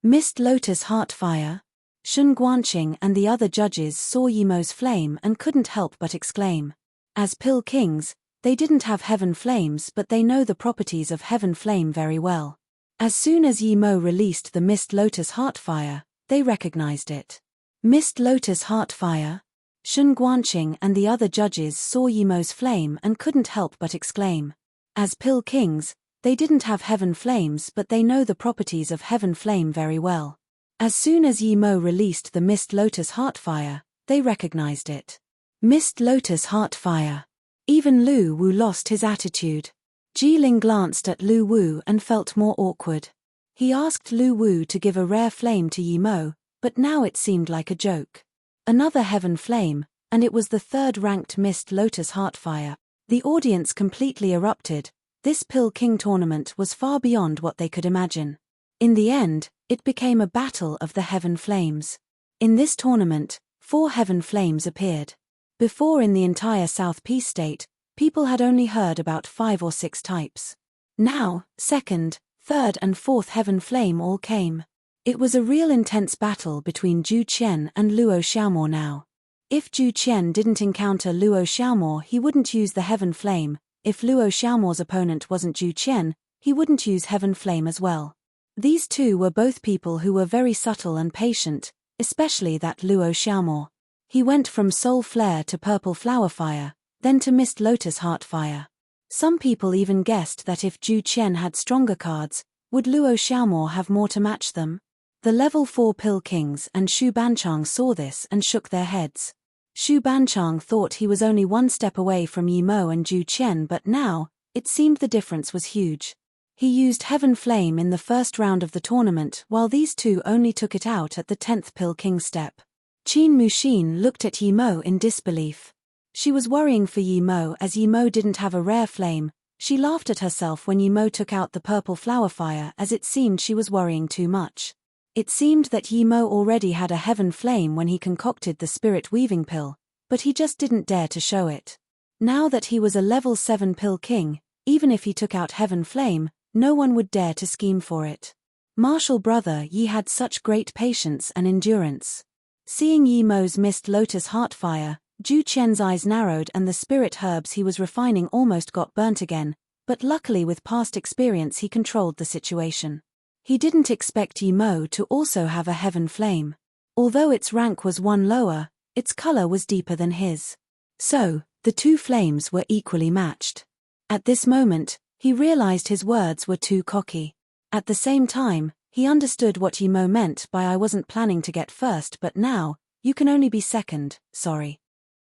Mist Lotus Heartfire. Shun Guanqing and the other judges saw Yimo's flame and couldn't help but exclaim. As pill kings, they didn't have heaven flames, but they know the properties of heaven flame very well. As soon as Yimo released the Mist Lotus Heartfire, they recognized it. Mist Lotus Heartfire. Shun Guanqing and the other judges saw Yimo's flame and couldn't help but exclaim. As pill kings, they didn't have heaven flames, but they know the properties of heaven flame very well. As soon as Yimo released the Mist Lotus Heartfire, they recognized it. Mist Lotus Heartfire. Even Lu Wu lost his attitude. Jiling glanced at Lu Wu and felt more awkward. He asked Lu Wu to give a rare flame to Yimo, but now it seemed like a joke. Another heaven flame, and it was the third-ranked Mist Lotus Heartfire. The audience completely erupted. This Pill King tournament was far beyond what they could imagine. In the end, it became a battle of the heaven flames. In this tournament, 4 heaven flames appeared. Before, in the entire South Peace state, people had only heard about 5 or 6 types. Now, second, third and fourth heaven flame all came. It was a real intense battle between Zhu Qian and Luo Xiaomo now. If Zhu Qian didn't encounter Luo Xiaomo, he wouldn't use the heaven flame. If Luo Xiaomo's opponent wasn't Zhu Qian, he wouldn't use heaven flame as well. These two were both people who were very subtle and patient, especially that Luo Xiaomo. He went from Soul Flare to Purple Flower Fire, then to Mist Lotus Heartfire. Some people even guessed that if Zhu Qian had stronger cards, would Luo Xiaomo have more to match them? The level 4 Pill Kings and Xu Banchang saw this and shook their heads. Xu Banchang thought he was only one step away from Yimo and Zhu Qian, but now, it seemed the difference was huge. He used Heaven Flame in the first round of the tournament, while these two only took it out at the 10th Pill King step. Qin Muxin looked at Yimo in disbelief. She was worrying for Yimo as Yimo didn't have a rare flame. She laughed at herself when Yimo took out the Purple Flower Fire, as it seemed she was worrying too much. It seemed that Yimo already had a heaven flame when he concocted the spirit weaving pill, but he just didn't dare to show it. Now that he was a level 7 Pill King, even if he took out heaven flame, no one would dare to scheme for it. Martial brother Yi had such great patience and endurance. Seeing Yimo's Mist Lotus Heartfire, Zhu Qian's eyes narrowed and the spirit herbs he was refining almost got burnt again, but luckily with past experience he controlled the situation. He didn't expect Yimo to also have a heaven flame. Although its rank was 1 lower, its color was deeper than his. So, the two flames were equally matched. At this moment, he realized his words were too cocky. At the same time, he understood what Yimo meant by "I wasn't planning to get first, but now, you can only be second, sorry."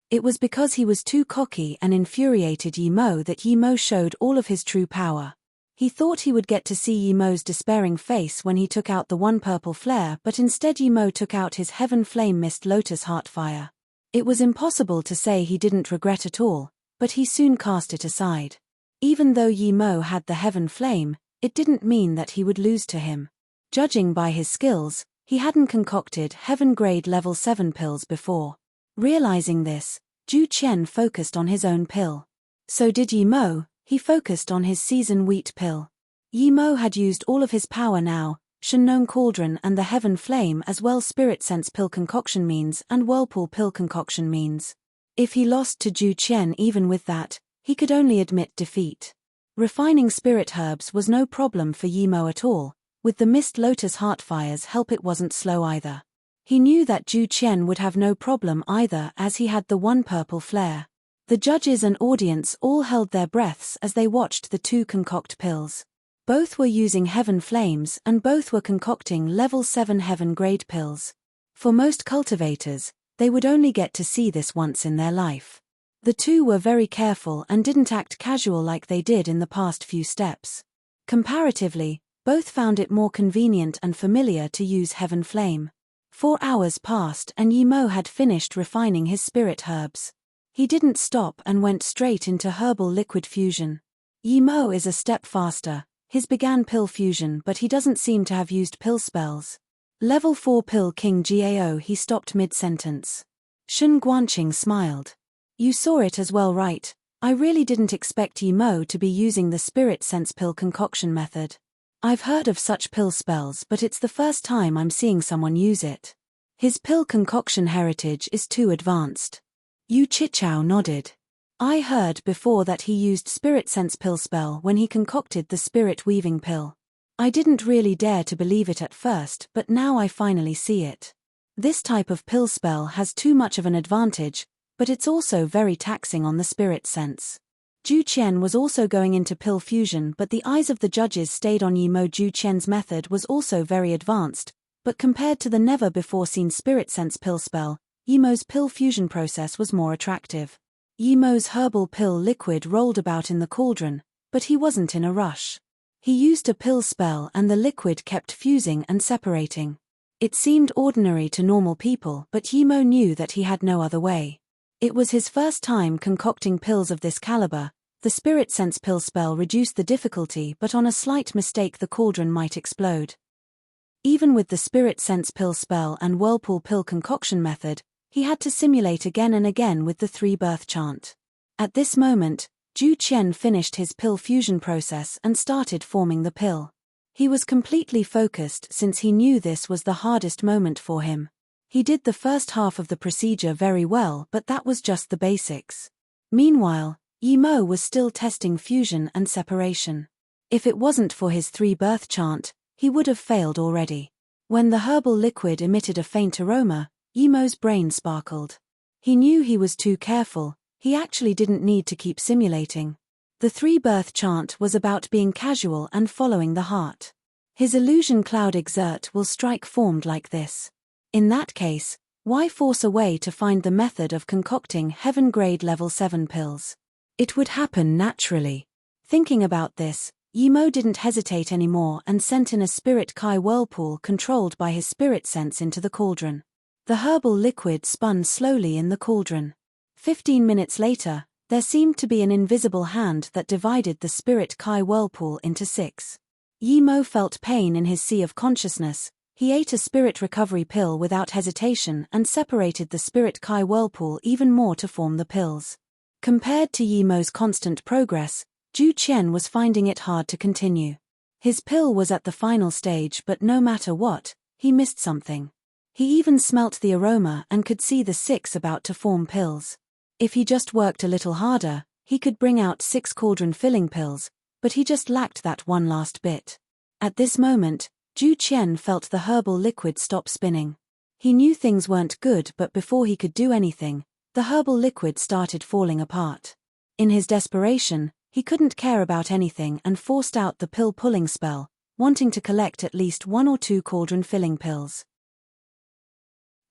It was because he was too cocky and infuriated Yimo that Yimo showed all of his true power. He thought he would get to see Yimo's despairing face when he took out the 1 purple flare, but instead Yimo took out his Heaven Flame Mist Lotus Heartfire. It was impossible to say he didn't regret at all, but he soon cast it aside. Even though Yimo had the Heaven Flame, it didn't mean that he would lose to him. Judging by his skills, he hadn't concocted Heaven Grade level 7 pills before. Realizing this, Zhu Qian focused on his own pill. So did Yimo. He focused on his season wheat pill. Yimo had used all of his power now, Shenong Cauldron and the Heaven Flame as well Spirit Sense pill concoction means and Whirlpool pill concoction means. If he lost to Zhu Qian even with that, he could only admit defeat. Refining spirit herbs was no problem for Yimo at all. With the Mist Lotus Heartfire's help it wasn't slow either. He knew that Zhu Qian would have no problem either as he had the 1 purple flare. The judges and audience all held their breaths as they watched the two concoct pills. Both were using Heaven Flames and both were concocting level 7 Heaven Grade pills. For most cultivators, they would only get to see this once in their life. The two were very careful and didn't act casual like they did in the past few steps. Comparatively, both found it more convenient and familiar to use Heaven Flame. 4 hours passed and Yimo had finished refining his spirit herbs. He didn't stop and went straight into herbal liquid fusion. Yimo is a step faster. His began pill fusion, but he doesn't seem to have used pill spells. Level 4 Pill King Gao. He stopped mid-sentence. Shun Guanqing smiled. You saw it as well, right? I really didn't expect Yimo to be using the Spirit Sense pill concoction method. I've heard of such pill spells, but it's the first time I'm seeing someone use it. His pill concoction heritage is too advanced. Yu Chichao nodded. I heard before that he used spirit sense pill spell when he concocted the spirit weaving pill. I didn't really dare to believe it at first, but now I finally see it. This type of pill spell has too much of an advantage, but it's also very taxing on the spirit sense. Zhu Qian was also going into pill fusion, but the eyes of the judges stayed on Yimo. Zhu Qian's method was also very advanced, but compared to the never-before-seen spirit sense pill spell, Yimo's pill fusion process was more attractive. Yimo's herbal pill liquid rolled about in the cauldron, but he wasn't in a rush. He used a pill spell and the liquid kept fusing and separating. It seemed ordinary to normal people, but Yimo knew that he had no other way. It was his first time concocting pills of this caliber. The spirit sense pill spell reduced the difficulty, but on a slight mistake the cauldron might explode. Even with the spirit sense pill spell and whirlpool pill concoction method, he had to simulate again and again with the 3-birth chant. At this moment, Zhu Qian finished his pill fusion process and started forming the pill. He was completely focused since he knew this was the hardest moment for him. He did the first half of the procedure very well, but that was just the basics. Meanwhile, Yimo was still testing fusion and separation. If it wasn't for his 3-birth chant, he would have failed already. When the herbal liquid emitted a faint aroma, Yimo's brain sparkled. He knew he was too careful. He actually didn't need to keep simulating. The 3-birth chant was about being casual and following the heart. His illusion cloud exert will strike formed like this. In that case, why force a way to find the method of concocting heaven grade level 7 pills? It would happen naturally. Thinking about this, Yimo didn't hesitate anymore and sent in a spirit Kai whirlpool controlled by his spirit sense into the cauldron. The herbal liquid spun slowly in the cauldron. 15 minutes later, there seemed to be an invisible hand that divided the spirit Kai whirlpool into 6. Yimo felt pain in his sea of consciousness. He ate a spirit recovery pill without hesitation and separated the spirit Kai whirlpool even more to form the pills. Compared to Yimo's constant progress, Zhu Qian was finding it hard to continue. His pill was at the final stage, but no matter what, he missed something. He even smelt the aroma and could see the 6 about to form pills. If he just worked a little harder, he could bring out 6 cauldron-filling pills, but he just lacked that one last bit. At this moment, Zhu Qian felt the herbal liquid stop spinning. He knew things weren't good, but before he could do anything, the herbal liquid started falling apart. In his desperation, he couldn't care about anything and forced out the pill-pulling spell, wanting to collect at least 1 or 2 cauldron-filling pills.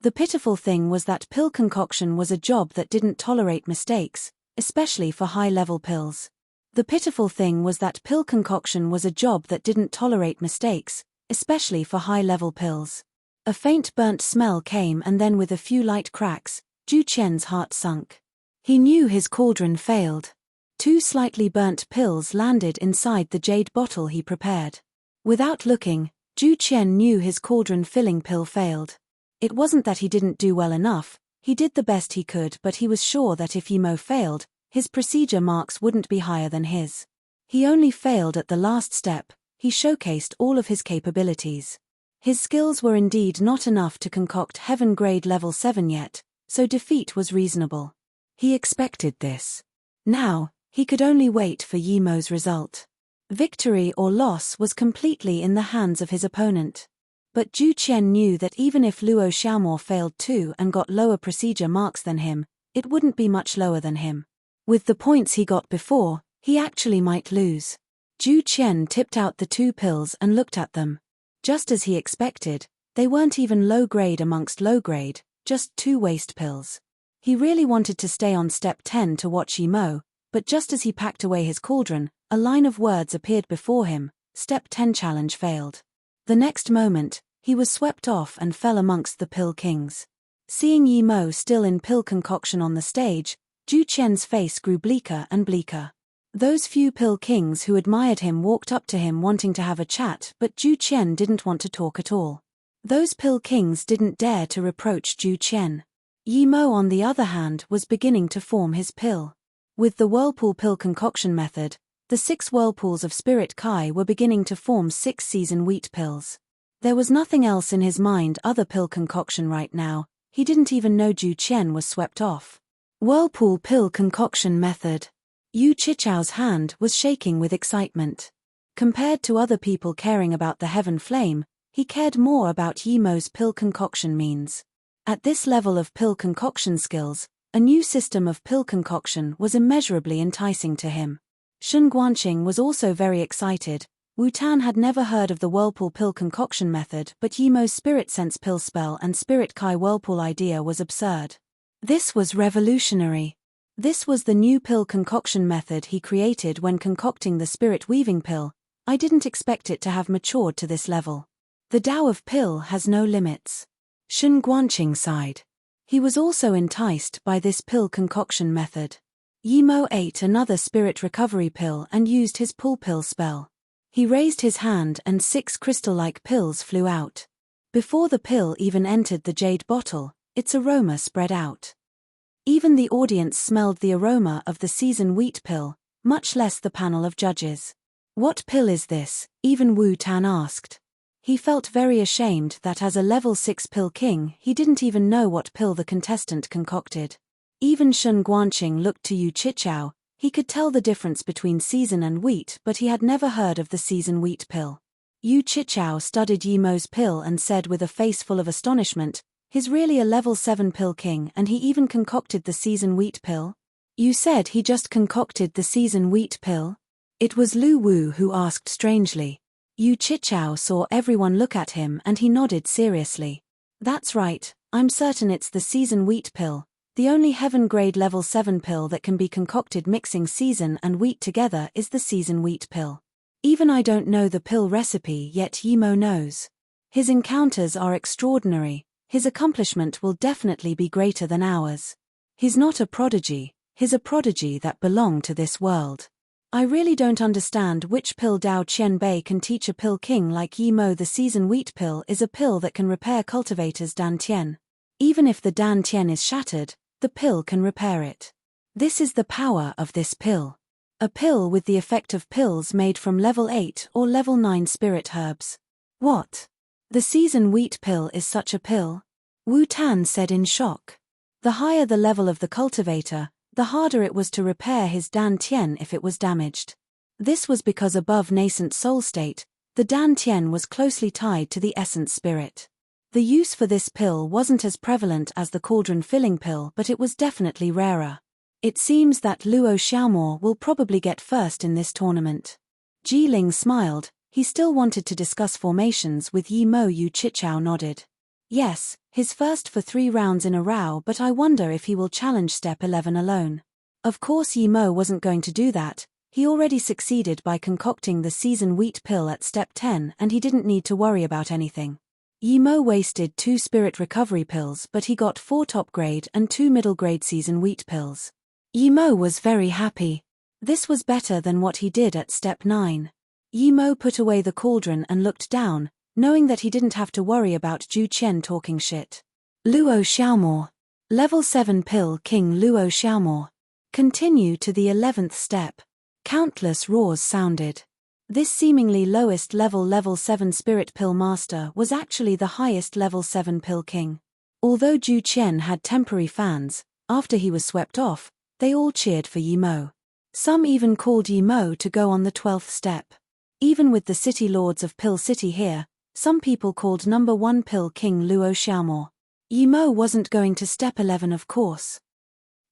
The pitiful thing was that pill concoction was a job that didn't tolerate mistakes, especially for high-level pills. The pitiful thing was that pill concoction was a job that didn't tolerate mistakes, especially for high-level pills. A faint burnt smell came, and then with a few light cracks, Zhu Qian's heart sunk. He knew his cauldron failed. 2 slightly burnt pills landed inside the jade bottle he prepared. Without looking, Zhu Qian knew his cauldron-filling pill failed. It wasn't that he didn't do well enough, he did the best he could, but he was sure that if Yimo failed, his procedure marks wouldn't be higher than his. He only failed at the last step. He showcased all of his capabilities. His skills were indeed not enough to concoct heaven grade level 7 yet, so defeat was reasonable. He expected this. Now, he could only wait for Yimo's result. Victory or loss was completely in the hands of his opponent. But Zhu Qian knew that even if Luo Xiaomor failed too and got lower procedure marks than him, it wouldn't be much lower than him. With the points he got before, he actually might lose. Zhu Qian tipped out the 2 pills and looked at them. Just as he expected, they weren't even low-grade amongst low-grade, just 2 waste pills. He really wanted to stay on step 10 to watch Yimo, but just as he packed away his cauldron, a line of words appeared before him: Step 10 challenge failed. The next moment, he was swept off and fell amongst the pill kings. Seeing Yimo still in pill concoction on the stage, Zhu Qian's face grew bleaker and bleaker. Those few pill kings who admired him walked up to him wanting to have a chat, but Zhu Qian didn't want to talk at all. Those pill kings didn't dare to reproach Zhu Qian. Yimo, on the other hand, was beginning to form his pill. With the whirlpool pill concoction method, The 6 whirlpools of spirit Kai were beginning to form 6 season wheat pills. There was nothing else in his mind other pill concoction right now. He didn't even know Ju Qian was swept off. Whirlpool pill concoction method. Yu Chichao's hand was shaking with excitement. Compared to other people caring about the heaven flame, he cared more about Yi Mo's pill concoction means. At this level of pill concoction skills, a new system of pill concoction was immeasurably enticing to him. Shen Guanqing was also very excited. Wu Tan had never heard of the whirlpool pill concoction method, but Yi Mo's spirit sense pill spell and spirit Kai whirlpool idea was absurd. This was revolutionary. This was the new pill concoction method he created when concocting the spirit weaving pill. I didn't expect it to have matured to this level. The Tao of pill has no limits. Shen Guanqing sighed. He was also enticed by this pill concoction method. Yi Mo ate another spirit recovery pill and used his pull pill spell. He raised his hand and 6 crystal-like pills flew out. Before the pill even entered the jade bottle, its aroma spread out. Even the audience smelled the aroma of the season wheat pill, much less the panel of judges. What pill is this? Even Wu Tan asked. He felt very ashamed that as a level 6 pill king he didn't even know what pill the contestant concocted. Even Shen Guanqing looked to Yu Chichao. He could tell the difference between season and wheat, but he had never heard of the season wheat pill. Yu Chichao studied Yi Mo's pill and said with a face full of astonishment, "He's really a level 7 pill king and he even concocted the season wheat pill? You said he just concocted the season wheat pill?" It was Lu Wu who asked strangely. Yu Chichao saw everyone look at him and he nodded seriously. "That's right, I'm certain it's the season wheat pill. The only heaven-grade level 7 pill that can be concocted mixing season and wheat together is the season wheat pill. Even I don't know the pill recipe, yet Yi Mo knows. His encounters are extraordinary, his accomplishment will definitely be greater than ours. He's not a prodigy, he's a prodigy that belong to this world. I really don't understand which pill Dao Qianbei can teach a pill king like Yi Mo. The season wheat pill is a pill that can repair cultivator's dantian. Even if the dantian is shattered, the pill can repair it. This is the power of this pill. A pill with the effect of pills made from level 8 or level 9 spirit herbs. What? The season wheat pill is such a pill? Wu Tan said in shock. The higher the level of the cultivator, the harder it was to repair his dantian if it was damaged. This was because above nascent soul state, the dantian was closely tied to the essence spirit. The use for this pill wasn't as prevalent as the cauldron filling pill, but it was definitely rarer. It seems that Luo Xiaomo will probably get first in this tournament. Ji Ling smiled. He still wanted to discuss formations with Yi Mo. Yu Chichao nodded. Yes, his first for 3 rounds in a row, but I wonder if he will challenge step 11 alone. Of course Yi Mo wasn't going to do that. He already succeeded by concocting the season wheat pill at step 10 and he didn't need to worry about anything. Yi Mo wasted 2 spirit recovery pills, but he got 4 top grade and 2 middle grade season wheat pills. Yi Mo was very happy. This was better than what he did at step 9. Yi Mo put away the cauldron and looked down, knowing that he didn't have to worry about Ju Qian talking shit. Luo Xiaomo. Level 7 pill king Luo Xiaomo. Continue to the 11th step. Countless roars sounded. This seemingly lowest level 7 spirit pill master was actually the highest level 7 pill king. Although Ju Qian had temporary fans, after he was swept off, they all cheered for Yi Mo. Some even called Yi Mo to go on the 12th step. Even with the city lords of Pill City here, some people called number 1 pill king Luo Xiaomo. Yi Mo wasn't going to step 11 of course.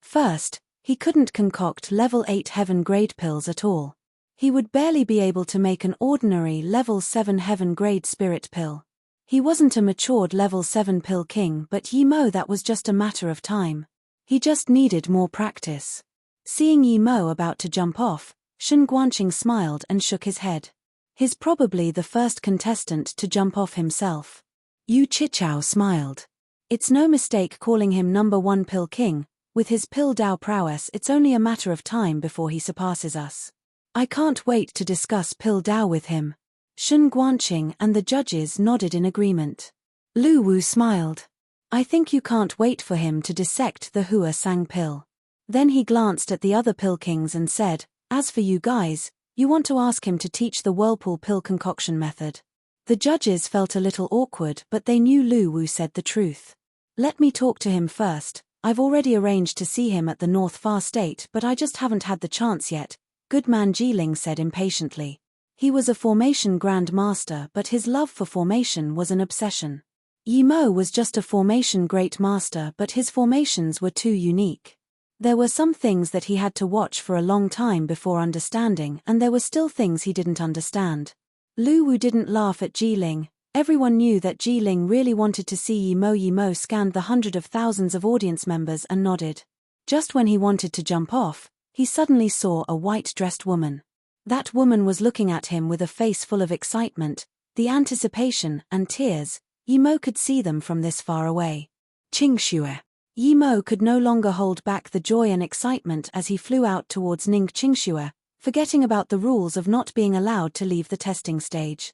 First, he couldn't concoct level 8 heaven grade pills at all. He would barely be able to make an ordinary level 7 heaven grade spirit pill. He wasn't a matured level 7 pill king, but Yi Mo that was just a matter of time. He just needed more practice. Seeing Yi Mo about to jump off, Shen Guanqing smiled and shook his head. He's probably the first contestant to jump off himself. Yu Chichao smiled. It's no mistake calling him number 1 pill king. With his pill Dao prowess, it's only a matter of time before he surpasses us. I can't wait to discuss pill Dao with him. Shen Guanqing and the judges nodded in agreement. Lu Wu smiled. I think you can't wait for him to dissect the Hua Sang pill. Then he glanced at the other pill kings and said, as for you guys, You want to ask him to teach the whirlpool pill concoction method. The judges felt a little awkward, but they knew Lu Wu said the truth. Let me talk to him first. I've already arranged to see him at the North Far State, but I just haven't had the chance yet, good man Jiling said impatiently. He was a formation Grand Master, but his love for formation was an obsession. Yi Mo was just a formation Great Master, but his formations were too unique. There were some things that he had to watch for a long time before understanding, and there were still things he didn't understand. Lu Wu didn't laugh at Jiling. Everyone knew that Jiling really wanted to see Yi Mo. Yi Mo scanned the hundreds of thousands of audience members and nodded. Just when he wanted to jump off, he suddenly saw a white-dressed woman. That woman was looking at him with a face full of excitement, the anticipation, and tears. Yi Mo could see them from this far away. Qingxue. Yi Mo could no longer hold back the joy and excitement as he flew out towards Ning Qingxue, forgetting about the rules of not being allowed to leave the testing stage.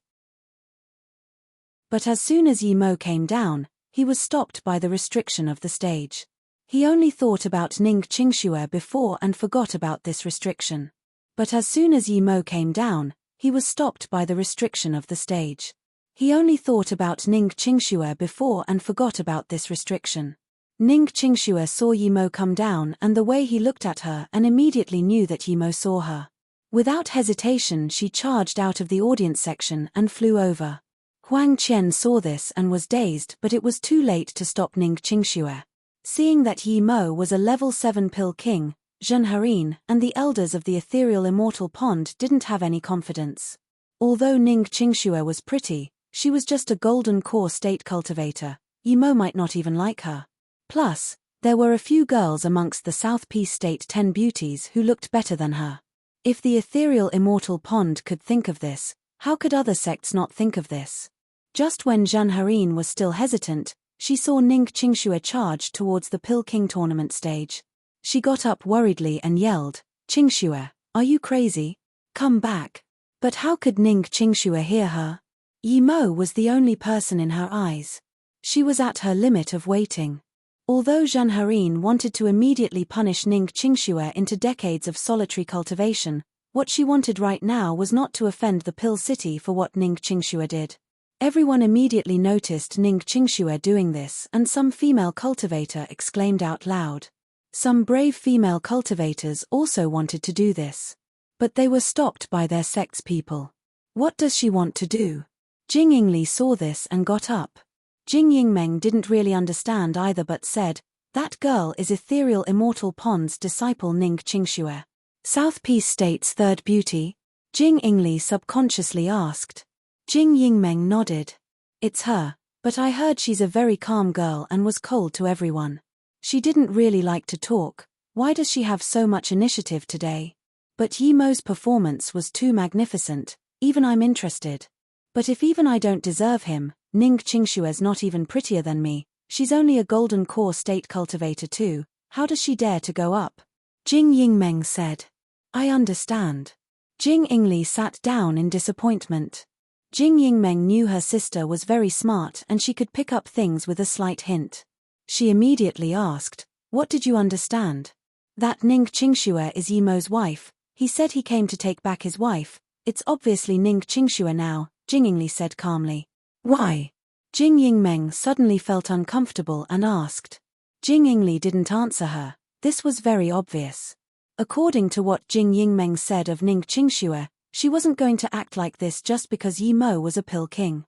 But as soon as Yi Mo came down, he was stopped by the restriction of the stage. He only thought about Ning Qingxue before and forgot about this restriction. But as soon as Yi Mo came down, he was stopped by the restriction of the stage. He only thought about Ning Qingxue before and forgot about this restriction. Ning Qingxue saw Yi Mo come down and the way he looked at her and immediately knew that Yi Mo saw her. Without hesitation she charged out of the audience section and flew over. Huang Qian saw this and was dazed, but it was too late to stop Ning Qingxue. Seeing that Yi Mo was a level 7 pill king, Zhen Herin and the elders of the ethereal immortal pond didn't have any confidence. Although Ning Qingxue was pretty, she was just a golden core state cultivator. Yi Mo might not even like her. Plus, there were a few girls amongst the South Peace State 10 beauties who looked better than her. If the ethereal immortal pond could think of this, how could other sects not think of this? Just when Zhen Herin was still hesitant, she saw Ning Qingxue charge towards the Pill King tournament stage. She got up worriedly and yelled, "Qingxue, are you crazy? Come back." But how could Ning Qingxue hear her? Yi Mo was the only person in her eyes. She was at her limit of waiting. Although Zhen Herin wanted to immediately punish Ning Qingxue into decades of solitary cultivation, what she wanted right now was not to offend the Pill City for what Ning Qingxue did. Everyone immediately noticed Ning Qingxue doing this, and some female cultivator exclaimed out loud. Some brave female cultivators also wanted to do this. But they were stopped by their sect's people. What does she want to do? Jing Yingli saw this and got up. Jing Yingmeng didn't really understand either but said, "That girl is ethereal immortal pond's disciple Ning Qingxue." South Peace State's third beauty? Jing Yingli subconsciously asked. Jing Yingmeng nodded. "It's her, but I heard she's a very calm girl and was cold to everyone. She didn't really like to talk. Why does she have so much initiative today? But Yi Mo's performance was too magnificent, even I'm interested. But if even I don't deserve him, Ning Qingxue's not even prettier than me, she's only a golden core state cultivator too, how does she dare to go up?" Jing Yingmeng said. "I understand." Jing Yingli sat down in disappointment. Jing Yingmeng knew her sister was very smart and she could pick up things with a slight hint. She immediately asked, "What did you understand?" "That Ning Qingxue is Yi Mo's wife. He said he came to take back his wife. It's obviously Ning Qingxue now," Jing Yingli said calmly. "Why?" Jing Yingmeng suddenly felt uncomfortable and asked. Jing Yingli didn't answer her. This was very obvious. According to what Jing Yingmeng said of Ning Qingxue, she wasn't going to act like this just because Yi Mo was a pill king.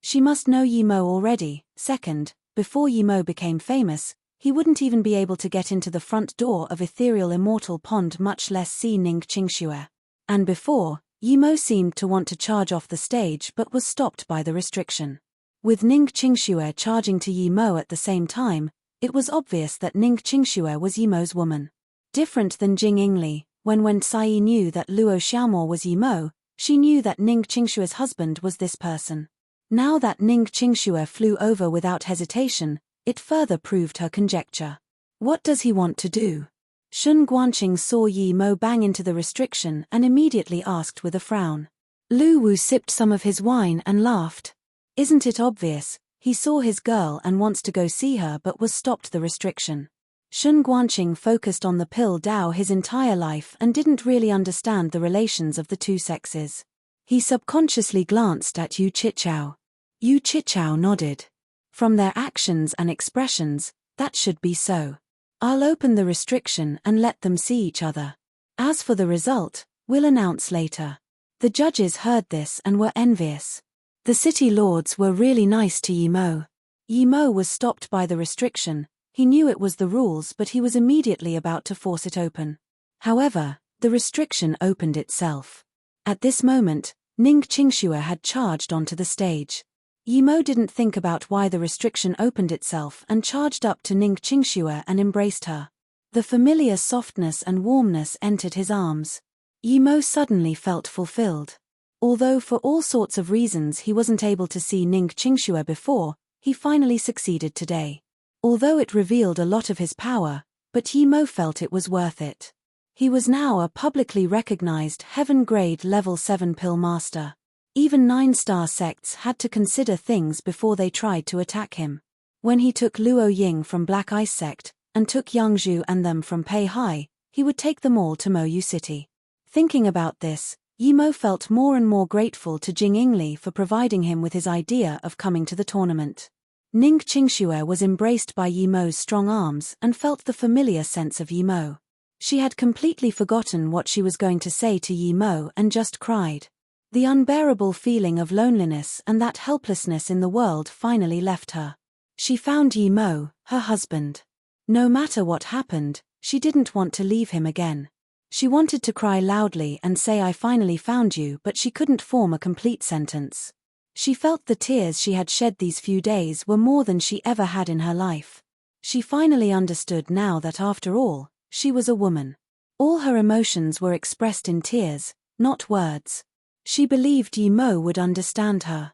She must know Yi Mo already. Second, before Yi Mo became famous, he wouldn't even be able to get into the front door of ethereal immortal pond, much less see Ning Qingxue. And before, Yi Mo seemed to want to charge off the stage but was stopped by the restriction. With Ning Qingxue charging to Yi Mo at the same time, it was obvious that Ning Qingxue was Yi Mo's woman. Different than Jing Yingli, when Wen Sai knew that Luo Xiaomo was Yi Mo, she knew that Ning Qingxue's husband was this person. Now that Ning Qingxue flew over without hesitation, it further proved her conjecture. What does he want to do? Shun Guanqing saw Yi Mo bang into the restriction and immediately asked with a frown. Lu Wu sipped some of his wine and laughed. Isn't it obvious? He saw his girl and wants to go see her but was stopped the restriction. Shun Guanqing focused on the pill Dao his entire life and didn't really understand the relations of the two sexes. He subconsciously glanced at Yu Qichao. Yu Qichao nodded. From their actions and expressions, that should be so. I'll open the restriction and let them see each other. As for the result, we'll announce later. The judges heard this and were envious. The city lords were really nice to Yi Mo. Yi Mo was stopped by the restriction. He knew it was the rules, but he was immediately about to force it open. However, the restriction opened itself. At this moment, Ning Qingxue had charged onto the stage. Yi Mo didn't think about why the restriction opened itself and charged up to Ning Qingxue and embraced her. The familiar softness and warmness entered his arms. Yi Mo suddenly felt fulfilled. Although for all sorts of reasons he wasn't able to see Ning Qingxue before, he finally succeeded today. Although it revealed a lot of his power, but Yi Mo felt it was worth it. He was now a publicly recognized heaven-grade level 7 pill master. Even 9-star sects had to consider things before they tried to attack him. When he took Luo Ying from Black Ice Sect, and took Yang Zhu and them from Pei Hai, he would take them all to Mo Yu City. Thinking about this, Yi Mo felt more and more grateful to Jing Yingli for providing him with his idea of coming to the tournament. Ning Qingxue was embraced by Yi Mo's strong arms and felt the familiar sense of Yi Mo. She had completely forgotten what she was going to say to Yi Mo and just cried. The unbearable feeling of loneliness and that helplessness in the world finally left her. She found Yi Mo, her husband. No matter what happened, she didn't want to leave him again. She wanted to cry loudly and say I finally found you, but she couldn't form a complete sentence. She felt the tears she had shed these few days were more than she ever had in her life. She finally understood now that after all, she was a woman. All her emotions were expressed in tears, not words. She believed Yi Mo would understand her.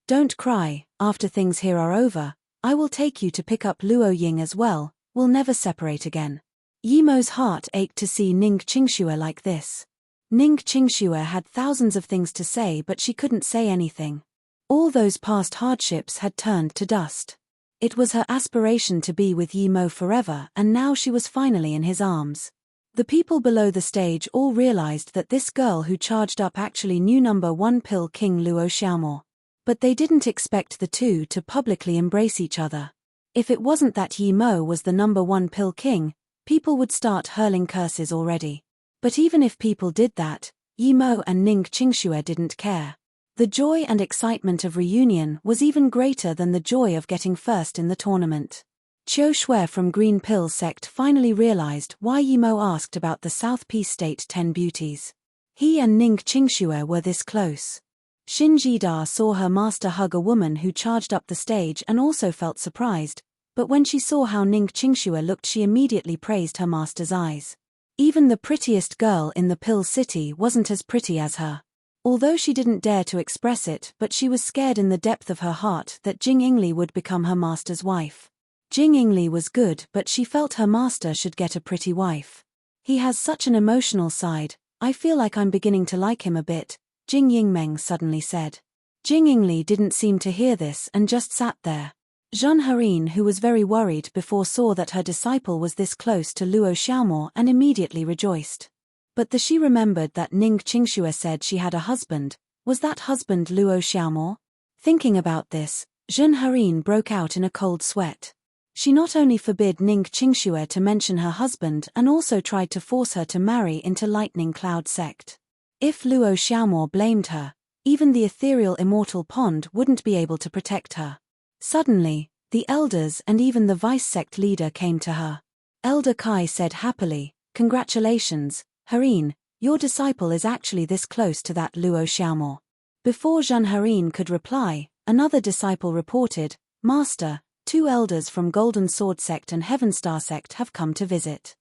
Don't cry, after things here are over, I will take you to pick up Luo Ying as well, we'll never separate again. Yi Mo's heart ached to see Ning Qingxue like this. Ning Qingxue had thousands of things to say, but she couldn't say anything. All those past hardships had turned to dust. It was her aspiration to be with Yi Mo forever, and now she was finally in his arms. The people below the stage all realized that this girl who charged up actually knew number 1 pill King Luo Xiaomo. But they didn't expect the two to publicly embrace each other. If it wasn't that Yi Mo was the number 1 pill king, people would start hurling curses already. But even if people did that, Yi Mo and Ning Qingxue didn't care. The joy and excitement of reunion was even greater than the joy of getting first in the tournament. Qiu Shui from Green Pill Sect finally realized why Yi Mo asked about the South Peace State 10 beauties. He and Ning Qingxue were this close. Xin Jida saw her master hug a woman who charged up the stage and also felt surprised, but when she saw how Ning Qingxue looked, she immediately praised her master's eyes. Even the prettiest girl in the Pill City wasn't as pretty as her. Although she didn't dare to express it, but she was scared in the depth of her heart that Jing Yingli would become her master's wife. Jing Yingli was good, but she felt her master should get a pretty wife. He has such an emotional side, I feel like I'm beginning to like him a bit, Jing Yingmeng suddenly said. Jing Yingli didn't seem to hear this and just sat there. Zhen Herin, who was very worried before, saw that her disciple was this close to Luo Xiaomo and immediately rejoiced. But she remembered that Ning Qingxue said she had a husband. Was that husband Luo Xiaomo? Thinking about this, Zhen Herin broke out in a cold sweat. She not only forbid Ning Qingxue to mention her husband and also tried to force her to marry into Lightning Cloud Sect. If Luo Xiaomo blamed her, even the ethereal immortal pond wouldn't be able to protect her. Suddenly, the elders and even the vice sect leader came to her. Elder Kai said happily, "Congratulations, Herin, your disciple is actually this close to that Luo Xiaomo." Before Zhen Herin could reply, another disciple reported, "Master, 2 elders from Golden Sword Sect and Heaven Star Sect have come to visit."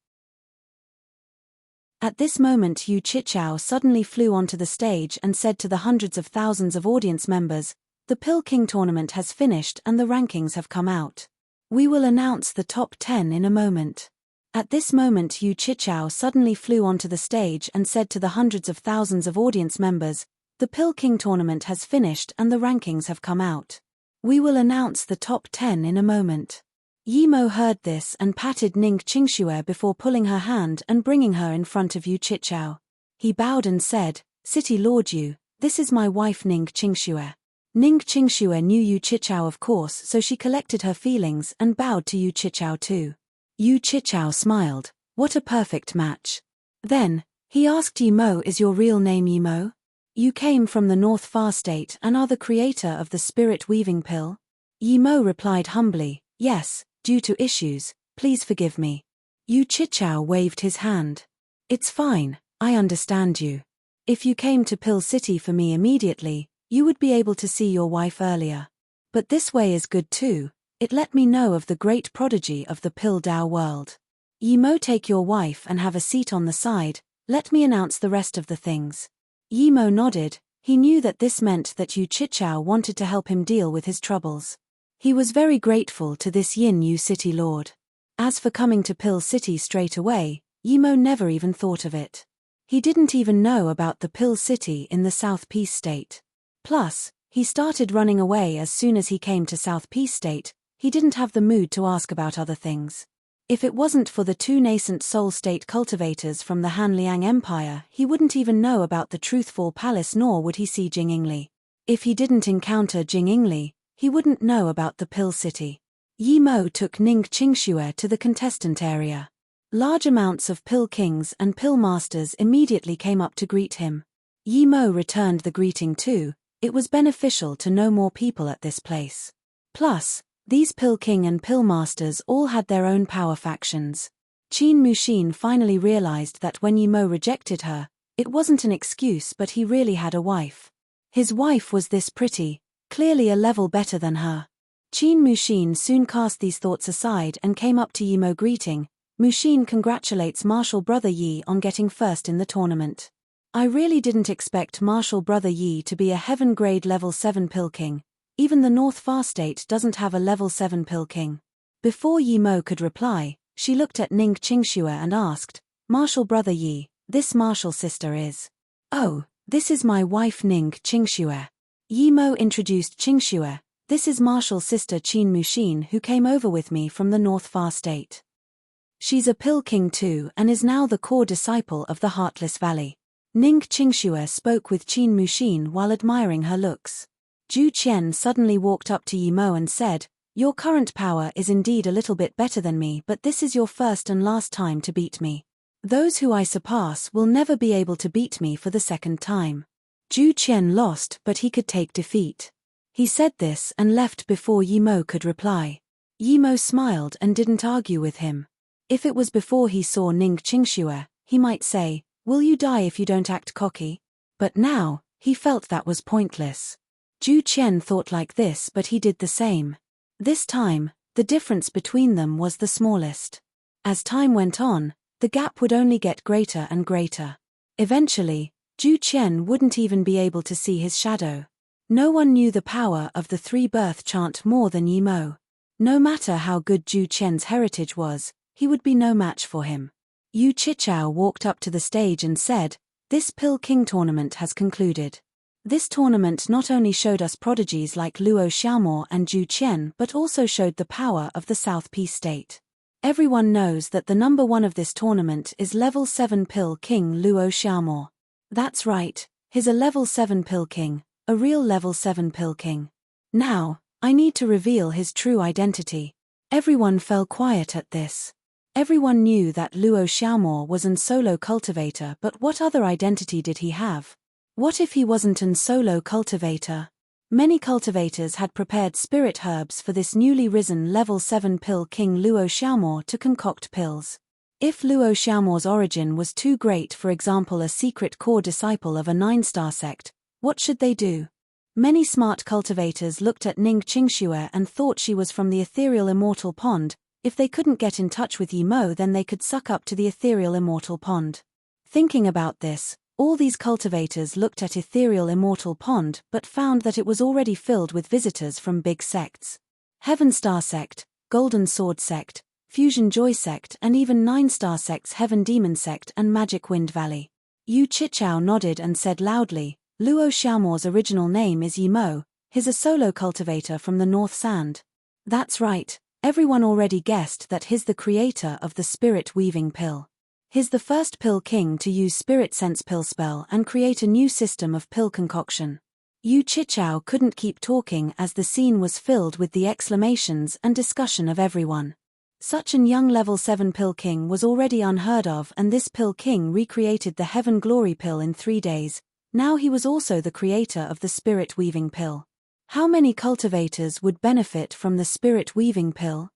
At this moment Yu Qichao suddenly flew onto the stage and said to the hundreds of thousands of audience members, "The Pill King tournament has finished and the rankings have come out. We will announce the top 10 in a moment." At this moment Yu Qichao suddenly flew onto the stage and said to the hundreds of thousands of audience members, "The Pill King tournament has finished and the rankings have come out. We will announce the top 10 in a moment." Yimo heard this and patted Ning Qingxue before pulling her hand and bringing her in front of Yu Chichao. He bowed and said, "City Lord Yu, this is my wife Ning Qingxue." Ning Qingxue knew Yu Chichao of course, so she collected her feelings and bowed to Yu Chichao too. Yu Chichao smiled. What a perfect match. Then, he asked Yimo, "Is your real name Yimo? You came from the North Far State and are the creator of the spirit weaving pill?" Yimo replied humbly, "Yes, due to issues, please forgive me." Yu Chichao waved his hand. "It's fine, I understand you. If you came to Pill City for me immediately, you would be able to see your wife earlier. But this way is good too, it let me know of the great prodigy of the Pill Dao world. Yimo, take your wife and have a seat on the side, let me announce the rest of the things." Yimo nodded. He knew that this meant that Yu Chichao wanted to help him deal with his troubles. He was very grateful to this Yin Yu city lord. As for coming to Pill City straight away, Yimo never even thought of it. He didn't even know about the Pill City in the South Peace State. Plus, he started running away as soon as he came to South Peace State. He didn't have the mood to ask about other things. If it wasn't for the two nascent soul state cultivators from the Hanliang Empire, he wouldn't even know about the Truthful Palace, nor would he see Jing Yingli. If he didn't encounter Jing Yingli, he wouldn't know about the Pill City. Yimo took Ning Qingxue to the contestant area. Large amounts of Pill Kings and Pill Masters immediately came up to greet him. Yimo returned the greeting too. It was beneficial to know more people at this place. Plus, these Pill King and Pill Masters all had their own power factions. Qin Muxin finally realized that when Yimo rejected her, it wasn't an excuse, but he really had a wife. His wife was this pretty, clearly a level better than her. Qin Muxin soon cast these thoughts aside and came up to Yimo greeting. Muxin congratulates Martial Brother Yi on getting first in the tournament. "I really didn't expect Martial Brother Yi to be a heaven grade level 7 Pill King. Even the North Far State doesn't have a level 7 Pill King." Before Yimo could reply, she looked at Ning Qingxue and asked, "Martial Brother Yi, this martial sister is?" "Oh, this is my wife Ning Qingxue." Yimo introduced Qingxue. "This is martial sister Qin Muxin, who came over with me from the North Far State. She's a Pill King too and is now the core disciple of the Heartless Valley." Ning Qingxue spoke with Qin Muxin while admiring her looks. Zhu Qian suddenly walked up to Yimo and said, "Your current power is indeed a little bit better than me, but this is your first and last time to beat me. Those who I surpass will never be able to beat me for the second time." Zhu Qian lost, but he could take defeat. He said this and left before Yimo could reply. Yimo smiled and didn't argue with him. If it was before he saw Ning Qingxue, he might say, "Will you die if you don't act cocky?" But now, he felt that was pointless. Zhu Qian thought like this, but he did the same. This time, the difference between them was the smallest. As time went on, the gap would only get greater and greater. Eventually, Zhu Qian wouldn't even be able to see his shadow. No one knew the power of the three-birth chant more than Yimo. No matter how good Zhu Qian's heritage was, he would be no match for him. Yu Chichao walked up to the stage and said, "This Pill King tournament has concluded. This tournament not only showed us prodigies like Luo Xiaomo and Zhu Qian, but also showed the power of the South Peace State. Everyone knows that the number one of this tournament is level 7 Pill King Luo Xiaomo. That's right, he's a level 7 Pill King, a real level 7 Pill King. Now, I need to reveal his true identity." Everyone fell quiet at this. Everyone knew that Luo Xiaomo was an solo cultivator, but what other identity did he have? What if he wasn't an solo cultivator? Many cultivators had prepared spirit herbs for this newly risen level 7 Pill King Luo Xiaomo to concoct pills. If Luo Xiaomo's origin was too great, for example a secret core disciple of a 9-star sect, what should they do? Many smart cultivators looked at Ning Qingxue and thought she was from the ethereal immortal pond. If they couldn't get in touch with Yimo, then they could suck up to the ethereal immortal pond. Thinking about this, all these cultivators looked at ethereal immortal pond but found that it was already filled with visitors from big sects. Heaven Star Sect, Golden Sword Sect, Fusion Joy Sect, and even 9-star sects Heaven Demon Sect and Magic Wind Valley. Yu Chichao nodded and said loudly, "Luo Xiaomo's original name is Yimo, he's a solo cultivator from the North Sand." "That's right, Everyone already guessed that he's the creator of the spirit-weaving pill. He's the first pill king to use spirit sense pill spell and create a new system of pill concoction. Yu Chichao couldn't keep talking as the scene was filled with the exclamations and discussion of everyone. Such an young level 7 pill king was already unheard of, and this pill king recreated the Heaven Glory pill in 3 days. Now he was also the creator of the spirit weaving pill. How many cultivators would benefit from the spirit weaving pill?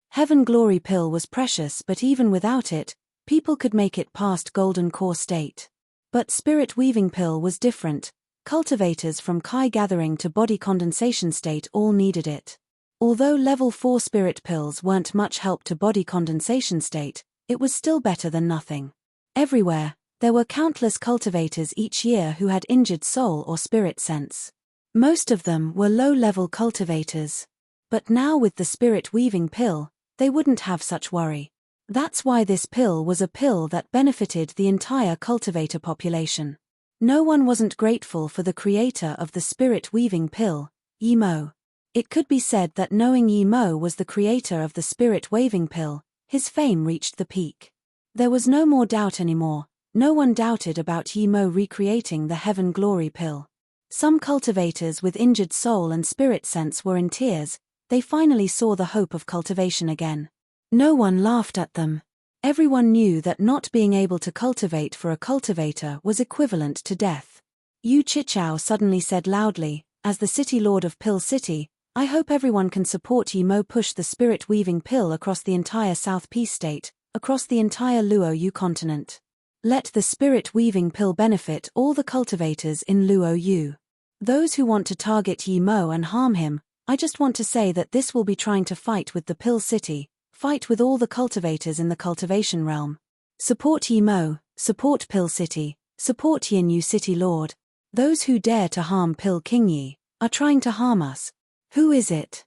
Heaven Glory pill was precious, but even without it, people could make it past golden core state. But spirit weaving pill was different. Cultivators from Kai gathering to body condensation state all needed it. Although level 4 spirit pills weren't much help to body condensation state, it was still better than nothing. Everywhere, there were countless cultivators each year who had injured soul or spirit sense. Most of them were low-level cultivators. But now with the spirit weaving pill, they wouldn't have such worry. That's why this pill was a pill that benefited the entire cultivator population. No one wasn't grateful for the creator of the spirit-weaving pill, Yi Mo. It could be said that knowing Yi Mo was the creator of the spirit-weaving pill, his fame reached the peak. There was no more doubt anymore. No one doubted about Yi Mo recreating the Heaven Glory pill. Some cultivators with injured soul and spirit sense were in tears. They finally saw the hope of cultivation again. No one laughed at them. Everyone knew that not being able to cultivate for a cultivator was equivalent to death. Yu Chichao suddenly said loudly, as the city lord of Pill City, I hope everyone can support Yi Mo push the spirit-weaving pill across the entire South Peace State, across the entire Luo Yu continent. Let the spirit-weaving pill benefit all the cultivators in Luo Yu. Those who want to target Yi Mo and harm him, I just want to say that this will be trying to fight with the Pill City. Fight with all the cultivators in the cultivation realm. Support Yi Mo, support Pill City, support Yin Yu City Lord. Those who dare to harm Pill King Yi are trying to harm us. Who is it?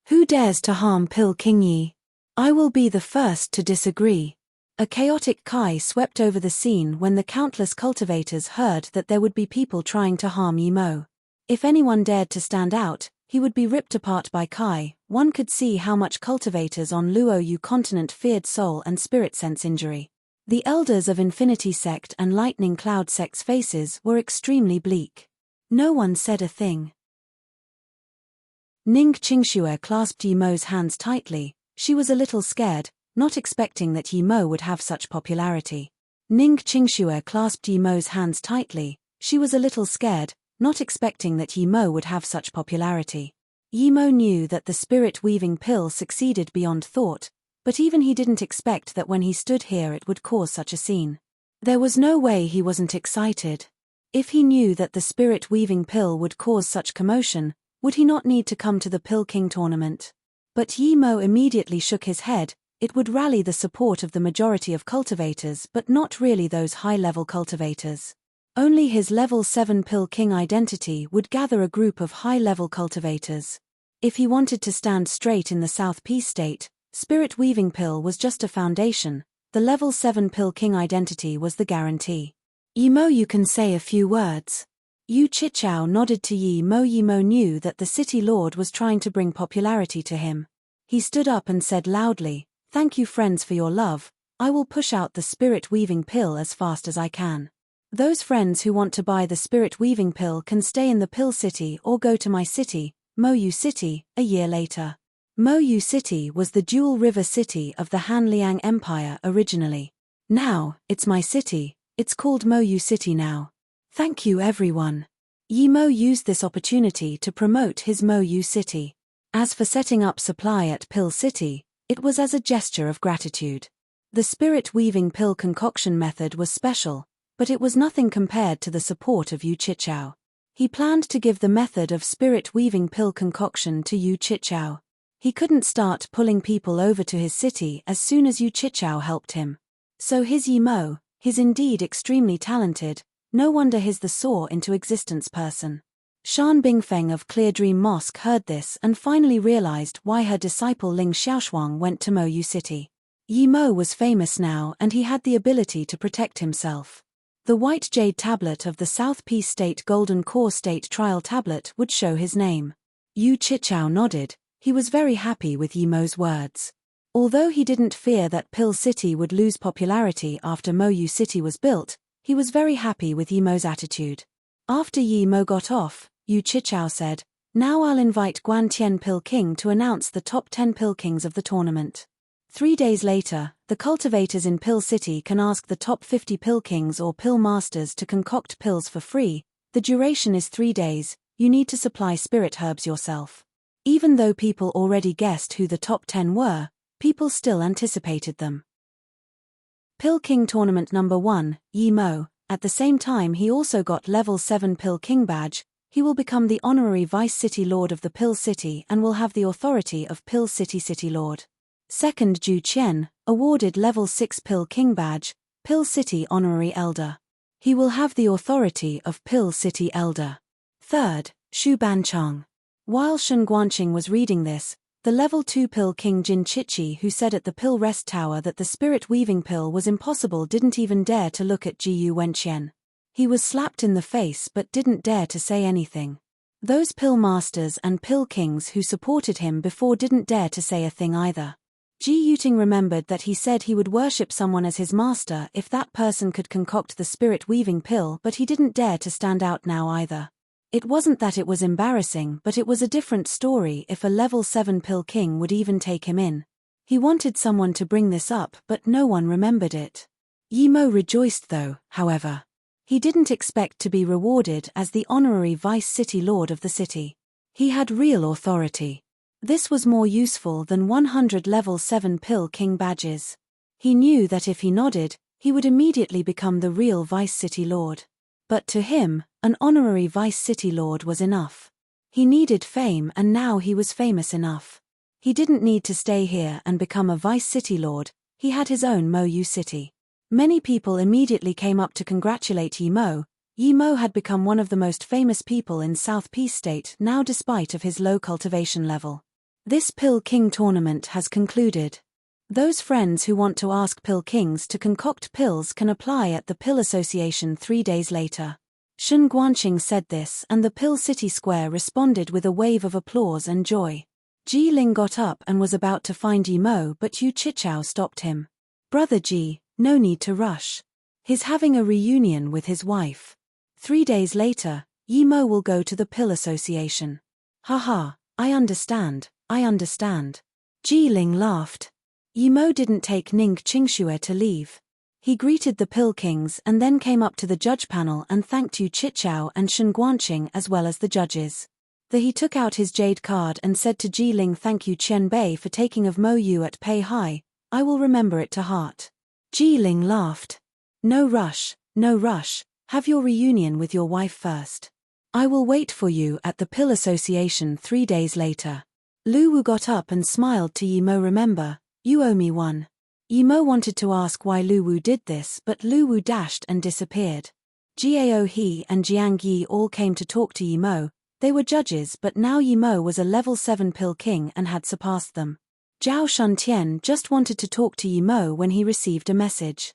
Who dares to harm Pill King Yi? I will be the first to disagree. A chaotic Kai swept over the scene when the countless cultivators heard that there would be people trying to harm Yi Mo. If anyone dared to stand out, he would be ripped apart by Kai. One could see how much cultivators on Luo Yu continent feared soul and spirit sense injury. The elders of Infinity Sect and Lightning Cloud Sect's faces were extremely bleak. No one said a thing. Ning Qingxue clasped Yi Mo's hands tightly. She was a little scared, not expecting that Yi Mo would have such popularity. Ning Qingxue clasped Yi Mo's hands tightly. She was a little scared, not expecting that Yi Mo would have such popularity. Yi Mo knew that the spirit-weaving pill succeeded beyond thought, but even he didn't expect that when he stood here it would cause such a scene. There was no way he wasn't excited. If he knew that the spirit-weaving pill would cause such commotion, would he not need to come to the Pill King tournament? But Yi Mo immediately shook his head. It would rally the support of the majority of cultivators, but not really those high-level cultivators. Only his level 7 Pill King identity would gather a group of high-level cultivators. If he wanted to stand straight in the South Peace State, Spirit Weaving Pill was just a foundation. The level 7 Pill King identity was the guarantee. Yi Mo, you can say a few words. Yu Chichao nodded to Yi Mo. Yi Mo knew that the city lord was trying to bring popularity to him. He stood up and said loudly, "Thank you friends for your love. I will push out the Spirit Weaving Pill as fast as I can. Those friends who want to buy the Spirit Weaving Pill can stay in the Pill City or go to my city, Mo Yu City." A year later, Mo Yu City was the Jewel River city of the Han Liang Empire originally. Now, it's my city. It's called Mo Yu City now. Thank you everyone. Yi Mo used this opportunity to promote his Mo Yu City. As for setting up supply at Pill City, it was as a gesture of gratitude. The Spirit Weaving Pill concoction method was special, but it was nothing compared to the support of Yu Chichao. He planned to give the method of Spirit Weaving Pill concoction to Yu Chichao. He couldn't start pulling people over to his city as soon as Yu Chichao helped him. So his Yi Mo, he's indeed extremely talented, no wonder he's the soar into existence person. Shan Bingfeng of Clear Dream Mosque heard this and finally realized why her disciple Ling Xiaoshuang went to Mo Yu City. Yi Mo was famous now and he had the ability to protect himself. The white jade tablet of the South Peace State Golden Core State Trial Tablet would show his name. Yu Chichao nodded. He was very happy with Yimo's words. Although he didn't fear that Pill City would lose popularity after Moyu City was built, he was very happy with Yimo's attitude. After Yimo got off, Yu Chichao said, "Now I'll invite Guan Tian Pill King to announce the top 10 Pill Kings of the tournament." 3 days later, the cultivators in Pill City can ask the top 50 Pill Kings or Pill Masters to concoct pills for free. The duration is 3 days, you need to supply spirit herbs yourself. Even though people already guessed who the top 10 were, people still anticipated them. Pill King Tournament Number 1, Yimo. At the same time he also got level 7 Pill King badge. He will become the honorary Vice City Lord of the Pill City and will have the authority of Pill City City Lord. Second, Ju Qian, awarded level 6 Pill King badge, Pill City Honorary Elder. He will have the authority of Pill City Elder. Third, Shu Banchong. While Shen Guanqing was reading this, the level 2 Pill King Jin Chichi, who said at the Pill Rest Tower that the spirit weaving pill was impossible, didn't even dare to look at Ji Wenqian. He was slapped in the face but didn't dare to say anything. Those Pill Masters and Pill Kings who supported him before didn't dare to say a thing either. Ji Yuting remembered that he said he would worship someone as his master if that person could concoct the spirit weaving pill, but he didn't dare to stand out now either. It wasn't that it was embarrassing, but it was a different story if a level 7 Pill King would even take him in. He wanted someone to bring this up, but no one remembered it. Yimo rejoiced though, however. He didn't expect to be rewarded as the honorary Vice City Lord of the city. He had real authority. This was more useful than 100 level 7 Pill King badges. He knew that if he nodded, he would immediately become the real Vice City Lord. But to him, an honorary Vice City Lord was enough. He needed fame, and now he was famous enough. He didn't need to stay here and become a Vice City Lord, he had his own Moyu City. Many people immediately came up to congratulate Yimo. Yimo had become one of the most famous people in South Peace State now despite of his low cultivation level. This Pill King tournament has concluded. Those friends who want to ask Pill Kings to concoct pills can apply at the Pill Association 3 days later. Shen Guanqing said this, and the Pill City Square responded with a wave of applause and joy. Ji Ling got up and was about to find Yimo, but Yu Chichao stopped him. "Brother Ji, no need to rush. He's having a reunion with his wife. 3 days later, Yimo will go to the Pill Association." "Haha, I understand. Ji Ling laughed. Yimo didn't take Ning Qingxue to leave. He greeted the Pill Kings and then came up to the judge panel and thanked Yu Chichao and Shen Guanqing as well as the judges. Then he took out his jade card and said to Ji Ling, "Thank you Qian Bei for taking of Mo Yu at Pei Hai, I will remember it to heart." Ji Ling laughed. No rush, have your reunion with your wife first. I will wait for you at the Pill Association 3 days later." Lu Wu got up and smiled to Yimo. "Remember, you owe me one." Yimo wanted to ask why Lu Wu did this, but Lu Wu dashed and disappeared. Jiao He and Jiang Yi all came to talk to Yimo. They were judges, but now Yimo was a level 7 Pill King and had surpassed them. Zhao Shuntian just wanted to talk to Yimo when he received a message.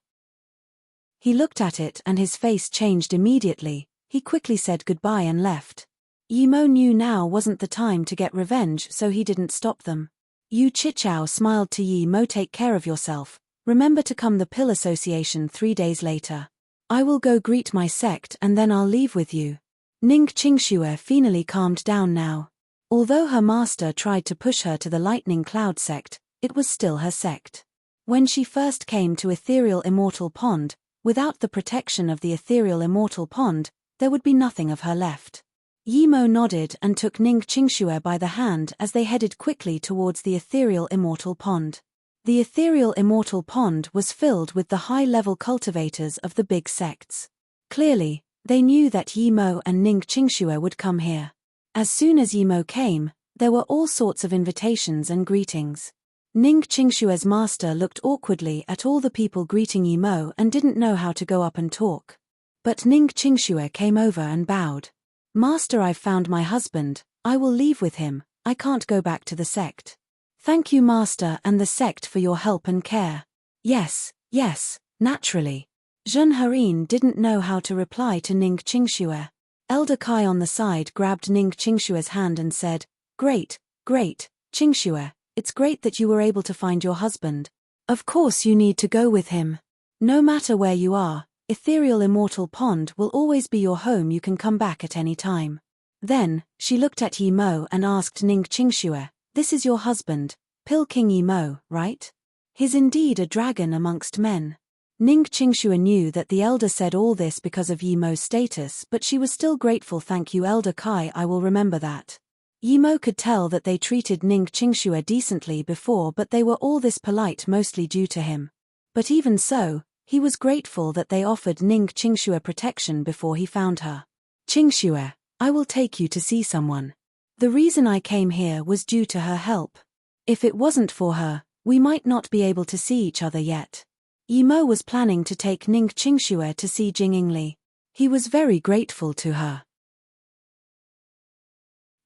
He looked at it and his face changed immediately. He quickly said goodbye and left. Yimo knew now wasn't the time to get revenge, so he didn't stop them. Yu Chichao smiled to Yimo. "Take care of yourself. Remember to come the Pill Association 3 days later. I will go greet my sect and then I'll leave with you." Ning Qingxue finally calmed down now. Although her master tried to push her to the Lightning Cloud sect, it was still her sect. When she first came to Ethereal Immortal Pond, without the protection of the Ethereal Immortal Pond, there would be nothing of her left. Yimo nodded and took Ning Qingxue by the hand as they headed quickly towards the Ethereal Immortal Pond. The Ethereal Immortal Pond was filled with the high-level cultivators of the big sects. Clearly, they knew that Yimo and Ning Qingxue would come here. As soon as Yimo came, there were all sorts of invitations and greetings. Ning Qingxue's master looked awkwardly at all the people greeting Yimo and didn't know how to go up and talk. But Ning Qingxue came over and bowed. "Master, I've found my husband, I will leave with him, I can't go back to the sect." "Thank you Master and the sect for your help and care." Yes, naturally." Zhen Herin didn't know how to reply to Ning Qingxue. Elder Kai on the side grabbed Ning Qingxue's hand and said, Great, Qingxue, it's great that you were able to find your husband. Of course you need to go with him. No matter where you are, ethereal immortal pond will always be your home. You can come back at any time. Then, she looked at Yi Mo and asked Ning Qingxue, this is your husband, Pill King Yi Mo, right? He's indeed a dragon amongst men. Ning Qingxue knew that the elder said all this because of Yi Mo's status, but she was still grateful. Thank you, Elder Kai, I will remember that. Yi Mo could tell that they treated Ning Qingxue decently before, but they were all this polite mostly due to him. But even so, he was grateful that they offered Ning Qingxue protection before he found her. Qingxue, I will take you to see someone. The reason I came here was due to her help. If it wasn't for her, we might not be able to see each other yet. Yi Mo was planning to take Ning Qingxue to see Jing Yingli. He was very grateful to her.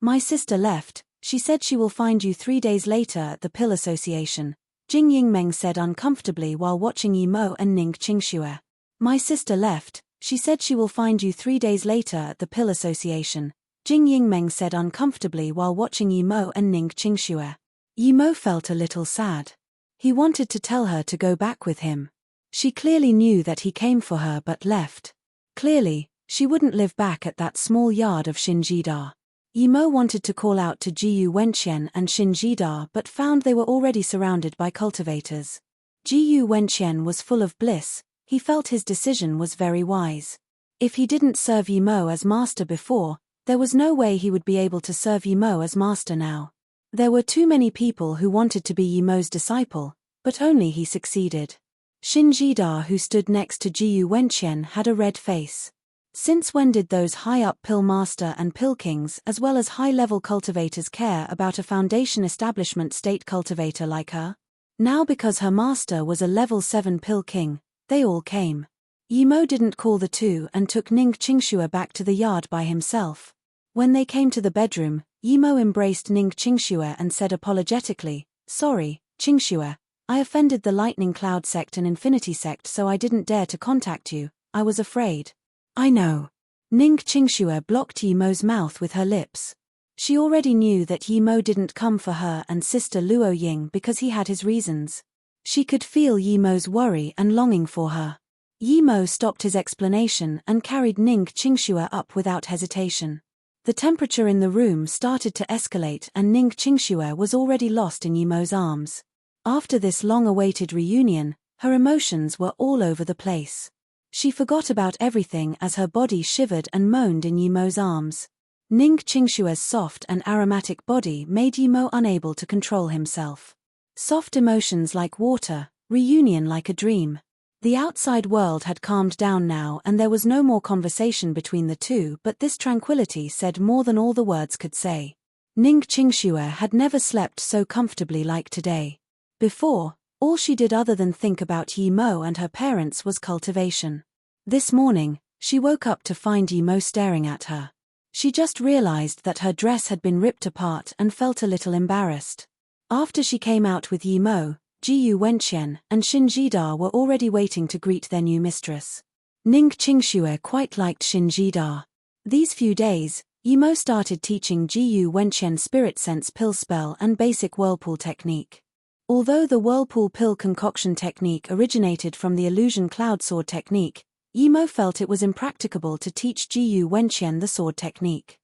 My sister left, she said she will find you 3 days later at the Pill Association, Jing Yingmeng said uncomfortably while watching Yi Mo and Ning Qingxue. My sister left, she said she will find you 3 days later at the Pill Association, Jing Yingmeng said uncomfortably while watching Yi Mo and Ning Qingxue. Yi Mo felt a little sad. He wanted to tell her to go back with him. She clearly knew that he came for her but left. Clearly, she wouldn't live back at that small yard of Shinjida. Yi Mo wanted to call out to Jiyu Wenqian and Shinjida but found they were already surrounded by cultivators. Jiyu Wenqian was full of bliss, he felt his decision was very wise. If he didn't serve Yi Mo as master before, there was no way he would be able to serve Yi Mo as master now. There were too many people who wanted to be Yi Mo's disciple, but only he succeeded. Shinjida, who stood next to Jiyu Wenqian, had a red face. Since when did those high-up pill master and pill kings as well as high-level cultivators care about a foundation establishment state cultivator like her? Now because her master was a level 7 pill king, they all came. Yi Mo didn't call the two and took Ning Qingxue back to the yard by himself. When they came to the bedroom, Yi Mo embraced Ning Qingxue and said apologetically, sorry, Qingxue, I offended the Lightning Cloud sect and Infinity sect so I didn't dare to contact you, I was afraid. I know. Ning Qingxue blocked Yi Mo's mouth with her lips. She already knew that Yi Mo didn't come for her and sister Luo Ying because he had his reasons. She could feel Yi Mo's worry and longing for her. Yi Mo stopped his explanation and carried Ning Qingxue up without hesitation. The temperature in the room started to escalate and Ning Qingxue was already lost in Yi Mo's arms. After this long-awaited reunion, her emotions were all over the place. She forgot about everything as her body shivered and moaned in Yi Mo's arms. Ning Qingxue's soft and aromatic body made Yi Mo unable to control himself. Soft emotions like water, reunion like a dream. The outside world had calmed down now and there was no more conversation between the two, but this tranquility said more than all the words could say. Ning Qingxue had never slept so comfortably like today. Before, all she did other than think about Yi Mo and her parents was cultivation. This morning, she woke up to find Yi Mo staring at her. She just realized that her dress had been ripped apart and felt a little embarrassed. After she came out with Yi Mo, Jiyu Wenqian and Shinjida were already waiting to greet their new mistress. Ning Qingxue quite liked Shinjida. These few days, Yi Mo started teaching Jiyu Wenqian Spirit Sense Pill Spell and Basic Whirlpool Technique. Although the Whirlpool Pill Concoction Technique originated from the Illusion Cloud Sword Technique, Yi Mo felt it was impracticable to teach Jiyu Wenqian the sword technique.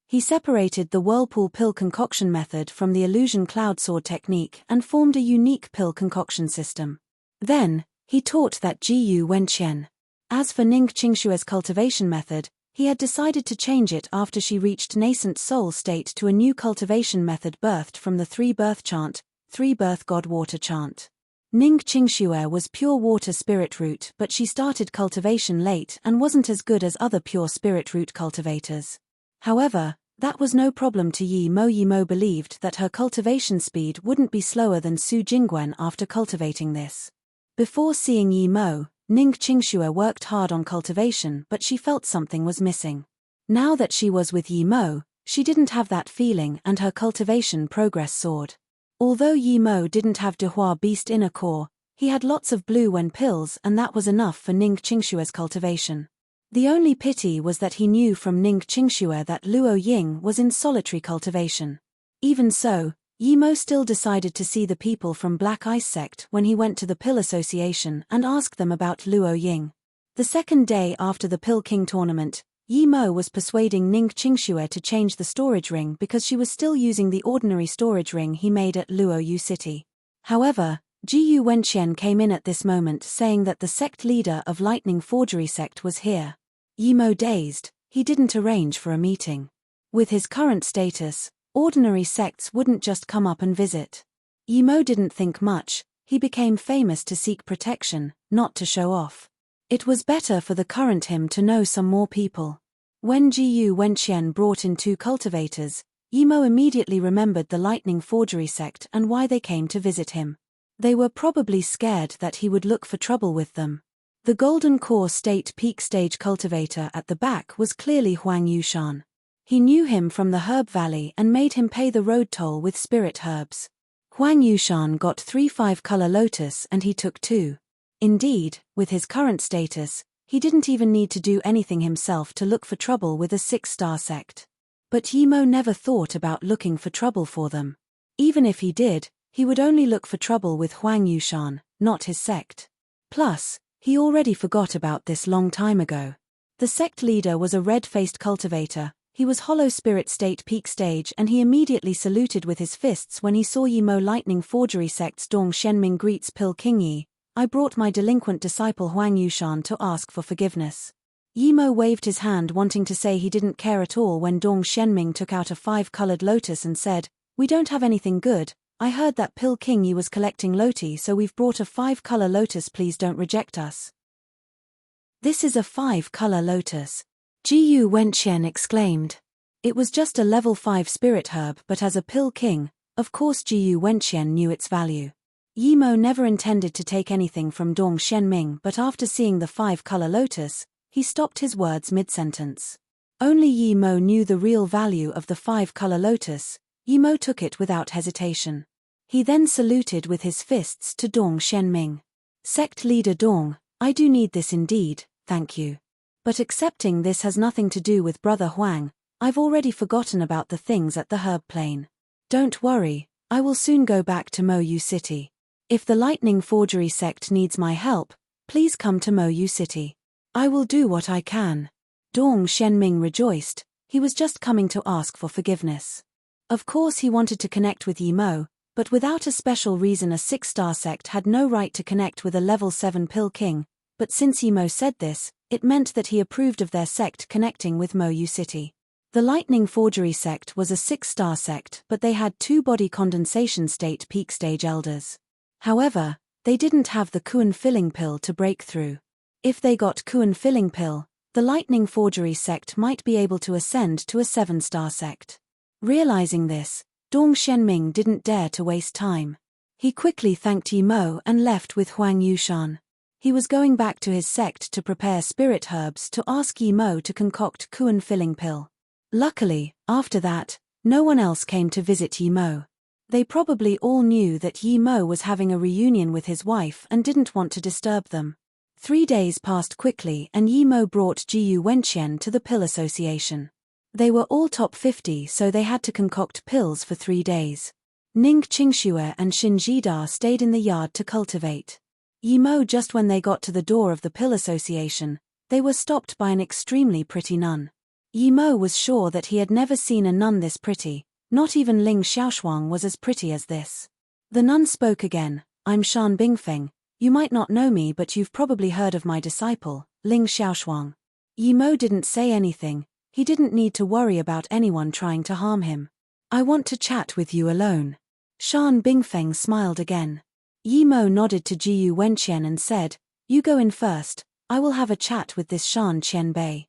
He separated the Whirlpool Pill Concoction method from the Illusion Cloud Sword Technique and formed a unique pill concoction system. Then, he taught that Jiyu Wenqian. As for Ning Qingxue's cultivation method, he had decided to change it after she reached nascent soul state to a new cultivation method birthed from the 3-birth chant, 3-birth God Water chant. Ning Qingxue was pure water spirit root, but she started cultivation late and wasn't as good as other pure spirit root cultivators. However, that was no problem to Yi Mo. Yi Mo believed that her cultivation speed wouldn't be slower than Su Jingguan after cultivating this. Before seeing Yi Mo, Ning Qingxue worked hard on cultivation, but she felt something was missing. Now that she was with Yi Mo, she didn't have that feeling and her cultivation progress soared. Although Yi Mo didn't have Dehua Beast inner core, he had lots of blue when pills and that was enough for Ning Qingxue's cultivation. The only pity was that he knew from Ning Qingxue that Luo Ying was in solitary cultivation. Even so, Yimo still decided to see the people from Black Ice Sect when he went to the Pill Association and ask them about Luo Ying. The second day after the Pill King tournament, Yimo was persuading Ning Qingxue to change the storage ring because she was still using the ordinary storage ring he made at Luo Yu City. Jiyu Wenqian came in at this moment saying that the sect leader of Lightning Forgery Sect was here. Yimo dazed, he didn't arrange for a meeting. With his current status, ordinary sects wouldn't just come up and visit. Yimo didn't think much, he became famous to seek protection, not to show off. It was better for the current him to know some more people. When Jiyu Wenqian brought in 2 cultivators, Yimo immediately remembered the Lightning Forgery Sect and why they came to visit him. They were probably scared that he would look for trouble with them. The Golden Core State Peak Stage cultivator at the back was clearly Huang Yushan. He knew him from the Herb Valley and made him pay the road toll with spirit herbs. Huang Yushan got 3 5-color lotus and he took 2. Indeed, with his current status, he didn't even need to do anything himself to look for trouble with a 6-star sect. But Yimo never thought about looking for trouble for them. Even if he did, he would only look for trouble with Huang Yushan, not his sect. Plus, he already forgot about this long time ago. The sect leader was a red-faced cultivator. He was Hollow Spirit State Peak Stage and he immediately saluted with his fists when he saw Yimo Lightning Forgery Sect's Dong Shenming greets Pill King Yi. I brought my delinquent disciple Huang Yushan to ask for forgiveness. Yimo waved his hand wanting to say he didn't care at all when Dong Shenming took out a 5-colored lotus and said, "We don't have anything good. I heard that Pill King Yi was collecting loti, so we've brought a 5-color lotus, please don't reject us." "This is a 5-color lotus," Jiyu Wenqian exclaimed. It was just a level 5 spirit herb, but as a Pill King, of course Jiyu Wenqian knew its value. Yimo never intended to take anything from Dong Shenming, but after seeing the 5-color lotus, he stopped his words mid-sentence. Only Yimo knew the real value of the 5-color lotus. Yimo took it without hesitation. He then saluted with his fists to Dong Shenming. "Sect leader Dong, I do need this indeed, thank you. But accepting this has nothing to do with Brother Huang. I've already forgotten about the things at the herb plane. Don't worry, I will soon go back to Mo Yu City. If the Lightning Forgery Sect needs my help, please come to Mo Yu City. I will do what I can." Dong Shenming rejoiced, he was just coming to ask for forgiveness. Of course he wanted to connect with Yimo, but without a special reason a 6-star sect had no right to connect with a level 7 Pill King, but since Yimo said this, it meant that he approved of their sect connecting with Mo Yu City. The Lightning Forgery Sect was a 6-star sect, but they had 2 body condensation state peak stage elders. However, they didn't have the Kuan filling pill to break through. If they got Kuan filling pill, the Lightning Forgery Sect might be able to ascend to a 7-star sect. Realizing this, Dong Shenming didn't dare to waste time. He quickly thanked Yimo and left with Huang Yushan. He was going back to his sect to prepare spirit herbs to ask Yimo to concoct Kuan filling pill. Luckily, after that, no one else came to visit Yimo. They probably all knew that Yimo was having a reunion with his wife and didn't want to disturb them. 3 days passed quickly and Yimo brought Jiyu Wenqian to the Pill Association. They were all top 50, so they had to concoct pills for 3 days. Ning Qingxue and Xin Jida stayed in the yard to cultivate. Yimo, just when they got to the door of the Pill Association, they were stopped by an extremely pretty nun. Yimo was sure that he had never seen a nun this pretty. Not even Ling Xiaoshuang was as pretty as this. The nun spoke again. "I'm Shan Bingfeng. You might not know me, but you've probably heard of my disciple, Ling Xiaoshuang." Yimo didn't say anything. He didn't need to worry about anyone trying to harm him. "I want to chat with you alone." Shan Bingfeng smiled again. Yimo nodded to Jiyu Wenqian and said, "You go in first. I will have a chat with this Shan Qianbei."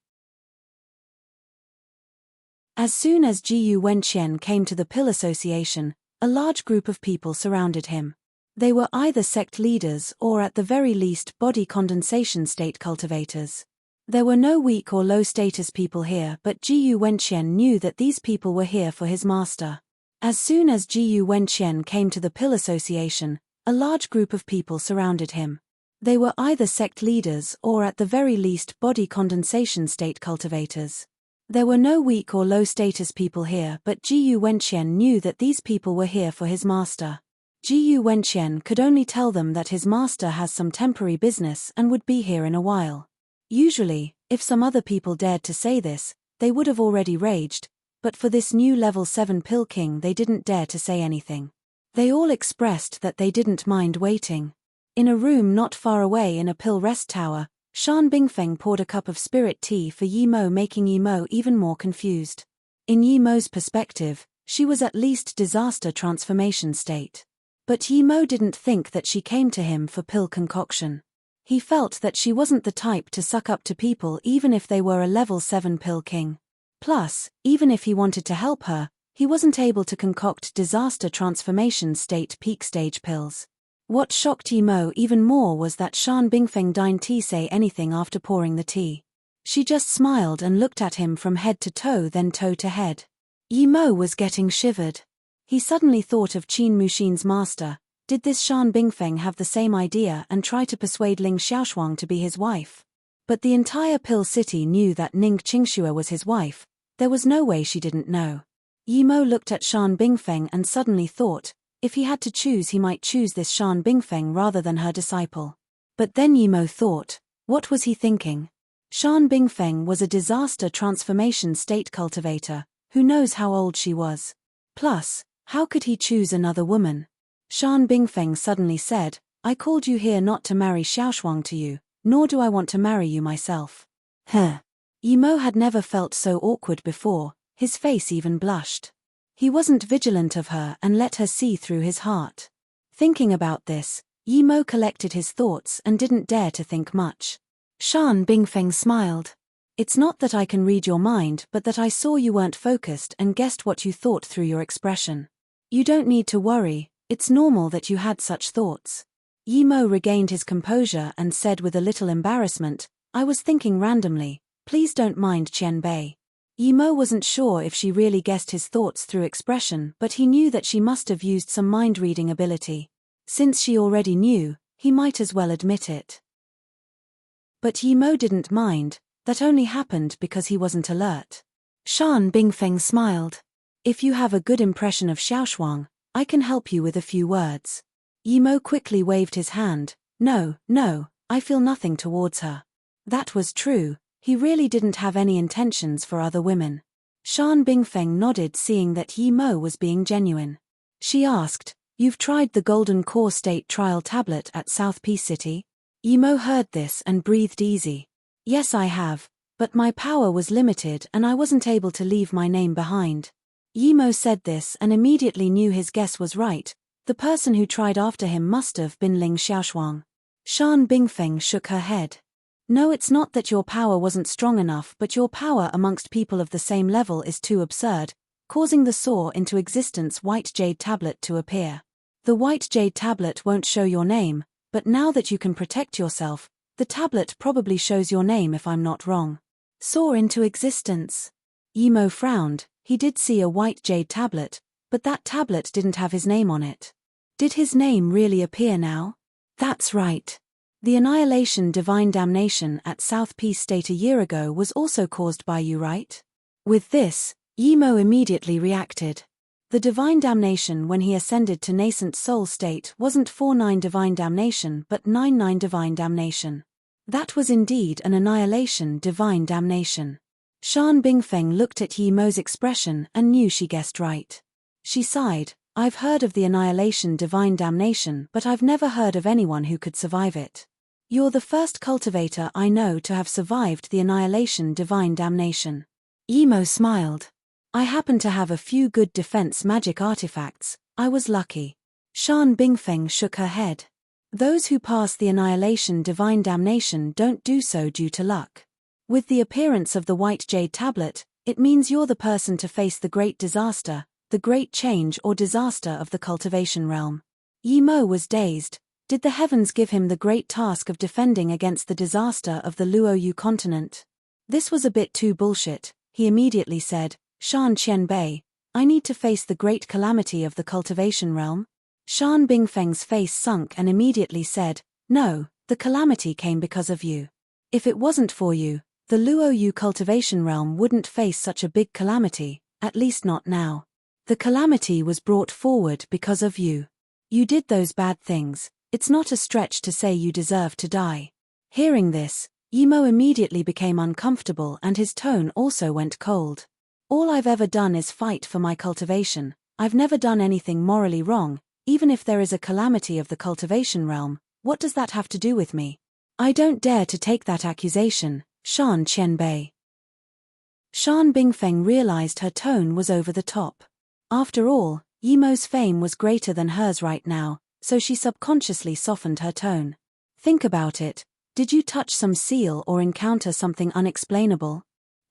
As soon as Jiyu Wenqian came to the Pill Association, a large group of people surrounded him. They were either sect leaders or at the very least body condensation state cultivators. There were no weak or low status people here, but Jiyu Wenqian knew that these people were here for his master. As soon as Jiyu Wenqian came to the Pill Association, a large group of people surrounded him. They were either sect leaders or at the very least body condensation state cultivators. There were no weak or low-status people here, but Jiyu Wenqian knew that these people were here for his master. Jiyu Wenqian could only tell them that his master has some temporary business and would be here in a while. Usually, if some other people dared to say this, they would have already raged, but for this new level 7 pill king they didn't dare to say anything. They all expressed that they didn't mind waiting. In a room not far away in a pill rest tower, Shan Bingfeng poured a cup of spirit tea for Yi Mo, making Yi Mo even more confused. In Yi Mo's perspective, she was at least disaster transformation state. But Yi Mo didn't think that she came to him for pill concoction. He felt that she wasn't the type to suck up to people even if they were a level 7 pill king. Plus, even if he wanted to help her, he wasn't able to concoct disaster transformation state peak stage pills. What shocked Yi Mo even more was that Shan Bingfeng didn't say anything after pouring the tea. She just smiled and looked at him from head to toe, then toe to head. Yi Mo was getting shivered. He suddenly thought of Qin Muxin's master. Did this Shan Bingfeng have the same idea and try to persuade Ling Xiaoshuang to be his wife? But the entire Pill City knew that Ning Qingxue was his wife. There was no way she didn't know. Yi Mo looked at Shan Bingfeng and suddenly thought, if he had to choose, he might choose this Shan Bingfeng rather than her disciple. But then Yi Mo thought, what was he thinking? Shan Bingfeng was a disaster transformation state cultivator. Who knows how old she was? Plus, how could he choose another woman? Shan Bingfeng suddenly said, I called you here not to marry Xiaoshuang to you, nor do I want to marry you myself. Yi Mo had never felt so awkward before, his face even blushed. He wasn't vigilant of her and let her see through his heart. Thinking about this, Yi Mo collected his thoughts and didn't dare to think much. Shan Bingfeng smiled. It's not that I can read your mind, but that I saw you weren't focused and guessed what you thought through your expression. You don't need to worry, it's normal that you had such thoughts. Yi Mo regained his composure and said with a little embarrassment, I was thinking randomly, please don't mind Qian Bei. Yi Mo wasn't sure if she really guessed his thoughts through expression, but he knew that she must have used some mind-reading ability. Since she already knew, he might as well admit it. But Yi Mo didn't mind, that only happened because he wasn't alert. Shan Bingfeng smiled. If you have a good impression of Xiaoshuang, I can help you with a few words. Yi Mo quickly waved his hand. No, I feel nothing towards her. That was true. He really didn't have any intentions for other women. Shan Bingfeng nodded, seeing that Yi Mo was being genuine. She asked, You've tried the Golden Core State Trial Tablet at South Peace City? Yi Mo heard this and breathed easy. Yes, I have, but my power was limited and I wasn't able to leave my name behind. Yi Mo said this and immediately knew his guess was right. The person who tried after him must have been Ling Xiaoshuang. Shan Bingfeng shook her head. No, it's not that your power wasn't strong enough, but your power amongst people of the same level is too absurd, causing the soar into existence White Jade Tablet to appear. The White Jade Tablet won't show your name, but now that you can protect yourself, the tablet probably shows your name if I'm not wrong. Soar into existence. Yi Mo frowned. He did see a White Jade Tablet, but that tablet didn't have his name on it. Did his name really appear now? That's right. The annihilation divine damnation at South Peace State a year ago was also caused by you, right? With this, Yi Mo immediately reacted. The divine damnation when he ascended to nascent soul state wasn't 4-9 divine damnation but 9-9 divine damnation. That was indeed an annihilation divine damnation. Shan Bingfeng looked at Yi Mo's expression and knew she guessed right. She sighed, I've heard of the annihilation divine damnation, but I've never heard of anyone who could survive it. You're the first cultivator I know to have survived the annihilation divine damnation. Yi Mo smiled. I happen to have a few good defense magic artifacts. I was lucky. Shan Bingfeng shook her head. Those who pass the annihilation divine damnation don't do so due to luck. With the appearance of the White Jade Tablet, it means you're the person to face the great disaster, the great change or disaster of the cultivation realm. Yi Mo was dazed. Did the heavens give him the great task of defending against the disaster of the Luoyu continent? This was a bit too bullshit. He immediately said, Shan Qianbei, I need to face the great calamity of the cultivation realm. Shan Bingfeng's face sunk and immediately said, No, the calamity came because of you. If it wasn't for you, The Luoyu cultivation realm wouldn't face such a big calamity, at least not now. The calamity was brought forward because of you. You did those bad things, it's not a stretch to say you deserve to die. Hearing this, Imo immediately became uncomfortable and his tone also went cold. All I've ever done is fight for my cultivation, I've never done anything morally wrong, even if there is a calamity of the cultivation realm, what does that have to do with me? I don't dare to take that accusation, Shan Qianbei. Shan Bingfeng realized her tone was over the top. After all, Imo's fame was greater than hers right now, so she subconsciously softened her tone. Think about it, did you touch some seal or encounter something unexplainable?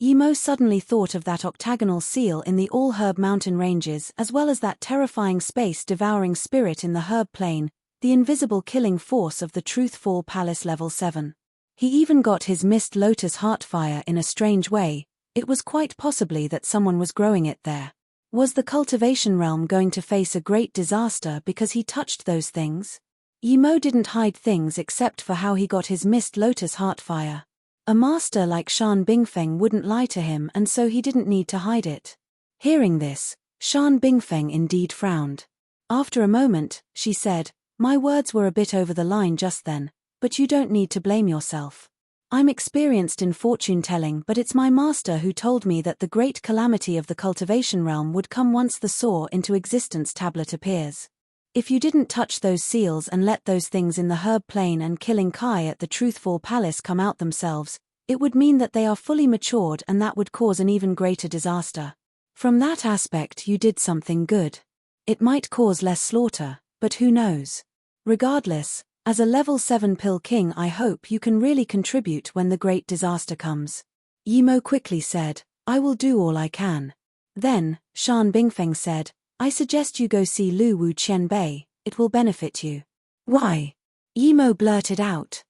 Imo suddenly thought of that octagonal seal in the all-herb mountain ranges as well as that terrifying space-devouring spirit in the herb plain, the invisible killing force of the Truthful Palace Level 7. He even got his mist lotus heartfire in a strange way, it was quite possibly that someone was growing it there. Was the cultivation realm going to face a great disaster because he touched those things? Imo didn't hide things except for how he got his mist lotus heartfire. A master like Shan Bingfeng wouldn't lie to him and so he didn't need to hide it. Hearing this, Shan Bingfeng indeed frowned. After a moment, she said, "My words were a bit over the line just then, but you don't need to blame yourself. I'm experienced in fortune-telling, but it's my master who told me that the great calamity of the cultivation realm would come once the Saw into Existence tablet appears. If you didn't touch those seals and let those things in the herb plain and killing Kai at the Truthful Palace come out themselves, it would mean that they are fully matured and that would cause an even greater disaster. From that aspect you did something good. It might cause less slaughter, but who knows? Regardless, as a level 7 pill king I hope you can really contribute when the great disaster comes." Imo quickly said, "I will do all I can." Then, Shan Bingfeng said, "I suggest you go see Lu Wu Qianbei, it will benefit you." "Why?" Imo blurted out.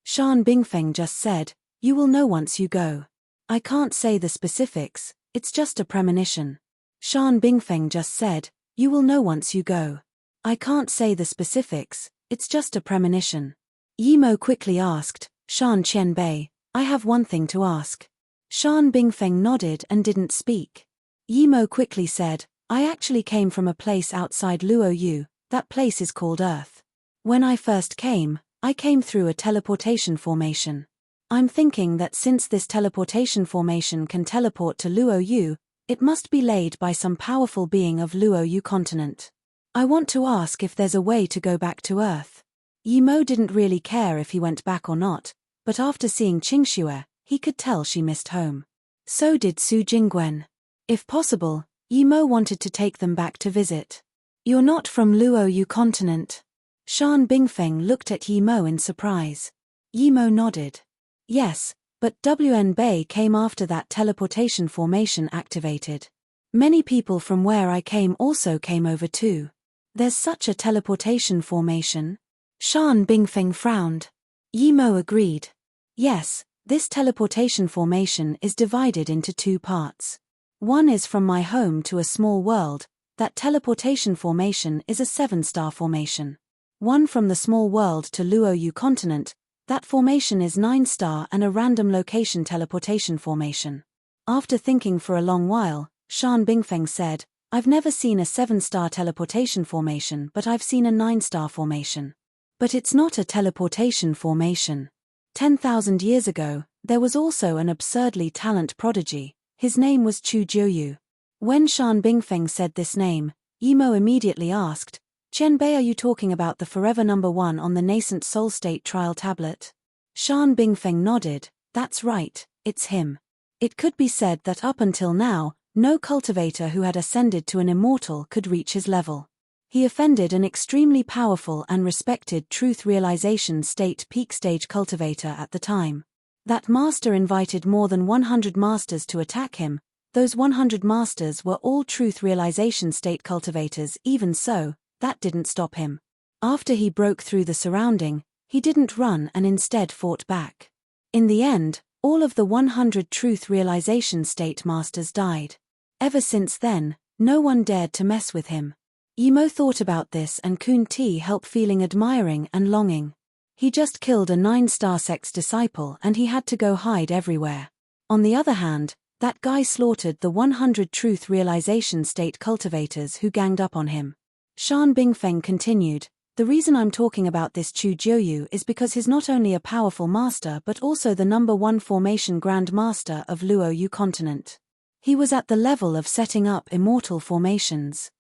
Shan Bingfeng just said, "You will know once you go. I can't say the specifics, it's just a premonition." Shan Bingfeng just said, "You will know once you go. I can't say the specifics, it's just a premonition." Imo quickly asked, "Shan Qianbei, I have one thing to ask." Shan Bingfeng nodded and didn't speak. Imo quickly said, "I actually came from a place outside Luoyu, that place is called Earth. When I first came, I came through a teleportation formation. I'm thinking that since this teleportation formation can teleport to Luoyu, it must be laid by some powerful being of Luoyu continent. I want to ask if there's a way to go back to Earth." Imo didn't really care if he went back or not, but after seeing Qingxue, he could tell she missed home. So did Su Jingwen. If possible, Imo wanted to take them back to visit. "You're not from Luoyu continent?" Shan Bingfeng looked at Imo in surprise. Imo nodded. "Yes, but WN Bay came after that teleportation formation activated. Many people from where I came also came over too." "There's such a teleportation formation?" Shan Bingfeng frowned. Imo agreed. "Yes, this teleportation formation is divided into two parts. One is from my home to a small world, that teleportation formation is a 7-star formation. One from the small world to Luoyu continent, that formation is 9-star and a random location teleportation formation." After thinking for a long while, Shan Bingfeng said, "I've never seen a 7-star teleportation formation but I've seen a 9-star formation. But it's not a teleportation formation. 10,000 years ago, there was also an absurdly talent prodigy, his name was Chu Jiuyu." When Shan Bingfeng said this name, Imo immediately asked, "Qianbei, are you talking about the forever number 1 on the nascent soul state trial tablet?" Shan Bingfeng nodded, "That's right, it's him." It could be said that up until now, no cultivator who had ascended to an immortal could reach his level. He offended an extremely powerful and respected truth realization state peak stage cultivator at the time. That master invited more than 100 masters to attack him. Those 100 masters were all truth realization state cultivators. Even so, that didn't stop him. After he broke through the surrounding, he didn't run and instead fought back. In the end, all of the 100 truth realization state masters died. Ever since then, no one dared to mess with him. Imo thought about this and Kun Ti helped feeling admiring and longing. He just killed a 9-star sect's disciple and he had to go hide everywhere. On the other hand, that guy slaughtered the 100 truth realization state cultivators who ganged up on him. Shan Bingfeng continued, the reason I'm talking about this Chu Jiuyu is because he's not only a powerful master but also the #1 formation Grand Master of Luoyu continent. He was at the level of setting up immortal formations.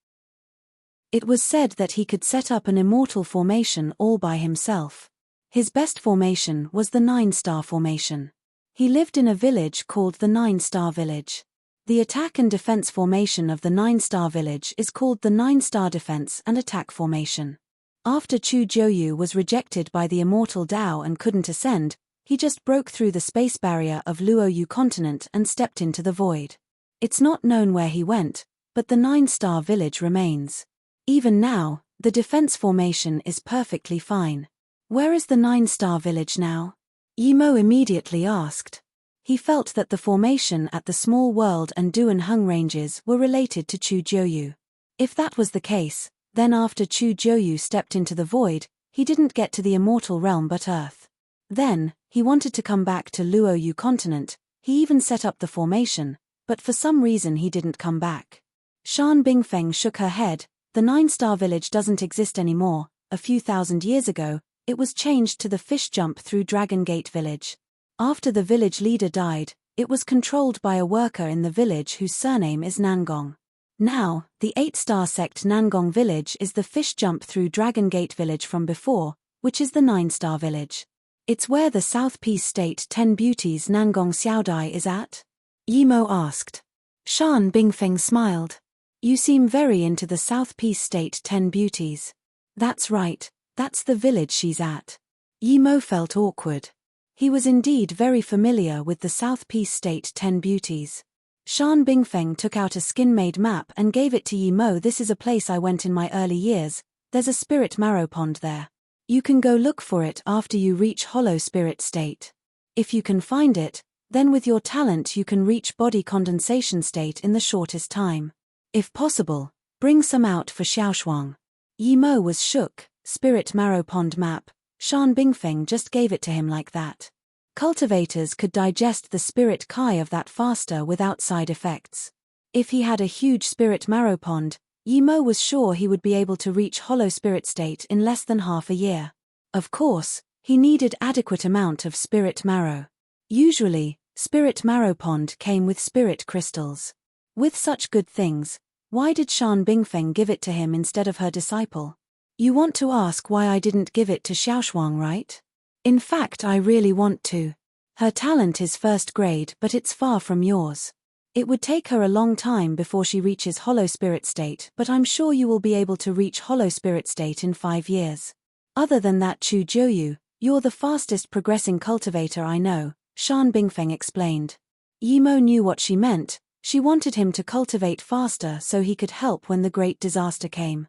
It was said that he could set up an immortal formation all by himself. His best formation was the 9-star formation. He lived in a village called the 9-star village. The attack and defense formation of the 9-star village is called the 9-star defense and attack formation. After Chu Jiuyu was rejected by the immortal Dao and couldn't ascend, he just broke through the space barrier of Luoyu continent and stepped into the void. It's not known where he went, but the 9-star village remains. Even now, the defense formation is perfectly fine. Where is the 9-star village now? Yimo immediately asked. He felt that the formation at the Small World and Duanheng ranges were related to Chu Jiuyu. If that was the case, then after Chu Jiuyu stepped into the void, he didn't get to the immortal realm but Earth. Then, he wanted to come back to Luoyu continent, he even set up the formation, but for some reason he didn't come back. Shan Bingfeng shook her head, the 9-star village doesn't exist anymore, a few thousand years ago, it was changed to the Fish Jump through Dragon Gate village. After the village leader died, it was controlled by a worker in the village whose surname is Nangong. Now, the 8-star sect Nangong village is the Fish Jump through Dragon Gate village from before, which is the 9-star village. It's where the South Peace State 10 Beauties Nangong Xiaodai is at? Yimo asked. Shan Bingfeng smiled. You seem very into the South Peace State 10 Beauties. That's right, that's the village she's at. Yimo felt awkward. He was indeed very familiar with the South Peace State 10 Beauties. Shan Bingfeng took out a skin-made map and gave it to Yimo. This is a place I went in my early years, there's a spirit marrow pond there. You can go look for it after you reach Hollow Spirit State. If you can find it, then with your talent you can reach body condensation state in the shortest time. If possible, bring some out for Xiaoshuang. Yimo was shook, spirit marrow pond map, Shan Bingfeng just gave it to him like that. Cultivators could digest the spirit Kai of that faster without side effects. If he had a huge spirit marrow pond, Yimo was sure he would be able to reach Hollow Spirit State in less than half a year. Of course, he needed adequate amount of spirit marrow. Usually, spirit marrow pond came with spirit crystals. With such good things, why did Shan Bingfeng give it to him instead of her disciple? You want to ask why I didn't give it to Xiaoshuang, right? In fact, I really want to. Her talent is first grade, but it's far from yours. It would take her a long time before she reaches Hollow Spirit State, but I'm sure you will be able to reach Hollow Spirit State in 5 years. Other than that, Chu Jiuyu, you're the fastest progressing cultivator I know, Shan Bingfeng explained. Yimo knew what she meant, she wanted him to cultivate faster so he could help when the great disaster came.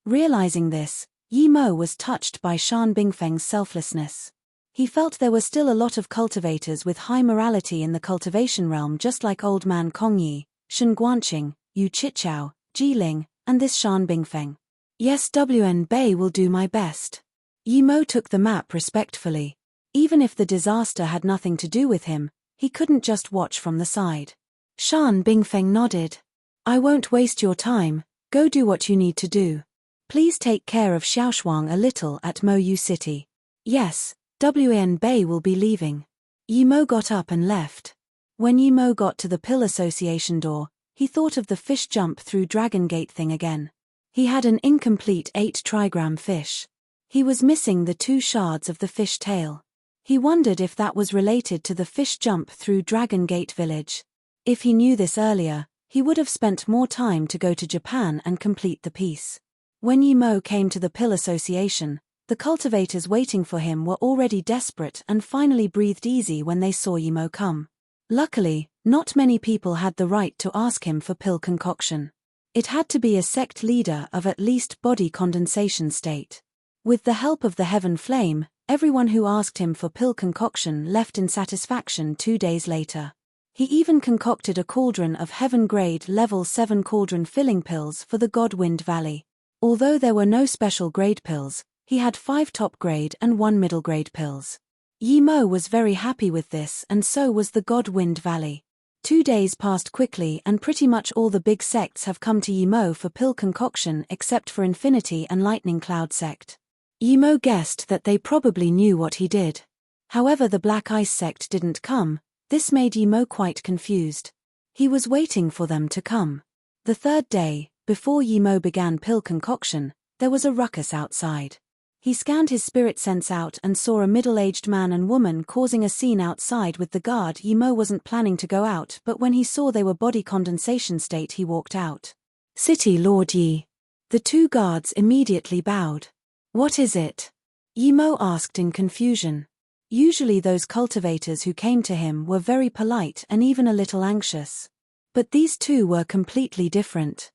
Realizing this, Yimo was touched by Shan Bingfeng's selflessness. He felt there were still a lot of cultivators with high morality in the cultivation realm, just like Old Man Kongyi, Shen Guanqing, Yu Chichao, Jiling, and this Shan Bingfeng. Yes, WN Bei will do my best. Yimo took the map respectfully. Even if the disaster had nothing to do with him, he couldn't just watch from the side. Shan Bingfeng nodded. I won't waste your time, go do what you need to do. Please take care of Xiaoshuang a little at Mo Yu City. Yes, WN Bei will be leaving. Yimo got up and left. When Yimo got to the Pill Association door, he thought of the fish jump through Dragon Gate thing again. He had an incomplete 8 trigram fish. He was missing the 2 shards of the fish tail. He wondered if that was related to the fish jump through Dragon Gate village. If he knew this earlier, he would have spent more time to go to Japan and complete the piece. When Yimo came to the Pill Association, the cultivators waiting for him were already desperate and finally breathed easy when they saw Yimo come. Luckily, not many people had the right to ask him for pill concoction. It had to be a sect leader of at least body condensation state. With the help of the Heaven Flame, everyone who asked him for pill concoction left in satisfaction 2 days later. He even concocted a cauldron of Heaven Grade Level 7 cauldron filling pills for the God Wind Valley. Although there were no special grade pills, He had 5 top-grade and 1 middle-grade pills. Yi Mo was very happy with this, and so was the God Wind Valley. 2 days passed quickly and pretty much all the big sects have come to Yi Mo for pill concoction except for Infinity and Lightning Cloud sect. Yi Mo guessed that they probably knew what he did. However, the Black Ice sect didn't come. This made Yi Mo quite confused. He was waiting for them to come. The 3rd day, before Yi Mo began pill concoction, there was a ruckus outside. He scanned his spirit sense out and saw a middle-aged man and woman causing a scene outside with the guard. Yi Mo wasn't planning to go out, but when he saw they were body condensation state he walked out. City Lord Yi. The 2 guards immediately bowed. What is it? Yi Mo asked in confusion. Usually those cultivators who came to him were very polite and even a little anxious. But these 2 were completely different.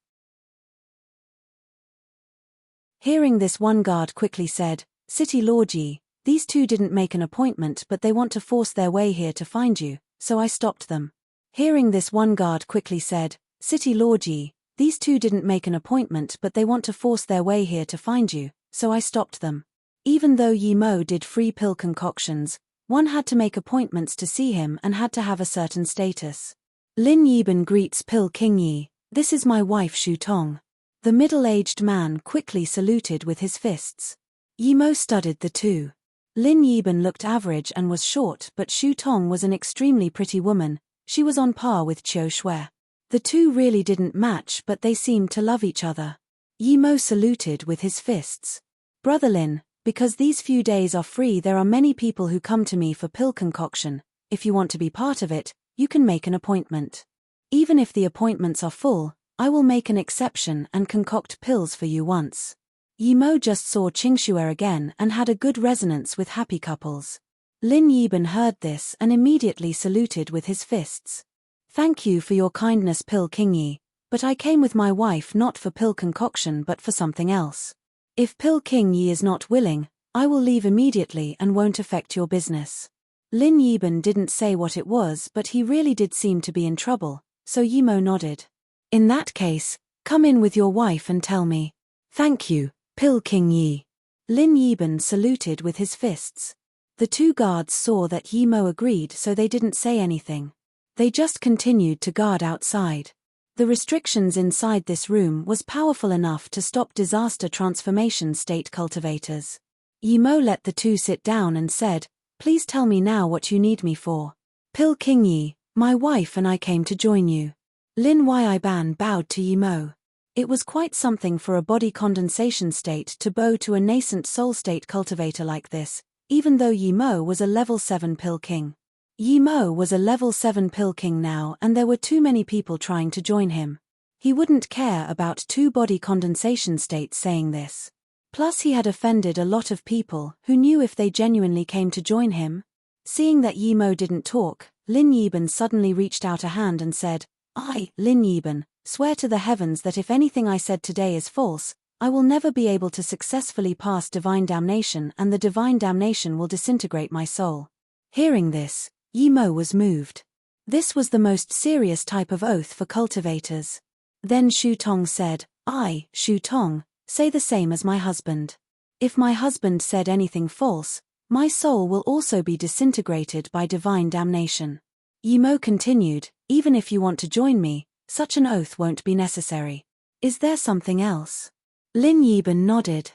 Hearing this, one guard quickly said, City Lord Yi, these 2 didn't make an appointment but they want to force their way here to find you, so I stopped them. Hearing this, one guard quickly said, City Lord Yi, these 2 didn't make an appointment but they want to force their way here to find you, so I stopped them. Even though Yi Mo did free pill concoctions, one had to make appointments to see him and had to have a certain status. Lin Yiban greets Pill King Yi, this is my wife Shu Tong. The middle-aged man quickly saluted with his fists. Yi Mo studied the 2. Lin Yiban looked average and was short, but Shu Tong was an extremely pretty woman. She was on par with Qiu Shui. The 2 really didn't match, but they seemed to love each other. Yi Mo saluted with his fists. Brother Lin, because these few days are free, there are many people who come to me for pill concoction. If you want to be part of it, you can make an appointment. Even if the appointments are full, I will make an exception and concoct pills for you once. Yi Mo just saw Qingshuer again and had a good resonance with happy couples. Lin Yiban heard this and immediately saluted with his fists. Thank you for your kindness Pill King Yi, but I came with my wife not for pill concoction but for something else. If Pill King Yi is not willing, I will leave immediately and won't affect your business. Lin Yiban didn't say what it was, but he really did seem to be in trouble, so Yi Mo nodded. In that case, come in with your wife and tell me. Thank you, Pill King Yi. Lin Yiban saluted with his fists. The 2 guards saw that Yi Mo agreed, so they didn't say anything. They just continued to guard outside. The restrictions inside this room was powerful enough to stop disaster transformation state cultivators. Yi Mo let the 2 sit down and said, please tell me now what you need me for. Pill King Yi, my wife and I came to join you. Lin Yiban bowed to Yi Mo. It was quite something for a body condensation state to bow to a nascent soul state cultivator like this, even though Yi Mo was a level 7 pill king. Yi Mo was a level 7 pill king now and there were too many people trying to join him. He wouldn't care about 2 body condensation states saying this. Plus he had offended a lot of people who knew if they genuinely came to join him. Seeing that Yi Mo didn't talk, Lin Yiban suddenly reached out a hand and said, I, Lin Yiban, swear to the heavens that if anything I said today is false, I will never be able to successfully pass divine damnation and the divine damnation will disintegrate my soul. Hearing this, Yi Mo was moved. This was the most serious type of oath for cultivators. Then Shu Tong said, I, Shu Tong, say the same as my husband. If my husband said anything false, my soul will also be disintegrated by divine damnation. Yi Mo continued, even if you want to join me, such an oath won't be necessary. Is there something else? Lin Yiban nodded.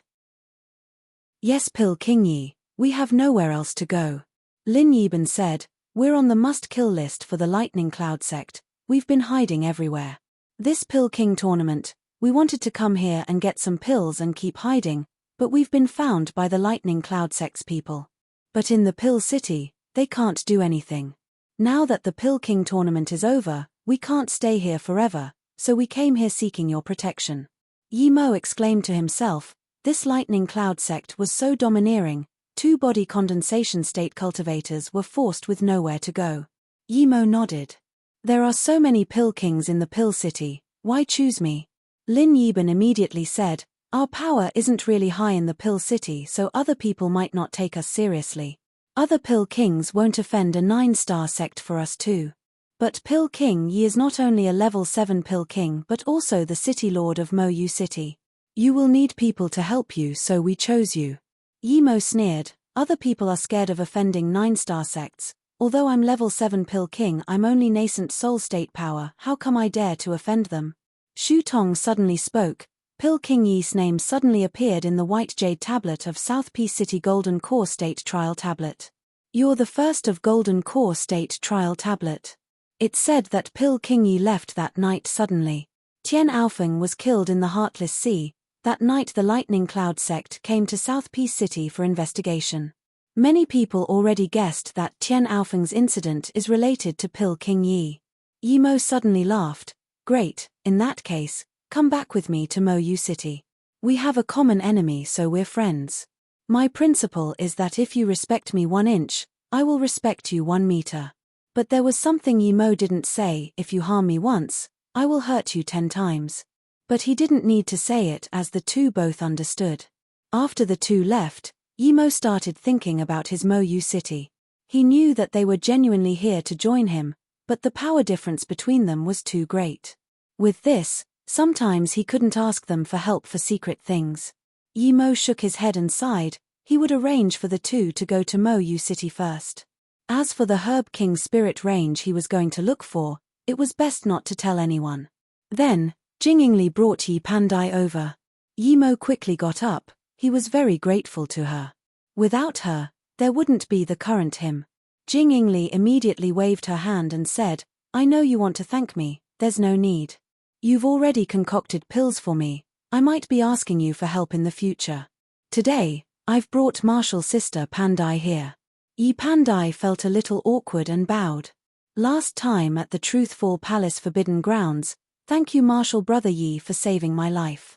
Yes Pill King Yi, we have nowhere else to go. Lin Yiban said, we're on the must-kill list for the Lightning Cloud sect, we've been hiding everywhere. This Pill King tournament, we wanted to come here and get some pills and keep hiding, but we've been found by the Lightning Cloud sect's people. But in the Pill City, they can't do anything. Now that the Pill King tournament is over, we can't stay here forever, so we came here seeking your protection. Yi Mo exclaimed to himself, this Lightning Cloud sect was so domineering, 2 body condensation state cultivators were forced with nowhere to go. Yi Mo nodded. There are so many Pill Kings in the Pill City, why choose me? Lin Yiban immediately said, our power isn't really high in the Pill City so other people might not take us seriously. Other Pill Kings won't offend a 9-star sect for us too. But Pill King Yi is not only a level 7 Pill King but also the City Lord of Mo Yu City. You will need people to help you so we chose you. Yimo sneered, other people are scared of offending 9-star sects. Although I'm level 7 Pill King, I'm only nascent soul state power, how come I dare to offend them? Shu Tong suddenly spoke. Pill King Yi's name suddenly appeared in the white jade tablet of South Peace City Golden Core State Trial Tablet. You're the first of Golden Core State Trial Tablet. It said that Pill King Yi left that night suddenly. Tian Aofeng was killed in the Heartless Sea. That night the Lightning Cloud sect came to South Peace City for investigation. Many people already guessed that Tian Aofeng's incident is related to Pill King Yi. Yimo suddenly laughed. Great, in that case, come back with me to Mo Yu City. We have a common enemy, so we're friends. My principle is that if you respect me 1 inch, I will respect you 1 meter. But there was something Yimo didn't say, if you harm me once, I will hurt you 10 times. But he didn't need to say it as the two both understood. After the two left, Yimo started thinking about his Mo Yu City. He knew that they were genuinely here to join him, but the power difference between them was too great. With this, sometimes he couldn't ask them for help for secret things. Yimo shook his head and sighed. He would arrange for the two to go to Mo Yu City first. As for the Herb King spirit range he was going to look for, it was best not to tell anyone. Then, Jingingli brought Yi Pandai over. Yimo quickly got up. He was very grateful to her. Without her, there wouldn't be the current him. Jingingli immediately waved her hand and said, I know you want to thank me, there's no need. You've already concocted pills for me, I might be asking you for help in the future. Today, I've brought Martial Sister Pandai here. Yi Pandai felt a little awkward and bowed. Last time at the Truthful Palace Forbidden Grounds, thank you Martial Brother Yi for saving my life.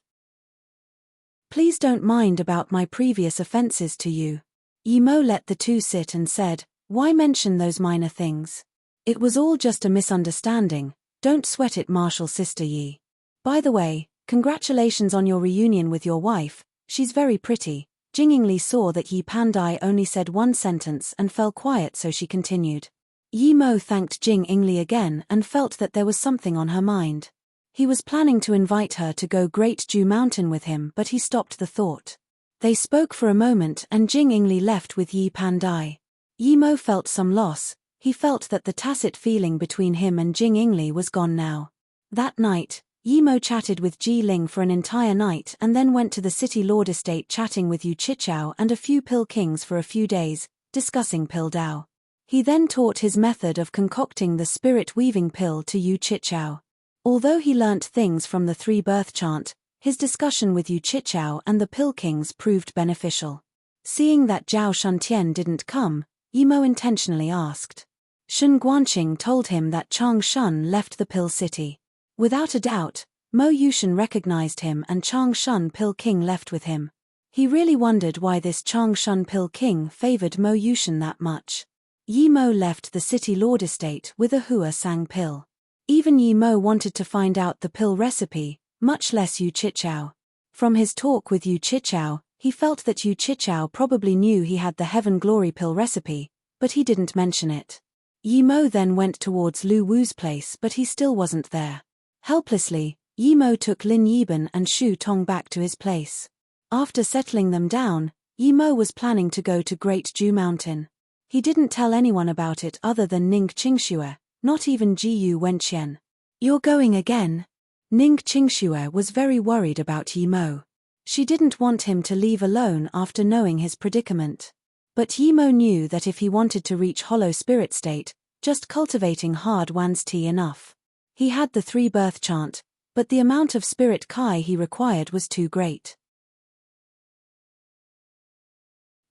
Please don't mind about my previous offenses to you. Yimo let the two sit and said, why mention those minor things? It was all just a misunderstanding, don't sweat it Martial Sister Yi. By the way, congratulations on your reunion with your wife, she's very pretty. Jingingli saw that Yi Pandai only said 1 sentence and fell quiet, so she continued. Yimo thanked Jingingli again and felt that there was something on her mind. He was planning to invite her to go Great Dew Mountain with him, but he stopped the thought. They spoke for a moment and Jingingli left with Yi Pandai. Yimo felt some loss. He felt that the tacit feeling between him and Jingingli was gone now. That night, Yimo chatted with Ji Ling for an entire night and then went to the City Lord Estate chatting with Yu Chichao and a few Pill Kings for a few days, discussing Pill Dao. He then taught his method of concocting the spirit weaving pill to Yu Chichao. Although he learnt things from the 3-birth chant, his discussion with Yu Chichao and the Pill Kings proved beneficial. Seeing that Zhao Shuntian didn't come, Yimo intentionally asked. Shun Guanqing told him that Chang Shun left the Pill City. Without a doubt, Mo Yushan recognized him and Chang Shun Pill King left with him. He really wondered why this Chang Shun Pill King favored Mo Yushan that much. Yimo left the City Lord Estate with a Hua Sang pill. Even Yimo wanted to find out the pill recipe, much less Yu Chichao. From his talk with Yu Chichao, he felt that Yu Chichao probably knew he had the Heaven Glory pill recipe, but he didn't mention it. Yimo then went towards Lu Wu's place, but he still wasn't there. Helplessly, Yimo took Lin Yiban and Shu Tong back to his place. After settling them down, Yimo was planning to go to Great Dew Mountain. He didn't tell anyone about it other than Ning Qingxue, not even Jiyu Wenqian. You're going again? Ning Qingxue was very worried about Yimo. She didn't want him to leave alone after knowing his predicament. But Yimo knew that if he wanted to reach Hollow Spirit State, just cultivating hard Wan's tea enough. He had the 3-birth chant, but the amount of Spirit Kai he required was too great.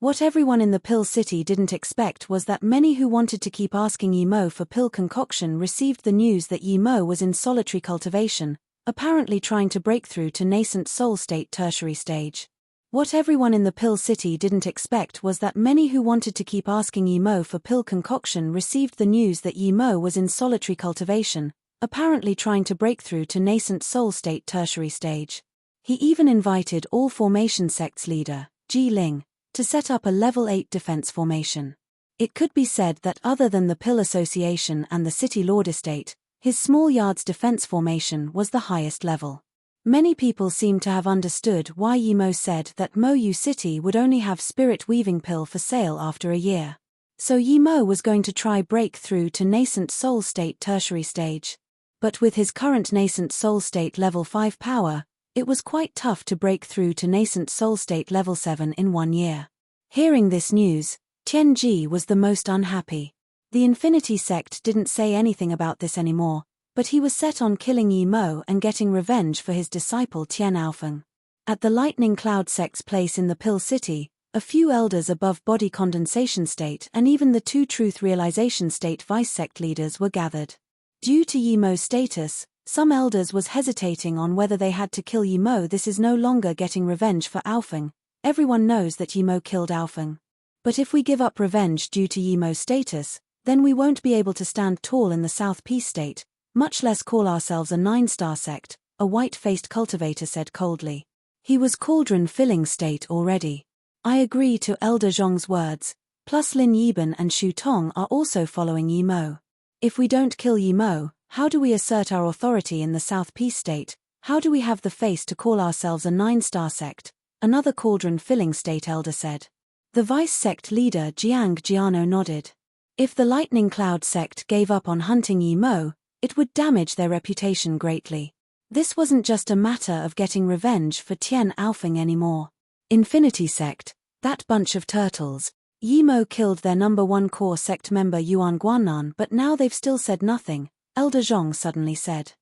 What everyone in the Pill City didn't expect was that many who wanted to keep asking Yimo for pill concoction received the news that Yimo was in solitary cultivation, apparently trying to break through to nascent soul state tertiary stage. What everyone in the Pill City didn't expect was that many who wanted to keep asking Yimo for pill concoction received the news that Yimo was in solitary cultivation, apparently trying to break through to nascent soul state tertiary stage. He even invited all formation sects leader, Ji Ling, to set up a level 8 defense formation. It could be said that other than the Pill Association and the City Lord Estate, his Small Yards defense formation was the highest level. Many people seem to have understood why Yimo said that Mo Yu City would only have spirit weaving pill for sale after a year. So Yimo was going to try break through to nascent soul state tertiary stage. But with his current nascent soul state level 5 power, it was quite tough to break through to nascent soul state level 7 in 1 year. Hearing this news, Tianji was the most unhappy. The Infinity Sect didn't say anything about this anymore, but he was set on killing Yimo and getting revenge for his disciple Tian Aofeng. At the Lightning Cloud Sect's place in the Pill City, a few elders above body condensation state and even the 2 truth realization state vice sect leaders were gathered. Due to Yimo's status, some elders was hesitating on whether they had to kill Yimo. This is no longer getting revenge for Aofeng. Everyone knows that Yimo killed Aofeng. But if we give up revenge due to Yimo's status, then we won't be able to stand tall in the South Peace state, much less call ourselves a 9-star sect, a white-faced cultivator said coldly. He was cauldron-filling state already. I agree to Elder Zhong's words, plus Lin Yiban and Shu Tong are also following Yimo. If we don't kill Yimo, how do we assert our authority in the South Peace state? How do we have the face to call ourselves a 9-star sect? Another cauldron-filling state elder said. The vice sect leader Jiang Jiano nodded. If the Lightning Cloud sect gave up on hunting Yimo, it would damage their reputation greatly. This wasn't just a matter of getting revenge for Tian Aofeng anymore. Infinity Sect, that bunch of turtles. Yimo killed their number 1 core sect member Yuan Guanan, but now they've still said nothing, Elder Zhong suddenly said.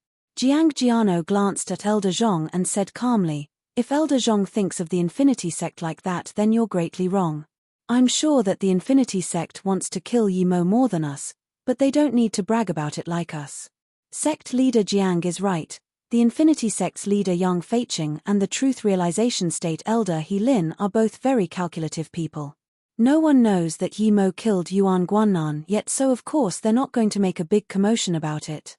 Jiang Jiano glanced at Elder Zhong and said calmly, if Elder Zhong thinks of the Infinity Sect like that, then you're greatly wrong. I'm sure that the Infinity Sect wants to kill Yimo more than us, but they don't need to brag about it like us. Sect leader Jiang is right. The Infinity Sect's leader Yang Feiqing and the Truth Realization State elder He Lin are both very calculative people. No one knows that Yimo killed Yuan Guanan yet, so of course they're not going to make a big commotion about it.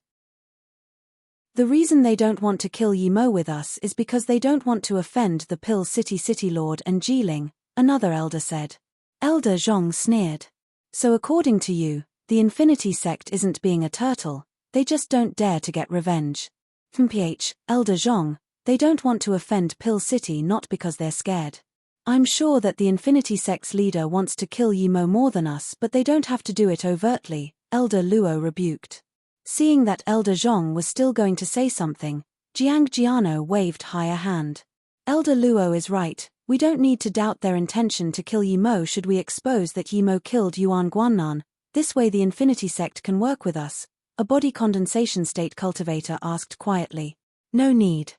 The reason they don't want to kill Yimo with us is because they don't want to offend the Pill City Lord and Jiling, another elder said. Elder Zhong sneered. So according to you, the Infinity Sect isn't being a turtle, they just don't dare to get revenge. Elder Zhong, they don't want to offend Pill City not because they're scared. I'm sure that the Infinity Sect's leader wants to kill Yimo more than us, but they don't have to do it overtly, Elder Luo rebuked. Seeing that Elder Zhong was still going to say something, Jiang Jiano waved high a hand. Elder Luo is right, we don't need to doubt their intention to kill Yimo should we expose that Yimo killed Yuan Guanan, this way the Infinity Sect can work with us, a body condensation state cultivator asked quietly. No need.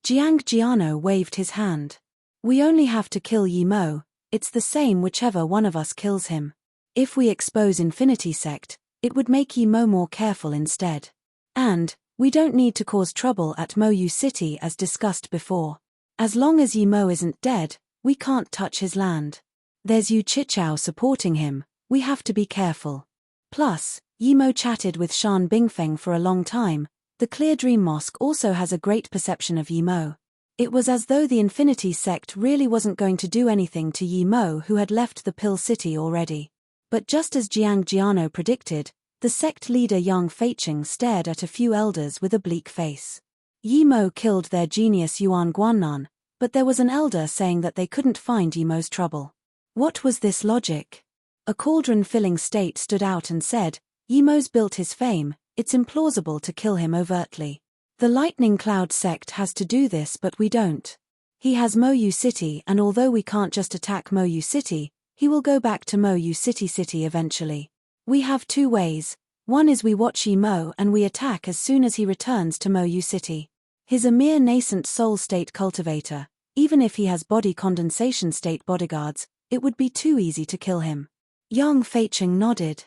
Jiang Jiano waved his hand. We only have to kill Yimo, it's the same whichever one of us kills him. If we expose Infinity Sect, it would make Yimo more careful instead. And, we don't need to cause trouble at Mo Yu City as discussed before. As long as Yimo isn't dead, we can't touch his land. There's Yu Chichao supporting him, we have to be careful. Plus, Yimo chatted with Shan Bingfeng for a long time. The Clear Dream Mosque also has a great perception of Yimo. It was as though the Infinity Sect really wasn't going to do anything to Yimo, who had left the Pill City already. But just as Jiang Jiano predicted, the sect leader Yang Feiqing stared at a few elders with a bleak face. Yimo killed their genius Yuan Guanan, but there was an elder saying that they couldn't find Yimo's trouble. What was this logic? A cauldron-filling state stood out and said, Yimo's built his fame, it's implausible to kill him overtly. The Lightning Cloud sect has to do this, but we don't. He has Mo Yu City, and although we can't just attack Mo Yu City, he will go back to Mo Yu City eventually. We have 2 ways. One is we watch Yimo and we attack as soon as he returns to Mo Yu City. He's a mere nascent soul state cultivator. Even if he has body condensation state bodyguards, it would be too easy to kill him. Yang Feiqing nodded.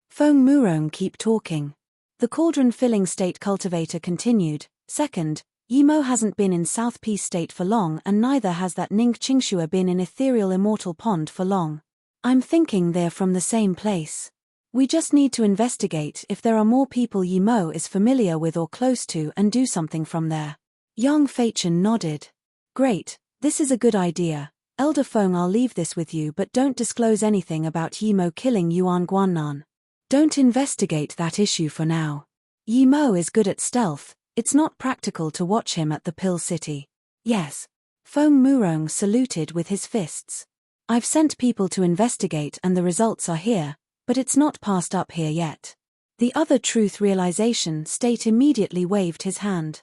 Feng Murong keep talking. The cauldron-filling state cultivator continued. Second, Yimo hasn't been in South Peace state for long, and neither has that Ning Qingxua been in ethereal immortal pond for long. I'm thinking they're from the same place. We just need to investigate if there are more people Yimo is familiar with or close to and do something from there. Yang Feiqing nodded. Great, this is a good idea. Elder Feng, I'll leave this with you, but don't disclose anything about Yimo killing Yuan Guanan. Don't investigate that issue for now. Yimo is good at stealth, It's not practical to watch him at the Pill City. Yes. Fong Murong saluted with his fists. I've sent people to investigate and the results are here, but it's not passed up here yet. The other truth realization state immediately waved his hand.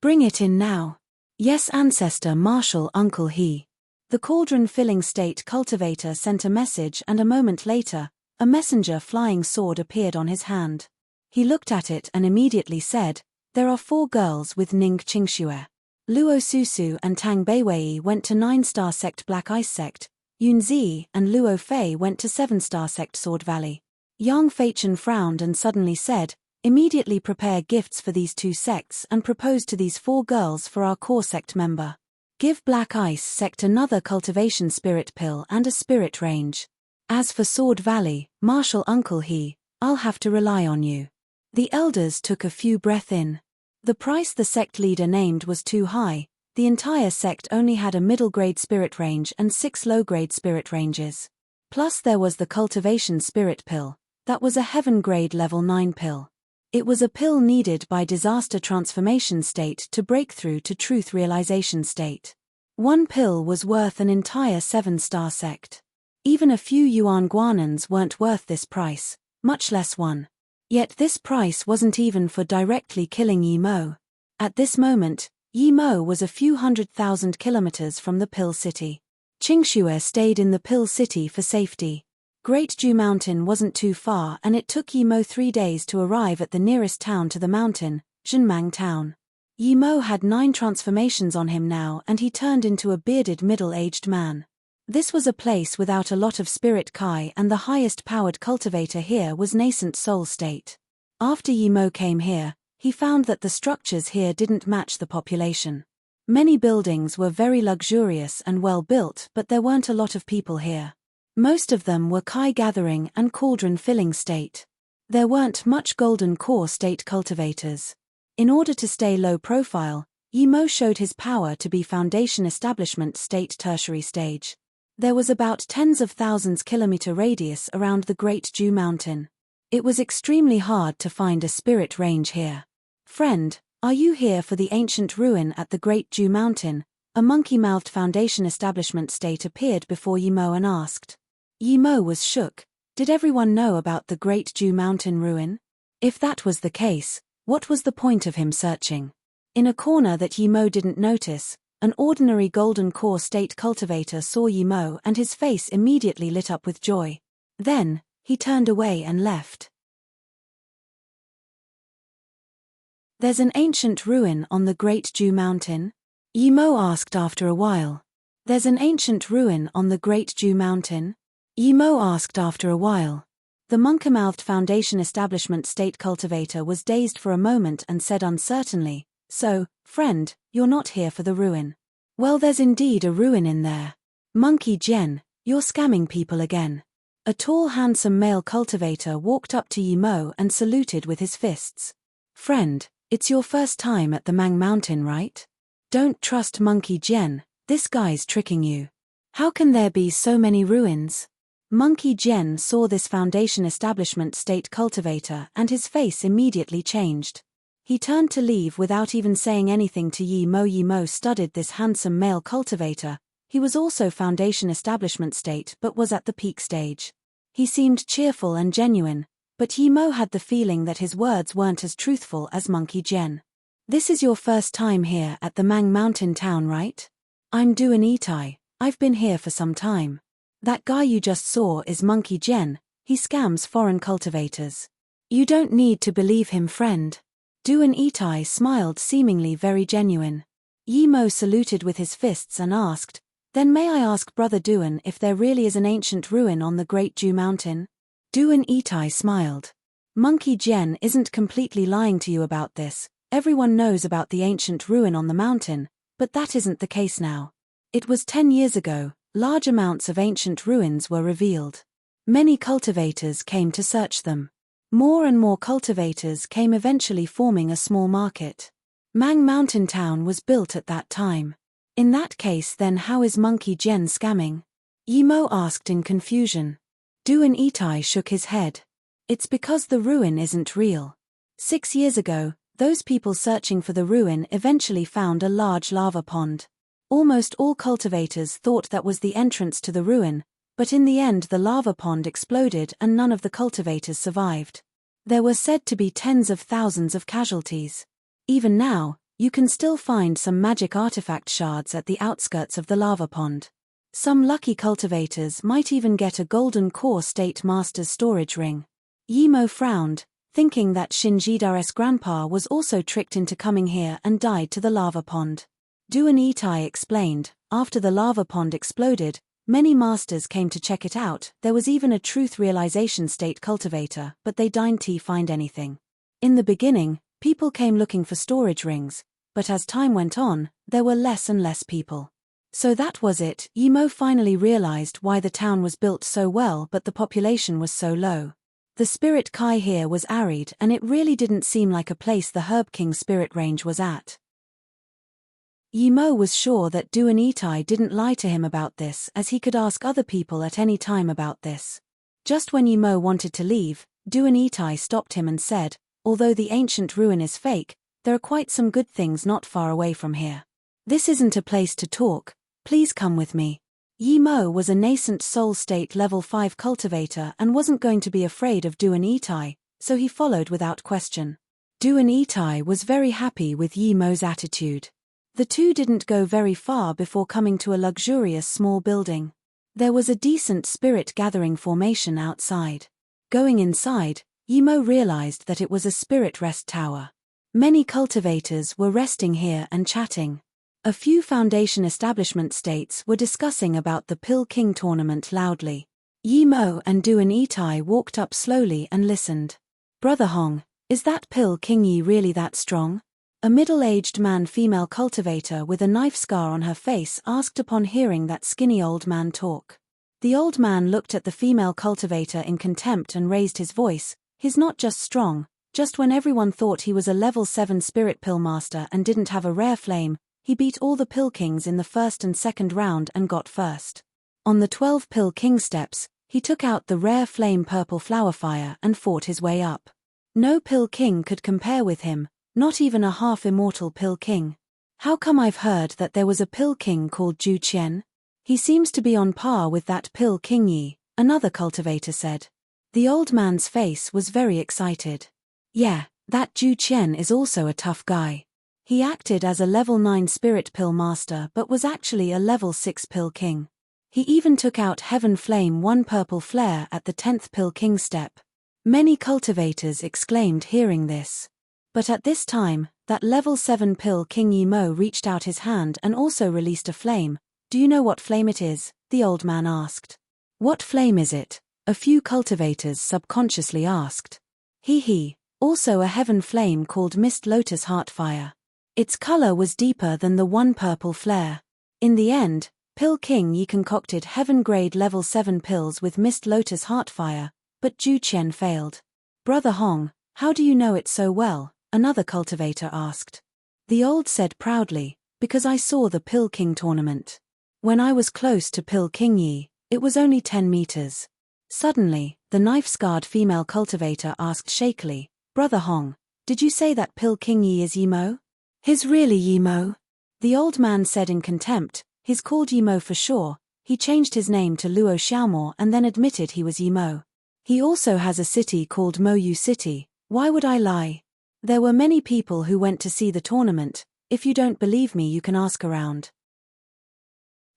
Bring it in now. Yes, ancestor Marshal Uncle He. The cauldron-filling state cultivator sent a message and a moment later, a messenger flying sword appeared on his hand. He looked at it and immediately said, there are 4 girls with Ning Qingxue. Luo Susu and Tang Beiwei went to 9-star sect Black Ice sect, Yun Zi and Luo Fei went to 7-star sect Sword Valley. Yang Feichen frowned and suddenly said, immediately prepare gifts for these 2 sects and propose to these 4 girls for our core sect member. Give Black Ice sect another cultivation spirit pill and a spirit range. As for Sword Valley, Marshal Uncle He, I'll have to rely on you. The elders took a few breath in. The price the sect leader named was too high. The entire sect only had a middle-grade spirit range and 6 low-grade spirit ranges. Plus there was the cultivation spirit pill. That was a heaven-grade level 9 pill. It was a pill needed by disaster transformation state to break through to truth realization state. 1 pill was worth an entire 7-star sect. Even a few yuan guanans weren't worth this price, much less 1. Yet this price wasn't even for directly killing Yi Mo. At this moment, Yi Mo was a few 100,000 kilometers from the Pill City. Qingxue stayed in the Pill City for safety. Great Ju Mountain wasn't too far and it took Yi Mo 3 days to arrive at the nearest town to the mountain, Zhenmang Town. Yi Mo had 9 transformations on him now and he turned into a bearded middle-aged man. This was a place without a lot of spirit Kai and the highest powered cultivator here was nascent soul state. After Yi Mo came here, he found that the structures here didn't match the population. Many buildings were very luxurious and well built but there weren't a lot of people here. Most of them were Kai gathering and cauldron filling state. There weren't much golden core state cultivators. In order to stay low profile, Yi Mo showed his power to be foundation establishment state tertiary stage. There was about tens of thousands kilometer radius around the Great Ju Mountain. It was extremely hard to find a spirit range here. Friend, are you here for the ancient ruin at the Great Ju Mountain? A monkey-mouthed foundation establishment state appeared before Yi Mo and asked. Yi Mo was shook. Did everyone know about the Great Ju Mountain ruin? If that was the case, what was the point of him searching? In a corner that Yi Mo didn't notice, an ordinary golden core state cultivator saw Yi Mo and his face immediately lit up with joy. Then, he turned away and left. There's an ancient ruin on the Great Ju Mountain? Yi Mo asked after a while. There's an ancient ruin on the Great Ju Mountain? Yi Mo asked after a while. The monkey-mouthed foundation establishment state cultivator was dazed for a moment and said uncertainly, so, friend, you're not here for the ruin. Well, there's indeed a ruin in there. Monkey Jen, you're scamming people again. A tall handsome male cultivator walked up to Yi Mo and saluted with his fists. Friend, it's your first time at the Mang Mountain, right? Don't trust Monkey Jen, this guy's tricking you. How can there be so many ruins? Monkey Jen saw this foundation establishment state cultivator and his face immediately changed. He turned to leave without even saying anything to Yi Mo. Yi Mo studied this handsome male cultivator. He was also foundation establishment state but was at the peak stage. He seemed cheerful and genuine, but Yi Mo had the feeling that his words weren't as truthful as Monkey Jen. This is your first time here at the Mang Mountain town, right? I'm Duan Itai, I've been here for some time. That guy you just saw is Monkey Jen, he scams foreign cultivators. You don't need to believe him, friend. Duan Itai smiled, seemingly very genuine. Yi Mo saluted with his fists and asked, then may I ask Brother Duan if there really is an ancient ruin on the Great Ju Mountain? Duan Itai smiled. Monkey Jen isn't completely lying to you about this. Everyone knows about the ancient ruin on the mountain, but that isn't the case now. It was 10 years ago. Large amounts of ancient ruins were revealed. Many cultivators came to search them. More and more cultivators came, eventually forming a small market. Mang Mountain Town was built at that time. In that case, then how is Monkey Jen scamming? Yi Mo asked in confusion. Duan Itai shook his head. It's because the ruin isn't real. 6 years ago, Those people searching for the ruin eventually found a large lava pond. Almost all cultivators thought that was the entrance to the ruin, but in the end the lava pond exploded and none of the cultivators survived. There were said to be tens of thousands of casualties. Even now, you can still find some magic artifact shards at the outskirts of the lava pond. Some lucky cultivators might even get a golden core state master's storage ring. Yimo frowned, thinking that Shinjidare's grandpa was also tricked into coming here and died to the lava pond. Duan Itai explained, after the lava pond exploded, many masters came to check it out. There was even a truth realization state cultivator, but they didn't find anything. In the beginning, people came looking for storage rings, but as time went on, there were less and less people. So that was it. Yimo finally realized why the town was built so well but the population was so low. The Spirit Kai here was arid and it really didn't seem like a place the Herb King spirit range was at. Yimo was sure that Duan Itai didn't lie to him about this, as he could ask other people at any time about this. Just when Yimo wanted to leave, Duan Itai stopped him and said, although the ancient ruin is fake, there are quite some good things not far away from here. This isn't a place to talk, please come with me. Yimo was a nascent soul state level 5 cultivator and wasn't going to be afraid of Duan Itai, so he followed without question. Duan Itai was very happy with Yimo's attitude. The two didn't go very far before coming to a luxurious small building. There was a decent spirit gathering formation outside. Going inside, Yimo realized that it was a spirit rest tower. Many cultivators were resting here and chatting. A few Foundation establishment states were discussing about the Pill King tournament loudly. Yimo and Duan Itai walked up slowly and listened. Brother Hong, is that Pill King Yi really that strong? A middle-aged man-female cultivator with a knife scar on her face asked upon hearing that skinny old man talk. The old man looked at the female cultivator in contempt and raised his voice. He's not just strong, just when everyone thought he was a level 7 spirit pill master and didn't have a rare flame, he beat all the Pill Kings in the first and second round and got first. On the 12 Pill King steps, he took out the rare flame purple flower fire and fought his way up. No Pill King could compare with him. Not even a half-immortal Pill King. How come I've heard that there was a Pill King called Ju Qian? He seems to be on par with that Pill King Yi, another cultivator said. The old man's face was very excited. Yeah, that Ju Qian is also a tough guy. He acted as a level 9 spirit pill master but was actually a level 6 Pill King. He even took out Heaven Flame 1 purple flare at the 10th Pill King step. Many cultivators exclaimed hearing this. But at this time, that level 7 Pill King Yimo reached out his hand and also released a flame. Do you know what flame it is? The old man asked. What flame is it? A few cultivators subconsciously asked. He, also a heaven flame called Mist Lotus Heartfire. Its color was deeper than the 1 purple flare. In the end, Pill King Yi concocted heaven grade level 7 pills with Mist Lotus Heartfire, but Ju Qian failed. Brother Hong, how do you know it so well? Another cultivator asked. The old said proudly, because I saw the Pill King tournament. When I was close to Pill King Yi, it was only 10 meters. Suddenly, the knife-scarred female cultivator asked shakily, Brother Hong, did you say that Pill King Yi is Yimo? He's really Yimo? The old man said in contempt, he's called Yimo for sure. He changed his name to Luo Xiaomo and then admitted he was Yimo. He also has a city called Moyu City. Why would I lie? There were many people who went to see the tournament. If you don't believe me, you can ask around.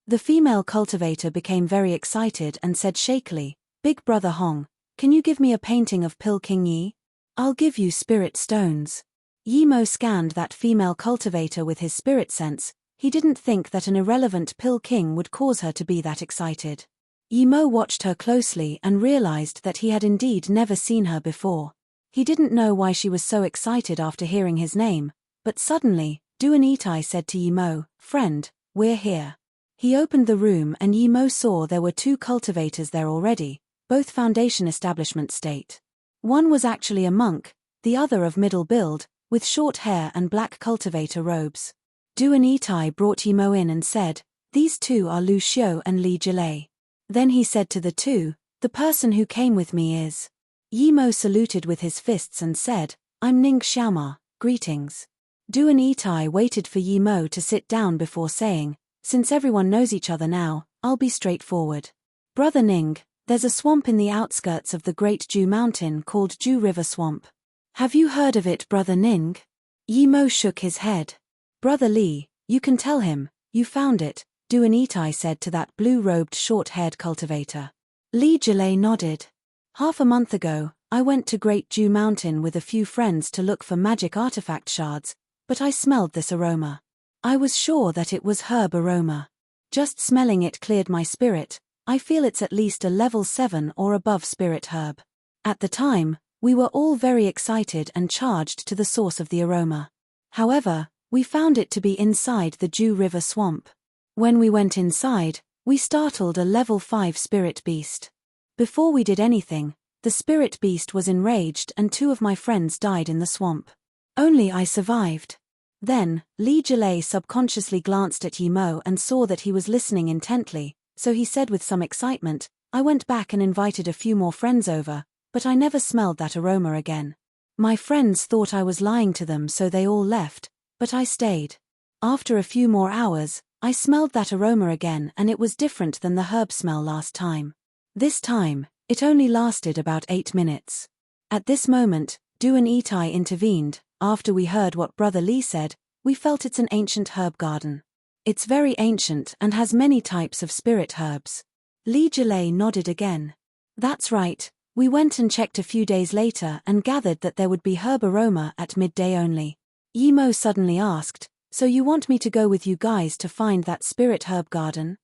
The female cultivator became very excited and said shakily, Big Brother Hong, can you give me a painting of Pill King Yi? I'll give you spirit stones. Yimo scanned that female cultivator with his spirit sense. He didn't think that an irrelevant Pill King would cause her to be that excited. Yimo watched her closely and realized that he had indeed never seen her before. He didn't know why she was so excited after hearing his name, but suddenly, Duan Itai said to Yimo, Friend, we're here. He opened the room and Yimo saw there were 2 cultivators there already, both Foundation establishment state. One was actually a monk, the other of middle build, with short hair and black cultivator robes. Duan Itai brought Yimo in and said, These 2 are Lu Xiu and Li Jilei. Then he said to the 2, The person who came with me is. Yimo saluted with his fists and said, I'm Ning Xiaoma, Greetings. Du and Itai waited for Yi Mo to sit down before saying, since everyone knows each other now, I'll be straightforward. Brother Ning, there's a swamp in the outskirts of the Great Dew Mountain called Dew River Swamp. Have you heard of it, Brother Ning? Yi Mo shook his head. Brother Li, you can tell him, you found it, Du and Itai said to that blue-robed short-haired cultivator. Li Jilei nodded. Half a month ago, I went to Great Dew Mountain with a few friends to look for magic artifact shards, but I smelled this aroma. I was sure that it was herb aroma. Just smelling it cleared my spirit. I feel it's at least a level 7 or above spirit herb. At the time, we were all very excited and charged to the source of the aroma. However, we found it to be inside the Dew River Swamp. When we went inside, we startled a level 5 spirit beast. Before we did anything, the spirit beast was enraged and 2 of my friends died in the swamp. Only I survived. Then, Li Jilei subconsciously glanced at Yi Mo and saw that he was listening intently, so he said with some excitement, I went back and invited a few more friends over, but I never smelled that aroma again. My friends thought I was lying to them, so they all left, but I stayed. After a few more hours, I smelled that aroma again, and it was different than the herb smell last time. This time, it only lasted about 8 minutes. At this moment, Du and Itai intervened. After we heard what Brother Li said, we felt it's an ancient herb garden. It's very ancient and has many types of spirit herbs. Li Jilei nodded again. That's right, we went and checked a few days later and gathered that there would be herb aroma at midday only. Yi Mo suddenly asked, so you want me to go with you guys to find that spirit herb garden?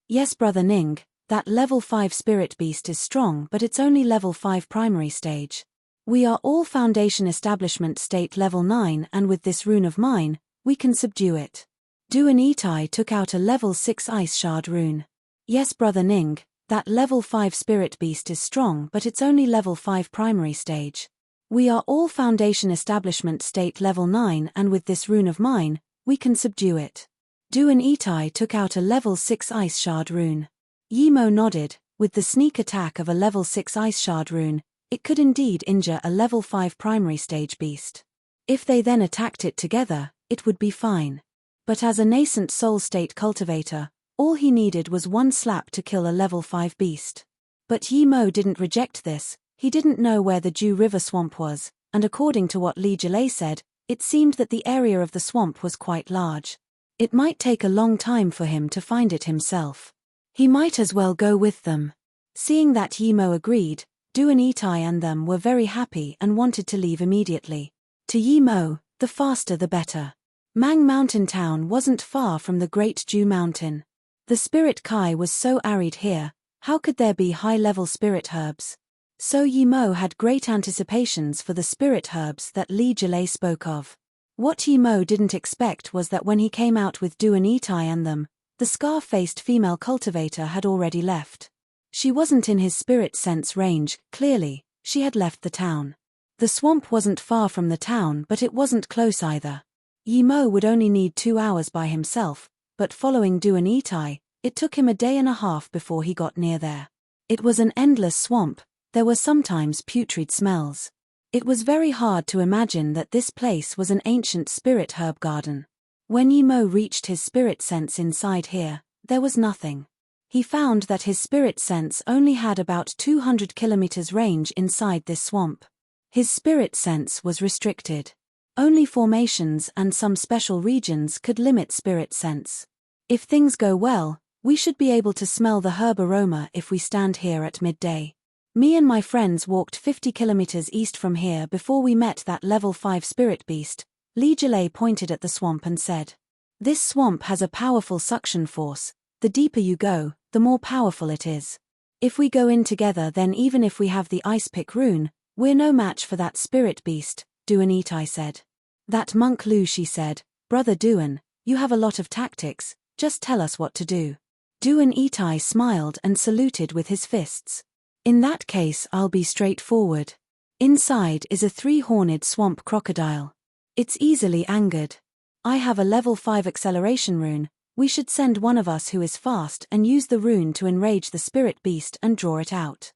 Yes, Brother Ning, that level 5 spirit beast is strong, but it's only level 5 primary stage. We are all foundation establishment state level 9, and with this rune of mine, we can subdue it. Du and Itai took out a level 6 ice shard rune. Yes, Brother Ning, that level 5 spirit beast is strong, but it's only level 5 primary stage. We are all foundation establishment state level 9, and with this rune of mine, we can subdue it. Du and Itai took out a level 6 ice shard rune. Yi Mo nodded. With the sneak attack of a level 6 ice shard rune, it could indeed injure a level 5 primary stage beast. If they then attacked it together, it would be fine. But as a nascent soul state cultivator, all he needed was one slap to kill a level 5 beast. But Yi Mo didn't reject this. He didn't know where the Dew River Swamp was, and according to what Li Jilei said, it seemed that the area of the swamp was quite large. It might take a long time for him to find it himself. He might as well go with them. Seeing that Yi Mo agreed, Du and Itai and them were very happy and wanted to leave immediately. To Yi Mo, the faster the better. Mang Mountain Town wasn't far from the Great Dew Mountain. The Spirit Kai was so arid here, how could there be high-level spirit herbs? So Yi Mo had great anticipations for the spirit herbs that Li Jilei spoke of. What Yi Mo didn't expect was that when he came out with Du and Itai and them, the scar-faced female cultivator had already left. She wasn't in his spirit sense range, clearly, she had left the town. The swamp wasn't far from the town, but it wasn't close either. Yi Mo would only need 2 hours by himself, but following Du and Itai, it took him a day and a half before he got near there. It was an endless swamp. There were sometimes putrid smells. It was very hard to imagine that this place was an ancient spirit herb garden. When Yi Mo reached his spirit sense inside here, there was nothing. He found that his spirit sense only had about 200 kilometers range inside this swamp. His spirit sense was restricted. Only formations and some special regions could limit spirit sense. If things go well, we should be able to smell the herb aroma if we stand here at midday. Me and my friends walked 50 kilometers east from here before we met that level 5 spirit beast. Li Jilei pointed at the swamp and said, "This swamp has a powerful suction force. The deeper you go, the more powerful it is. If we go in together, then even if we have the ice pick rune, we're no match for that spirit beast," Du and Itai said. That monk Lu, she said, "Brother Duan, you have a lot of tactics, just tell us what to do." Du and Itai smiled and saluted with his fists. "In that case, I'll be straightforward. Inside is a 3-horned swamp crocodile. It's easily angered. I have a level 5 acceleration rune. We should send one of us who is fast and use the rune to enrage the spirit beast and draw it out.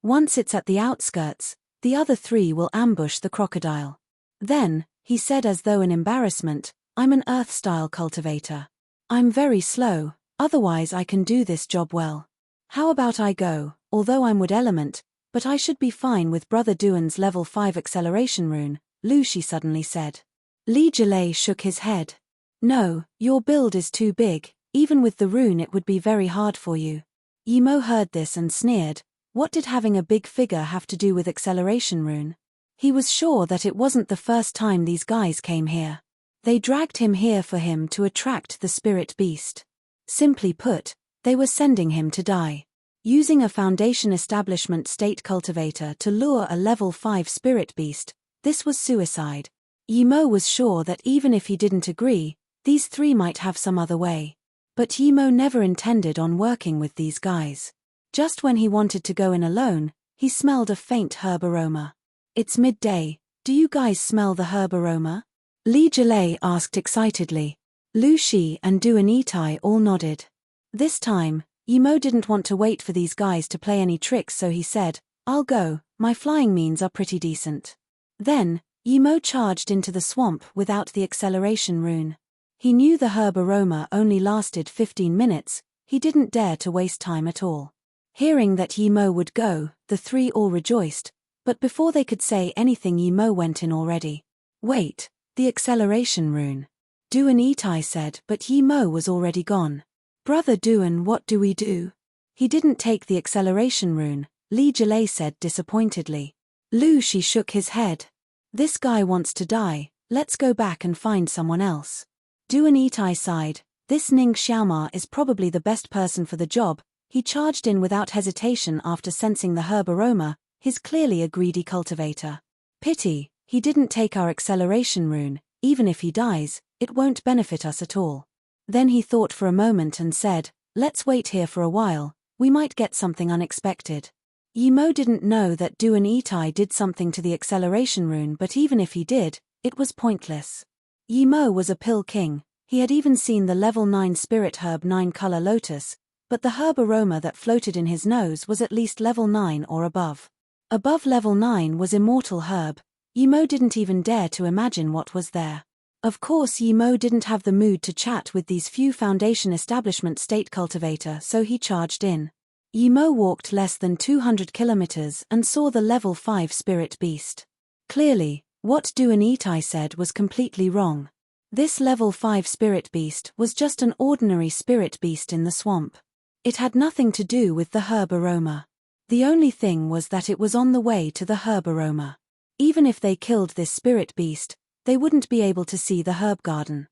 Once it's at the outskirts, the other 3 will ambush the crocodile. Then, he said as though in embarrassment, I'm an earth-style cultivator. I'm very slow, otherwise I can do this job well. How about I go, although I'm wood element, but I should be fine with Brother Duan's level 5 acceleration rune, Lu Shi suddenly said. Li Jilei shook his head. No, your build is too big, even with the rune it would be very hard for you. Yi Mo heard this and sneered. What did having a big figure have to do with acceleration rune? He was sure that it wasn't the first time these guys came here. They dragged him here for him to attract the spirit beast. Simply put, they were sending him to die. Using a Foundation establishment state cultivator to lure a level 5 spirit beast, this was suicide. Yi Mo was sure that even if he didn't agree, these 3 might have some other way. But Yi Mo never intended on working with these guys. Just when he wanted to go in alone, he smelled a faint herb aroma. It's midday, do you guys smell the herb aroma? Li Jilei asked excitedly. Lu Shi and Duan Yitai all nodded. This time, Yi Mo didn't want to wait for these guys to play any tricks, so he said, I'll go, my flying means are pretty decent. Then, Yi Mo charged into the swamp without the acceleration rune. He knew the herb aroma only lasted 15 minutes, he didn't dare to waste time at all. Hearing that Yi Mo would go, the 3 all rejoiced, but before they could say anything Yi Mo went in already. Wait, the acceleration rune. Duan Yitai said, but Yi Mo was already gone. Brother Duan, what do we do? He didn't take the acceleration rune, Li Jilei said disappointedly. Lu Shi shook his head. This guy wants to die, let's go back and find someone else. Duan Yitai sighed, this Ning Xiaoma is probably the best person for the job. He charged in without hesitation after sensing the herb aroma, he's clearly a greedy cultivator. Pity, he didn't take our acceleration rune, even if he dies, it won't benefit us at all. Then he thought for a moment and said, let's wait here for a while, we might get something unexpected. Yi Mo didn't know that Duan Yitai did something to the acceleration rune, but even if he did, it was pointless. Yi Mo was a pill king, he had even seen the level 9 spirit herb 9-color lotus, but the herb aroma that floated in his nose was at least level 9 or above. Above level 9 was immortal herb. Yi Mo didn't even dare to imagine what was there. Of course Yi Mo didn't have the mood to chat with these few Foundation establishment state cultivator, so he charged in. Yi Mo walked less than 200 kilometers and saw the level 5 spirit beast. Clearly, what Duan Yitai said was completely wrong. This level 5 spirit beast was just an ordinary spirit beast in the swamp. It had nothing to do with the herb aroma. The only thing was that it was on the way to the herb aroma. Even if they killed this spirit beast, they wouldn't be able to see the herb garden.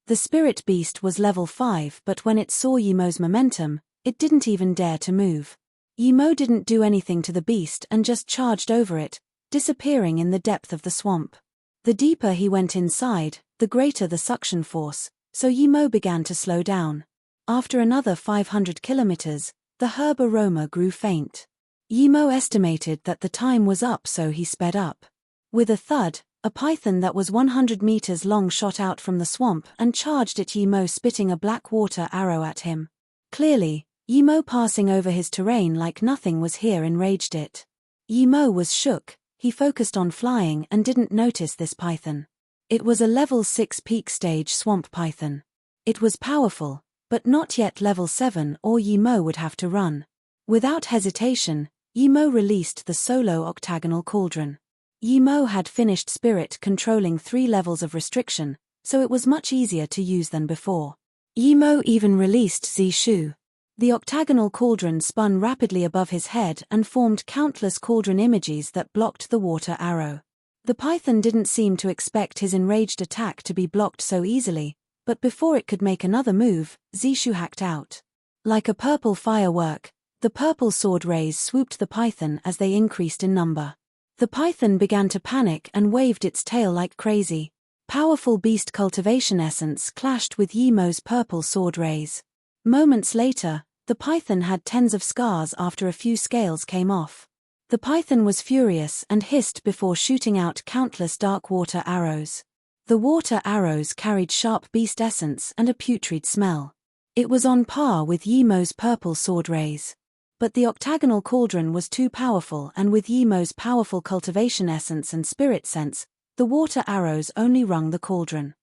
The spirit beast was level 5, but when it saw Yi Mo's momentum, it didn't even dare to move. Yi Mo didn't do anything to the beast and just charged over it, disappearing in the depth of the swamp. The deeper he went inside, the greater the suction force, so Yi Mo began to slow down. After another 500 kilometers, the herb aroma grew faint. Yi Mo estimated that the time was up, so he sped up. With a thud, a python that was 100 meters long shot out from the swamp and charged at Yi Mo, spitting a black water arrow at him. Clearly, Yi Mo passing over his terrain like nothing was here enraged it. Yi Mo was shook, he focused on flying and didn't notice this python. It was a level 6 peak stage swamp python. It was powerful, but not yet level 7, or Yi Mo would have to run. Without hesitation, Yi Mo released the solo octagonal cauldron. Yi Mo had finished spirit controlling 3 levels of restriction, so it was much easier to use than before. Yi Mo even released Zishu. The octagonal cauldron spun rapidly above his head and formed countless cauldron images that blocked the water arrow. The python didn't seem to expect his enraged attack to be blocked so easily, but before it could make another move, Zishu hacked out. Like a purple firework, the purple sword rays swooped the python as they increased in number. The python began to panic and waved its tail like crazy. Powerful beast cultivation essence clashed with Yi Mo's purple sword rays. Moments later, the python had tens of scars after a few scales came off. The python was furious and hissed before shooting out countless dark water arrows. The water arrows carried sharp beast essence and a putrid smell. It was on par with Yi Mo's purple sword rays. But the octagonal cauldron was too powerful, and with Yimo's powerful cultivation essence and spirit sense, the water arrows only wrung the cauldron.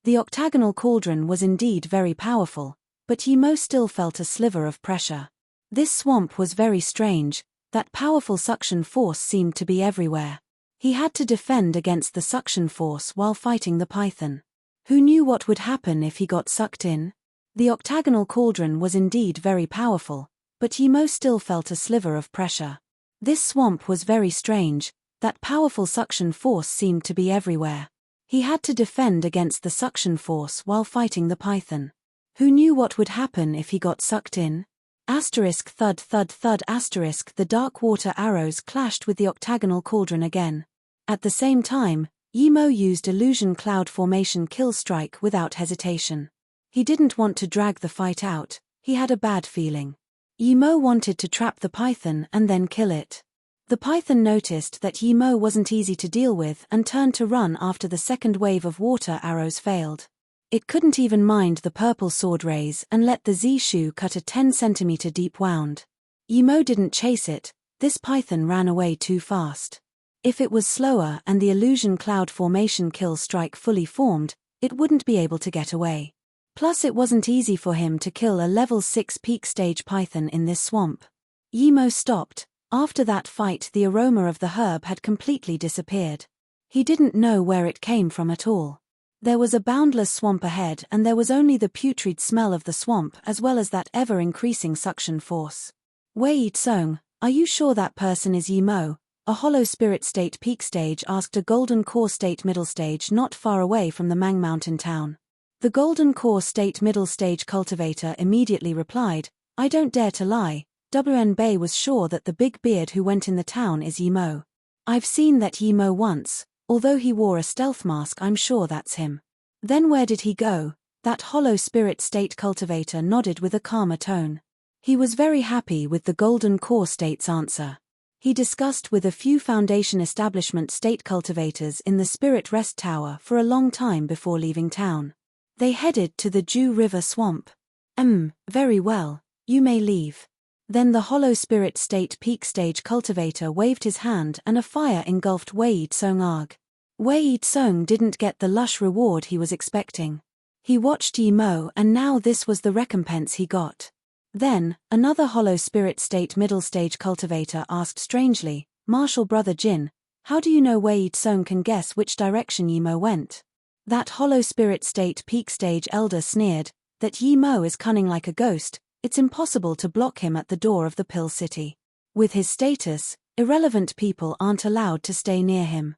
The octagonal cauldron was indeed very powerful, but Yimo still felt a sliver of pressure. This swamp was very strange, that powerful suction force seemed to be everywhere. He had to defend against the suction force while fighting the python. Who knew what would happen if he got sucked in? The octagonal cauldron was indeed very powerful, but Yimo still felt a sliver of pressure. This swamp was very strange, that powerful suction force seemed to be everywhere. He had to defend against the suction force while fighting the python. Who knew what would happen if he got sucked in? Asterisk thud thud thud asterisk the dark water arrows clashed with the octagonal cauldron again. At the same time, Yimo used illusion cloud formation kill strike without hesitation. He didn't want to drag the fight out, he had a bad feeling. Yimo wanted to trap the python and then kill it. The python noticed that Yimo wasn't easy to deal with and turned to run after the second wave of water arrows failed. It couldn't even mind the purple sword rays and let the Z-shoe cut a 10 cm deep wound. Yimo didn't chase it, this python ran away too fast. If it was slower and the illusion cloud formation kill strike fully formed, it wouldn't be able to get away. Plus it wasn't easy for him to kill a level 6 peak stage python in this swamp. Yimo stopped. After that fight the aroma of the herb had completely disappeared. He didn't know where it came from at all. There was a boundless swamp ahead and there was only the putrid smell of the swamp as well as that ever-increasing suction force. Wei Tsong, are you sure that person is Yimo? A hollow spirit state peak stage asked a golden core state middle stage not far away from the Mang Mountain town. The golden core state middle stage cultivator immediately replied, I don't dare to lie, WN Bay was sure that the big beard who went in the town is Yimo. I've seen that Yimo once, although he wore a stealth mask I'm sure that's him. Then where did he go? That hollow spirit state cultivator nodded with a calmer tone. He was very happy with the golden core state's answer. He discussed with a few Foundation establishment state cultivators in the Spirit Rest Tower for a long time before leaving town. They headed to the Ju River swamp. Very well, you may leave. Then the hollow spirit state peak stage cultivator waved his hand and a fire engulfed Wei Tsong Arg. Wei Tsong didn't get the lush reward he was expecting. He watched Yimo and now this was the recompense he got. Then, another hollow spirit state middle stage cultivator asked strangely, Martial Brother Jin, how do you know Wei Tsong can guess which direction Yimo went? That hollow spirit state peak stage elder sneered, that Yimo is cunning like a ghost, it's impossible to block him at the door of the Pill City. With his status, irrelevant people aren't allowed to stay near him.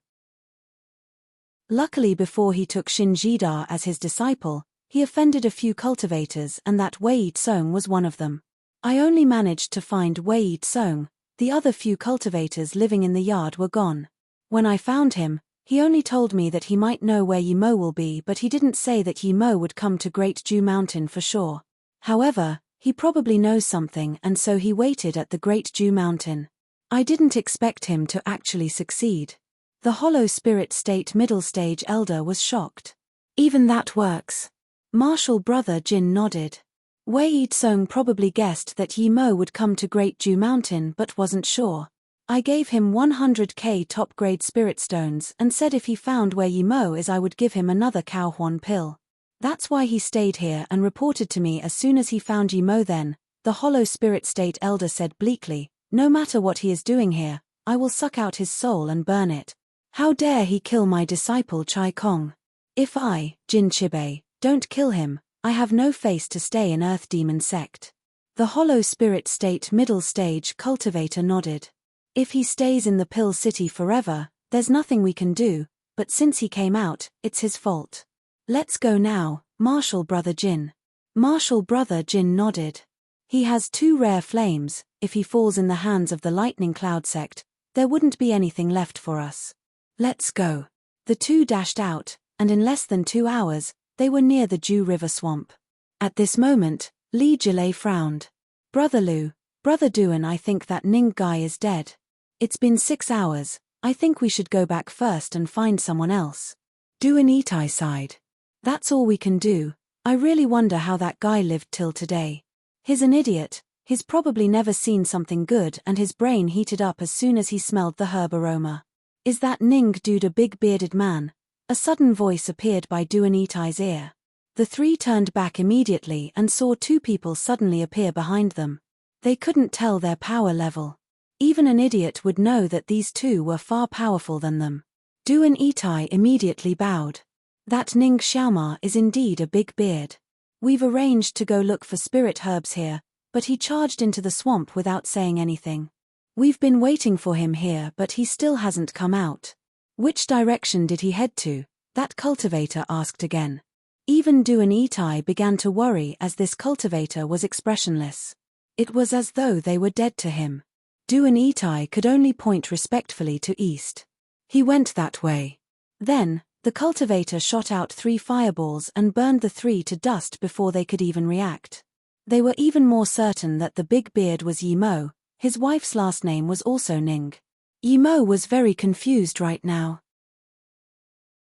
Luckily before he took Shin Jidar as his disciple, he offended a few cultivators and that Wei Tsong was one of them. I only managed to find Wei Tsong, the other few cultivators living in the yard were gone. When I found him, he only told me that he might know where Yimo will be but he didn't say that Yimo would come to Great Ju Mountain for sure. However, he probably knows something and so he waited at the Great Ju Mountain. I didn't expect him to actually succeed. The hollow spirit state middle stage elder was shocked. Even that works. Martial Brother Jin nodded. Wei Tsong probably guessed that Yimo would come to Great Ju Mountain but wasn't sure. I gave him 100k top-grade spirit stones and said if he found where Yimo is I would give him another cow horn pill. That's why he stayed here and reported to me as soon as he found Yimo then, the hollow spirit state elder said bleakly, no matter what he is doing here, I will suck out his soul and burn it. How dare he kill my disciple Chai Kong? If I, Jin Chibe, don't kill him, I have no face to stay in Earth Demon Sect. The hollow spirit state middle stage cultivator nodded. If he stays in the Pill City forever, there's nothing we can do, but since he came out, it's his fault. Let's go now, Martial Brother Jin. Martial Brother Jin nodded. He has 2 rare flames, if he falls in the hands of the Lightning Cloud Sect, there wouldn't be anything left for us. Let's go. The two dashed out, and in less than 2 hours, they were near the Ju River swamp. At this moment, Li Jilei frowned. Brother Lu, Brother Duan, I think that Ning guy is dead. It's been 6 hours, I think we should go back first and find someone else. Duan Itai sighed. That's all we can do, I really wonder how that guy lived till today. He's an idiot, he's probably never seen something good and his brain heated up as soon as he smelled the herb aroma. Is that Ning dude a big bearded man? A sudden voice appeared by Duanitai's ear. The three turned back immediately and saw two people suddenly appear behind them. They couldn't tell their power level. Even an idiot would know that these two were far powerful than them. Duanitai immediately bowed. That Ning Xiaoma is indeed a big beard. We've arranged to go look for spirit herbs here, but he charged into the swamp without saying anything. We've been waiting for him here but he still hasn't come out. Which direction did he head to? That cultivator asked again. Even Duanitai began to worry as this cultivator was expressionless. It was as though they were dead to him. Duanitai could only point respectfully to east. He went that way. Then, the cultivator shot out 3 fireballs and burned the 3 to dust before they could even react. They were even more certain that the big beard was Yi Mo. His wife's last name was also Ning. Yi Mo was very confused right now.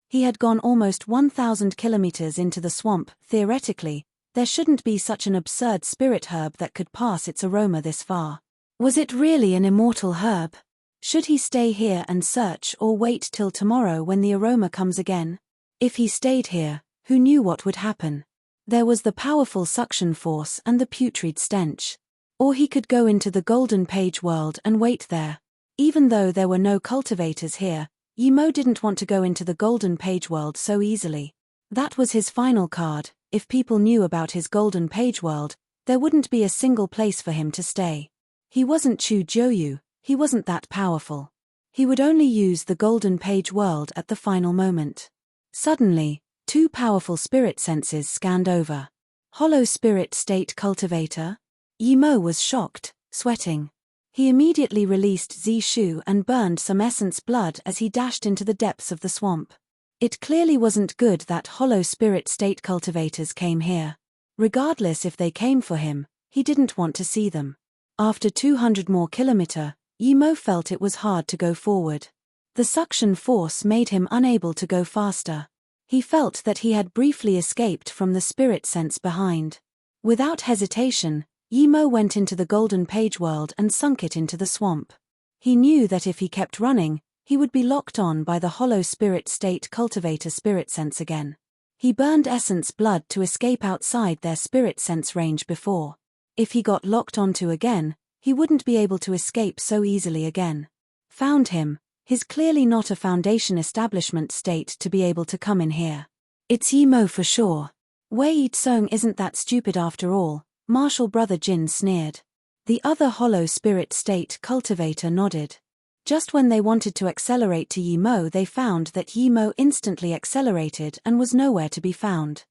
He had gone almost 1,000 kilometers into the swamp. Theoretically, there shouldn't be such an absurd spirit herb that could pass its aroma this far. Was it really an immortal herb? Should he stay here and search or wait till tomorrow when the aroma comes again? If he stayed here, who knew what would happen? There was the powerful suction force and the putrid stench. Or he could go into the Golden Page world and wait there. Even though there were no cultivators here, Yi Mo didn't want to go into the Golden Page world so easily. That was his final card. If people knew about his Golden Page world, there wouldn't be a single place for him to stay. He wasn't Chu Jiuyu. He wasn't that powerful. He would only use the Golden Page world at the final moment. Suddenly, 2 powerful spirit senses scanned over. Hollow spirit state cultivator? Yi Mo was shocked, sweating. He immediately released Zishu and burned some essence blood as he dashed into the depths of the swamp. It clearly wasn't good that hollow spirit state cultivators came here. Regardless if they came for him, he didn't want to see them. After 200 more kilometer, Yi Mo felt it was hard to go forward. The suction force made him unable to go faster. He felt that he had briefly escaped from the spirit sense behind. Without hesitation, Yi Mo went into the Golden Page world and sunk it into the swamp. He knew that if he kept running, he would be locked on by the hollow spirit state cultivator spirit sense again. He burned essence blood to escape outside their spirit sense range before. If he got locked onto again, he wouldn't be able to escape so easily again. Found him. He's clearly not a Foundation establishment state to be able to come in here. It's Yi Mo for sure. Wei Tsung isn't that stupid after all, Martial Brother Jin sneered. The other hollow spirit state cultivator nodded. Just when they wanted to accelerate to Yi Mo, they found that Yi Mo instantly accelerated and was nowhere to be found.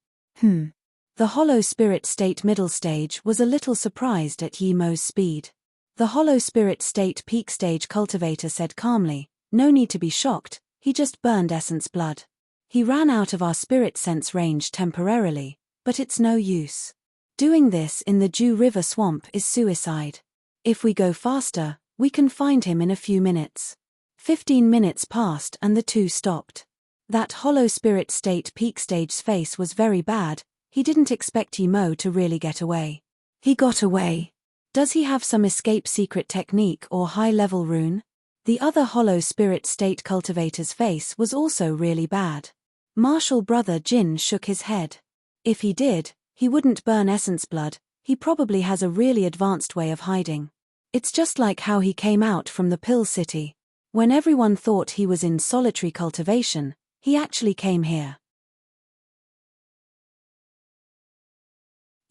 The hollow spirit state middle stage was a little surprised at Yi Mo's speed. The hollow spirit state peak stage cultivator said calmly, "No need to be shocked, he just burned essence blood. He ran out of our spirit sense range temporarily, but it's no use. Doing this in the Ju River swamp is suicide. If we go faster, we can find him in a few minutes." 15 minutes passed and the two stopped. That hollow spirit state peak stage's face was very bad. He didn't expect Yi Mo to really get away. He got away. Does he have some escape secret technique or high-level rune? The other hollow spirit state cultivator's face was also really bad. Martial Brother Jin shook his head. If he did, he wouldn't burn essence blood. He probably has a really advanced way of hiding. It's just like how he came out from the Pill City. When everyone thought he was in solitary cultivation, he actually came here.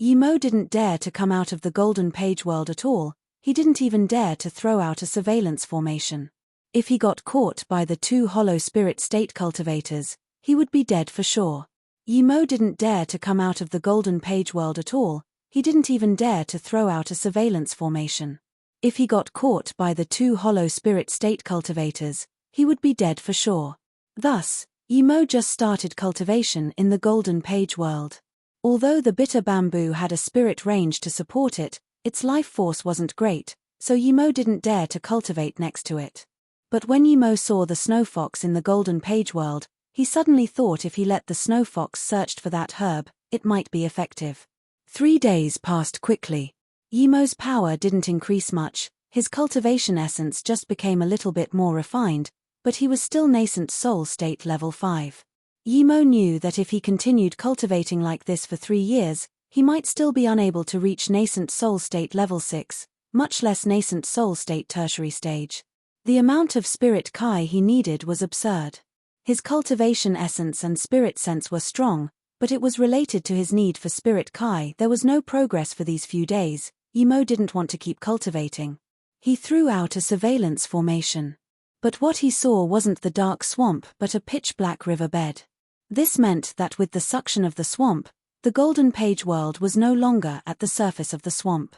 Yi Mo didn't dare to come out of the Golden Page world at all. He didn't even dare to throw out a surveillance formation. If he got caught by the 2 hollow spirit state cultivators, he would be dead for sure. Yi Mo didn't dare to come out of the Golden Page world at all. He didn't even dare to throw out a surveillance formation. If he got caught by the 2 hollow spirit state cultivators, he would be dead for sure. Thus, Yi Mo just started cultivation in the Golden Page world. Although the bitter bamboo had a spirit range to support it, its life force wasn't great, so Yi Mo didn't dare to cultivate next to it. But when Yi Mo saw the snow fox in the Golden Page world, he suddenly thought if he let the snow fox search for that herb, it might be effective. 3 days passed quickly. Yemo's power didn't increase much, his cultivation essence just became a little bit more refined, but he was still nascent soul state level 5. Yemo knew that if he continued cultivating like this for 3 years, he might still be unable to reach nascent soul state level 6, much less nascent soul state tertiary stage. The amount of spirit Kai he needed was absurd. His cultivation essence and spirit sense were strong, but it was related to his need for spirit Kai. There was no progress for these few days. Yemo didn't want to keep cultivating. He threw out a surveillance formation. But what he saw wasn't the dark swamp but a pitch-black river bed. This meant that with the suction of the swamp, the Golden Page world was no longer at the surface of the swamp.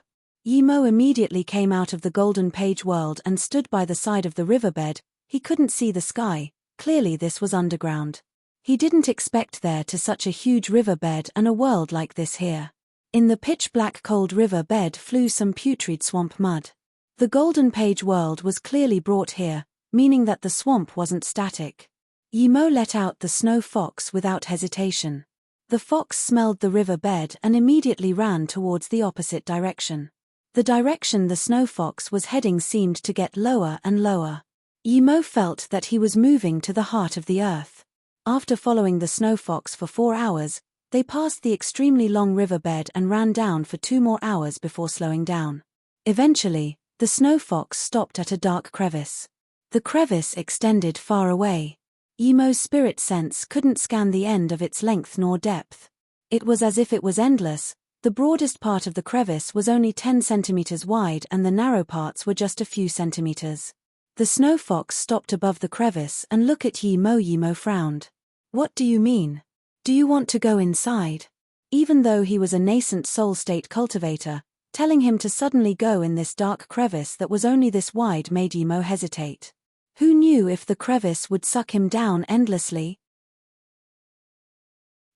Yemo immediately came out of the Golden Page world and stood by the side of the riverbed. He couldn't see the sky, clearly this was underground. He didn't expect there to such a huge riverbed and a world like this here. In the pitch-black cold river bed flew some putrid swamp mud. The Golden Page world was clearly brought here, meaning that the swamp wasn't static. Yemo let out the snow fox without hesitation. The fox smelled the river bed and immediately ran towards the opposite direction. The direction the snow fox was heading seemed to get lower and lower. Yemo felt that he was moving to the heart of the earth. After following the snow fox for 4 hours, they passed the extremely long riverbed and ran down for 2 more hours before slowing down. Eventually, the snow fox stopped at a dark crevice. The crevice extended far away. Yemo's spirit sense couldn't scan the end of its length nor depth. It was as if it was endless. The broadest part of the crevice was only 10 centimeters wide and the narrow parts were just a few centimeters. The snow fox stopped above the crevice and looked at Yemo. Yemo frowned. "What do you mean? Do you want to go inside?" Even though he was a nascent soul state cultivator, telling him to suddenly go in this dark crevice that was only this wide made Yemo hesitate. Who knew if the crevice would suck him down endlessly?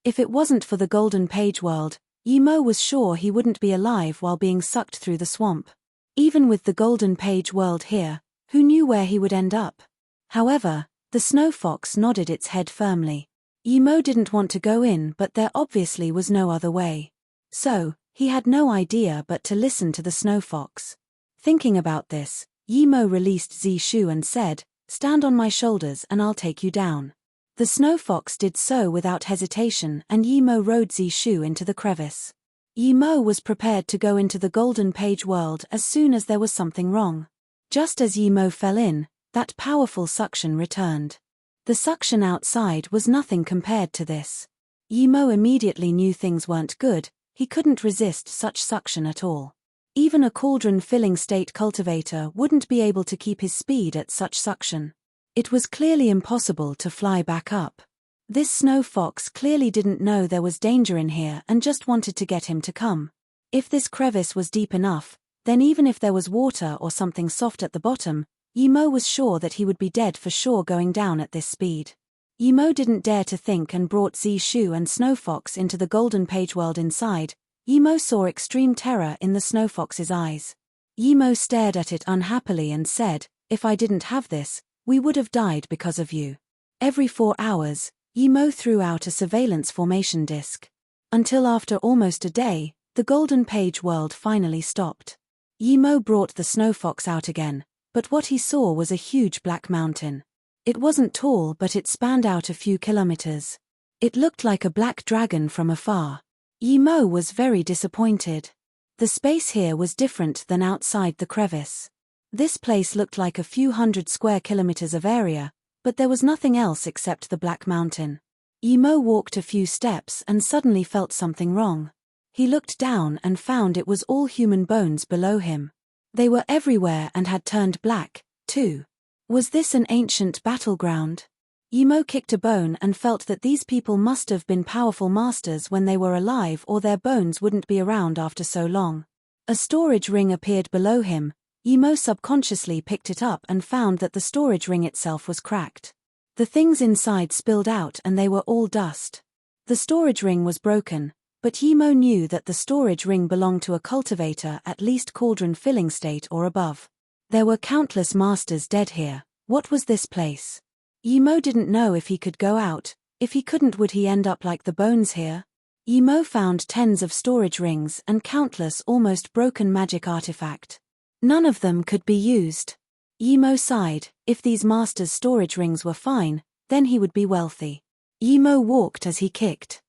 If it wasn't for the Golden Page world, Yemo was sure he wouldn't be alive while being sucked through the swamp. Even with the Golden Page world here, who knew where he would end up? However, the snow fox nodded its head firmly. Yemo didn't want to go in, but there obviously was no other way. So, he had no idea but to listen to the snow fox. Thinking about this, Yemo released Zishu and said, "Stand on my shoulders and I'll take you down." The snow fox did so without hesitation and Yemo rode Zishu into the crevice. Yemo was prepared to go into the Golden Page world as soon as there was something wrong. Just as Yemo fell in, that powerful suction returned. The suction outside was nothing compared to this. Yemo immediately knew things weren't good. He couldn't resist such suction at all. Even a cauldron-filling state cultivator wouldn't be able to keep his speed at such suction. It was clearly impossible to fly back up. This snow fox clearly didn't know there was danger in here and just wanted to get him to come. If this crevice was deep enough, then even if there was water or something soft at the bottom, Yemo was sure that he would be dead for sure going down at this speed. Yemo didn't dare to think and brought Zishu and Snow Fox into the Golden Page world inside. Yemo saw extreme terror in the Snow Fox's eyes. Yemo stared at it unhappily and said, "If I didn't have this, we would have died because of you." Every 4 hours, Yemo threw out a surveillance formation disk. Until after almost a day, the Golden Page world finally stopped. Yemo brought the Snow Fox out again, but what he saw was a huge black mountain. It wasn't tall, but it spanned out a few kilometers. It looked like a black dragon from afar. Yemo was very disappointed. The space here was different than outside the crevice. This place looked like a few hundred square kilometers of area, but there was nothing else except the black mountain. Yemo walked a few steps and suddenly felt something wrong. He looked down and found it was all human bones below him. They were everywhere and had turned black, too. Was this an ancient battleground? Yemo kicked a bone and felt that these people must have been powerful masters when they were alive, or their bones wouldn't be around after so long. A storage ring appeared below him. Yemo subconsciously picked it up and found that the storage ring itself was cracked. The things inside spilled out and they were all dust. The storage ring was broken, but Yemo knew that the storage ring belonged to a cultivator at least cauldron filling state or above. There were countless masters dead here. What was this place? Yemo didn't know if he could go out. If he couldn't, would he end up like the bones here? Yimo found tens of storage rings and countless almost broken magic artifact. None of them could be used. Yimo sighed. If these masters' storage rings were fine, then he would be wealthy. Yimo walked as he kicked.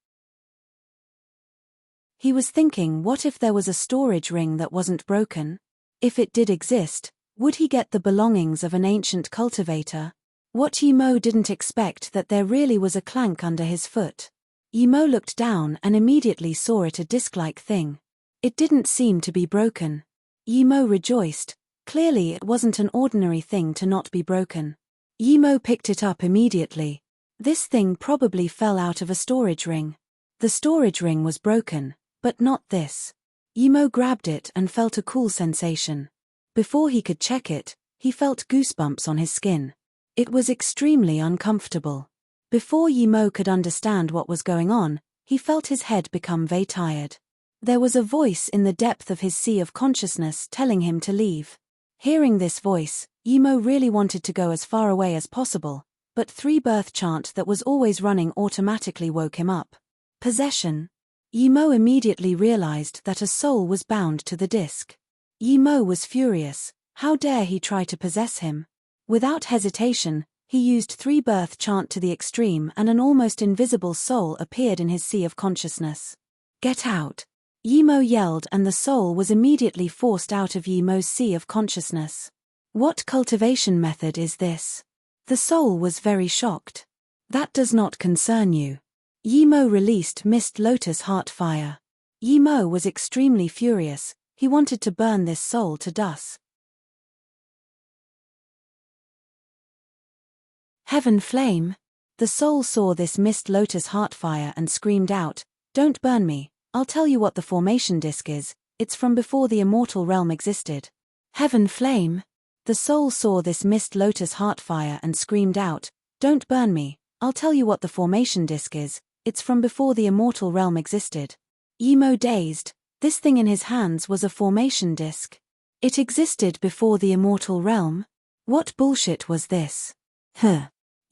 He was thinking, what if there was a storage ring that wasn't broken? If it did exist, would he get the belongings of an ancient cultivator? What Yimo didn't expect that there really was a clank under his foot. Yimo looked down and immediately saw it, a disc-like thing. It didn't seem to be broken. Yimo rejoiced. Clearly it wasn't an ordinary thing to not be broken. Yimo picked it up immediately. This thing probably fell out of a storage ring. The storage ring was broken, but not this. Yimo grabbed it and felt a cool sensation. Before he could check it, he felt goosebumps on his skin. It was extremely uncomfortable. Before Yimo could understand what was going on, he felt his head become very tired. There was a voice in the depth of his sea of consciousness telling him to leave. Hearing this voice, Yimo really wanted to go as far away as possible, but three-birth chant that was always running automatically woke him up. Possession. Yimo immediately realized that a soul was bound to the disc. Yimo was furious. How dare he try to possess him? Without hesitation, he used three-birth chant to the extreme and an almost invisible soul appeared in his sea of consciousness. Get out! Yimo yelled and the soul was immediately forced out of Yimo's sea of consciousness. What cultivation method is this? The soul was very shocked. That does not concern you. Yimo released Mist Lotus Heart Fire. Yimo was extremely furious. He wanted to burn this soul to dust. Heaven Flame. The soul saw this Mist Lotus Heart Fire and screamed out, "Don't burn me. I'll tell you what the formation disk is. It's from before the immortal realm existed." Heaven Flame. The soul saw this Mist Lotus Heart Fire and screamed out, "Don't burn me. I'll tell you what the formation disk is. It's from before the immortal realm existed." Yimo dazed. This thing in his hands was a formation disk. It existed before the immortal realm? What bullshit was this?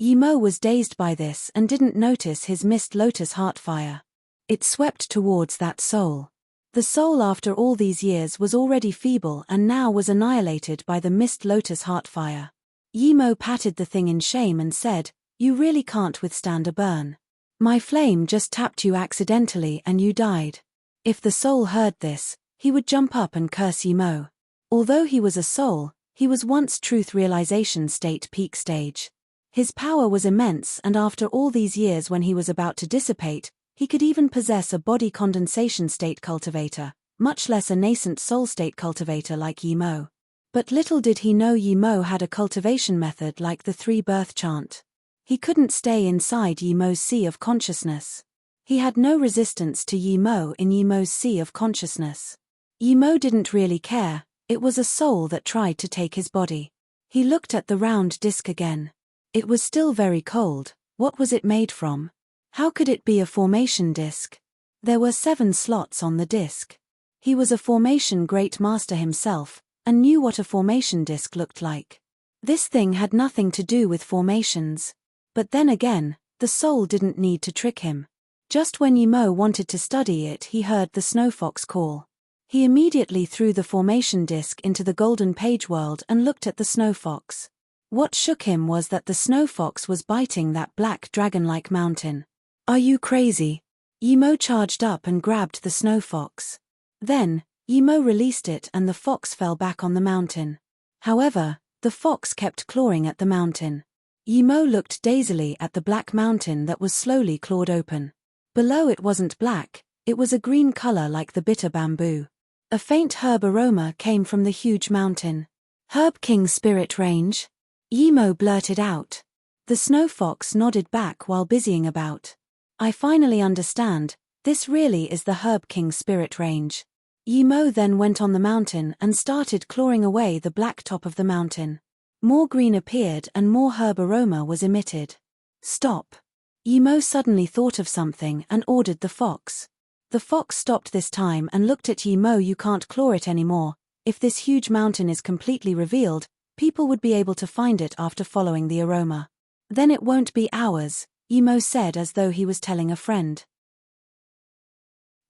Yimo was dazed by this and didn't notice his Mist Lotus Heart Fire. It swept towards that soul. The soul after all these years was already feeble and now was annihilated by the Mist Lotus Heart Fire. Yimo patted the thing in shame and said, "You really can't withstand a burn. My flame just tapped you accidentally and you died." If the soul heard this, he would jump up and curse Yimo. Although he was a soul, he was once truth realization state peak stage. His power was immense and after all these years when he was about to dissipate, he could even possess a body condensation state cultivator, much less a nascent soul state cultivator like Yimo. But little did he know Yimo had a cultivation method like the three-birth chant. He couldn't stay inside Yimo's sea of consciousness. He had no resistance to Yimo in Yimo's sea of consciousness. Yimo didn't really care, it was a soul that tried to take his body. He looked at the round disc again. It was still very cold. What was it made from? How could it be a formation disc? There were 7 slots on the disc. He was a formation great master himself, and knew what a formation disc looked like. This thing had nothing to do with formations. But then again, the soul didn't need to trick him. Just when Yimo wanted to study it, he heard the snowfox call. He immediately threw the formation disc into the golden page world and looked at the snowfox. What shook him was that the snowfox was biting that black dragon-like mountain. "Are you crazy?" Yimo charged up and grabbed the snowfox. Then, Yimo released it and the fox fell back on the mountain. However, the fox kept clawing at the mountain. Yimo looked dazedly at the black mountain that was slowly clawed open. Below it wasn't black, it was a green color like the bitter bamboo. A faint herb aroma came from the huge mountain. "Herb King Spirit Range?" Yimo blurted out. The snow fox nodded back while busying about. "I finally understand, this really is the Herb King Spirit Range." Yimo then went on the mountain and started clawing away the black top of the mountain. More green appeared and more herb aroma was emitted. "Stop." Yimo suddenly thought of something and ordered the fox. The fox stopped this time and looked at Yimo. "You can't claw it anymore. If this huge mountain is completely revealed, people would be able to find it after following the aroma. Then it won't be ours," Yimo said as though he was telling a friend.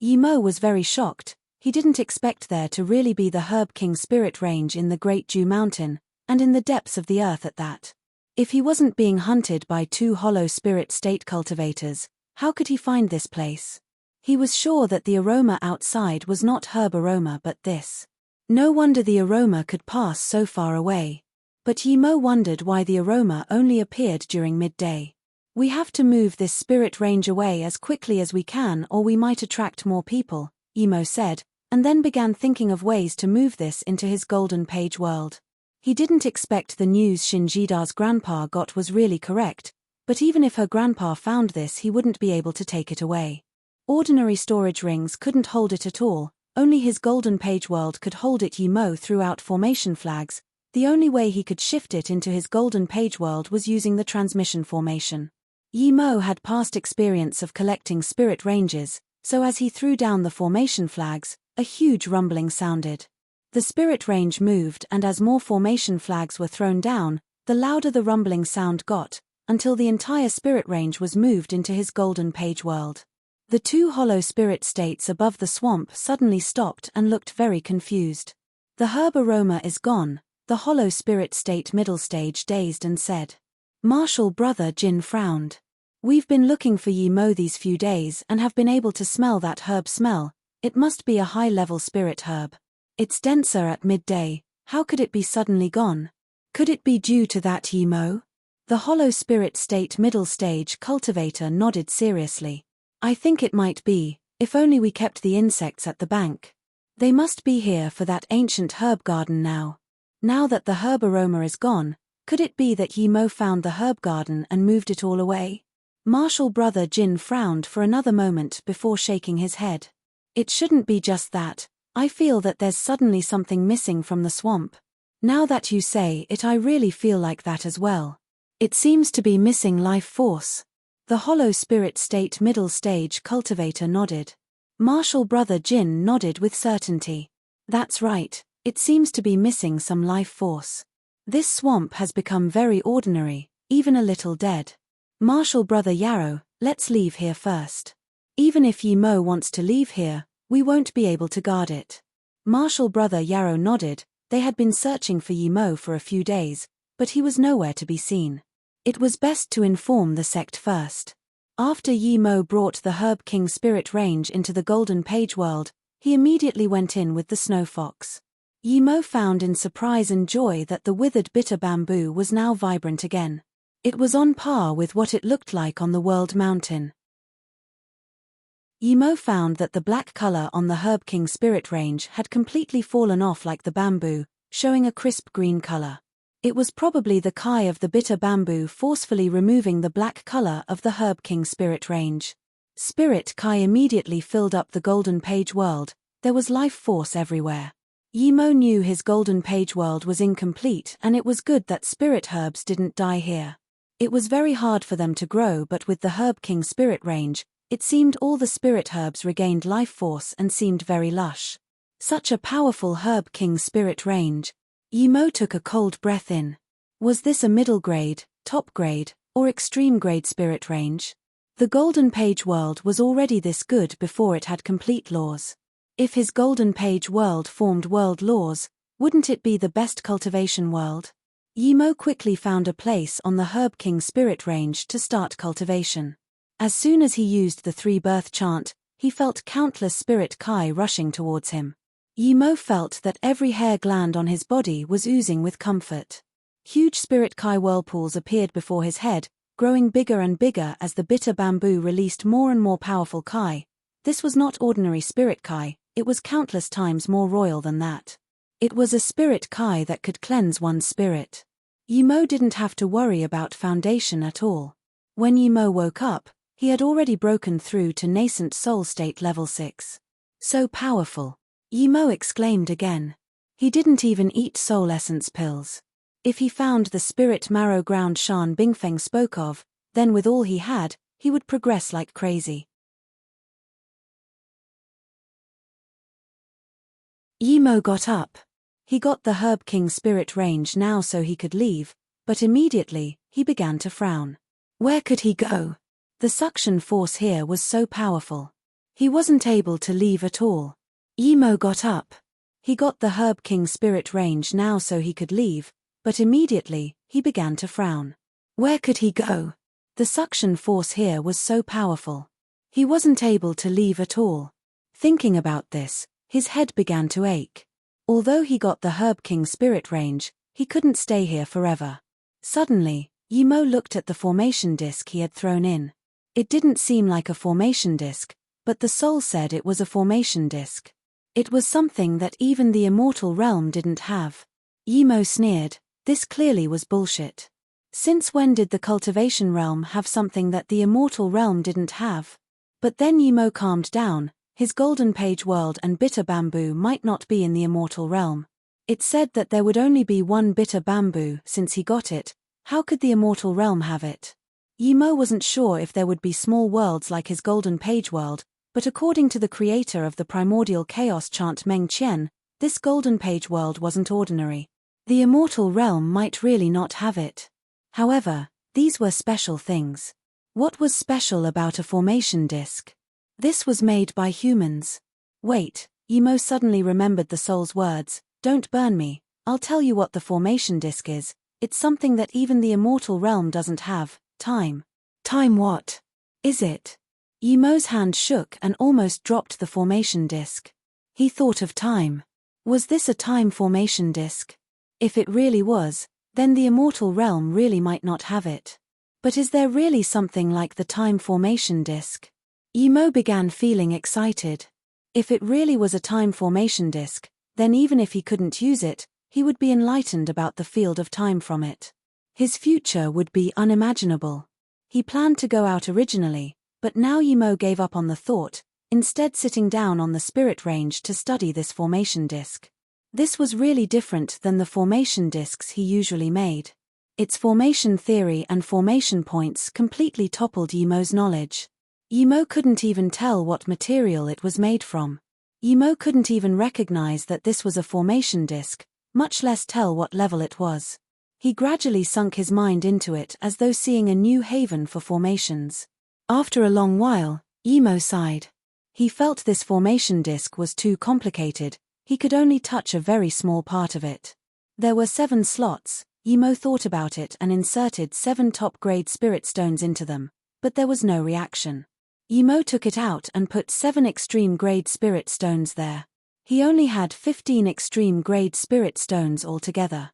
Yimo was very shocked. He didn't expect there to really be the Herb King spirit range in the Great Dew Mountain, and in the depths of the earth at that. If he wasn't being hunted by two hollow spirit state cultivators, how could he find this place? He was sure that the aroma outside was not herb aroma but this. No wonder the aroma could pass so far away. But Yimo wondered why the aroma only appeared during midday. We have to move this spirit range away as quickly as we can or we might attract more people, Yimo said, and then began thinking of ways to move this into his golden page world. He didn't expect the news Shinjida's grandpa got was really correct, but even if her grandpa found this he wouldn't be able to take it away. Ordinary storage rings couldn't hold it at all, only his golden page world could hold it. Yimo threw out formation flags. The only way he could shift it into his golden page world was using the transmission formation. Yimo had past experience of collecting spirit ranges, so as he threw down the formation flags, a huge rumbling sounded. The spirit range moved, and as more formation flags were thrown down, the louder the rumbling sound got, until the entire spirit range was moved into his golden page world. The two hollow spirit states above the swamp suddenly stopped and looked very confused. The herb aroma is gone, the hollow spirit state middle stage dazed and said. Martial brother Jin frowned. We've been looking for Yimo these few days and have been able to smell that herb smell. It must be a high-level spirit herb. It's denser at midday. How could it be suddenly gone? Could it be due to that Yimo? The hollow spirit state middle stage cultivator nodded seriously. I think it might be, if only we kept the insects at the bank. They must be here for that ancient herb garden now. Now that the herb aroma is gone, could it be that Yimo found the herb garden and moved it all away? Martial brother Jin frowned for another moment before shaking his head. It shouldn't be just that. I feel that there's suddenly something missing from the swamp. Now that you say it, I really feel like that as well. It seems to be missing life force. The hollow spirit state middle stage cultivator nodded. Martial brother Jin nodded with certainty. That's right, it seems to be missing some life force. This swamp has become very ordinary, even a little dead. Martial brother Yarrow, let's leave here first. Even if Yimo wants to leave here, we won't be able to guard it. Martial brother Yarrow nodded. They had been searching for Yimo for a few days, but he was nowhere to be seen. It was best to inform the sect first. After Yimo brought the Herb King spirit range into the Golden Page world, he immediately went in with the Snow Fox. Yimo found in surprise and joy that the withered bitter bamboo was now vibrant again. It was on par with what it looked like on the World Mountain. Yimo found that the black color on the Herb King spirit range had completely fallen off like the bamboo, showing a crisp green color. It was probably the kai of the bitter bamboo forcefully removing the black color of the Herb King spirit range. Spirit kai immediately filled up the Golden Page world. There was life force everywhere. Yimo knew his Golden Page world was incomplete, and it was good that spirit herbs didn't die here. It was very hard for them to grow, but with the Herb King spirit range, it seemed all the spirit herbs regained life force and seemed very lush. Such a powerful Herb King spirit range. Yimo took a cold breath in. Was this a middle grade, top grade, or extreme grade spirit range? The Golden Page world was already this good before it had complete laws. If his Golden Page world formed world laws, wouldn't it be the best cultivation world? Yimo quickly found a place on the Herb King spirit range to start cultivation. As soon as he used the 3 birth chant, he felt countless spirit kai rushing towards him. Yimo felt that every hair gland on his body was oozing with comfort. Huge spirit kai whirlpools appeared before his head, growing bigger and bigger as the bitter bamboo released more and more powerful kai. This was not ordinary spirit kai, it was countless times more royal than that. It was a spirit kai that could cleanse one's spirit. Yimo didn't have to worry about foundation at all. When Yimo woke up, he had already broken through to nascent soul state level 6. So powerful. Yimo exclaimed again. He didn't even eat soul essence pills. If he found the spirit marrow ground Shan Bingfeng spoke of, then with all he had, he would progress like crazy. Yimo got up. He got the Herb King spirit range now so he could leave, but immediately, he began to frown. Where could he go? The suction force here was so powerful. He wasn't able to leave at all. Yimo got up. He got the Herb King spirit range now so he could leave, but immediately, he began to frown. Where could he go? The suction force here was so powerful. He wasn't able to leave at all. Thinking about this, his head began to ache. Although he got the Herb King spirit range, he couldn't stay here forever. Suddenly, Yimo looked at the formation disc he had thrown in. It didn't seem like a formation disc, but the soul said it was a formation disc. It was something that even the immortal realm didn't have. Yimo sneered, this clearly was bullshit. Since when did the cultivation realm have something that the immortal realm didn't have? But then Yimo calmed down. His golden page world and bitter bamboo might not be in the immortal realm. It said that there would only be one bitter bamboo since he got it. How could the immortal realm have it? Yimo wasn't sure if there would be small worlds like his golden page world, but according to the creator of the primordial chaos chant Meng Qian, this golden page world wasn't ordinary. The immortal realm might really not have it. However, these were special things. What was special about a formation disc? This was made by humans. Wait, Yimo suddenly remembered the soul's words, don't burn me, I'll tell you what the formation disc is. It's something that even the immortal realm doesn't have, time. Time what? Is it? Yimo's hand shook and almost dropped the formation disc. He thought of time. Was this a time formation disc? If it really was, then the immortal realm really might not have it. But is there really something like the time formation disc? Yimo began feeling excited. If it really was a time formation disc, then even if he couldn't use it, he would be enlightened about the field of time from it. His future would be unimaginable. He planned to go out originally, but now Yimo gave up on the thought, instead sitting down on the spirit range to study this formation disc. This was really different than the formation discs he usually made. Its formation theory and formation points completely toppled Yimo's knowledge. Yimo couldn't even tell what material it was made from. Yimo couldn't even recognize that this was a formation disc, much less tell what level it was. He gradually sunk his mind into it as though seeing a new haven for formations. After a long while, Yimo sighed. He felt this formation disc was too complicated, he could only touch a very small part of it. There were 7 slots, Yimo thought about it and inserted 7 top-grade spirit stones into them, but there was no reaction. Yimo took it out and put 7 extreme-grade spirit stones there. He only had 15 extreme-grade spirit stones altogether.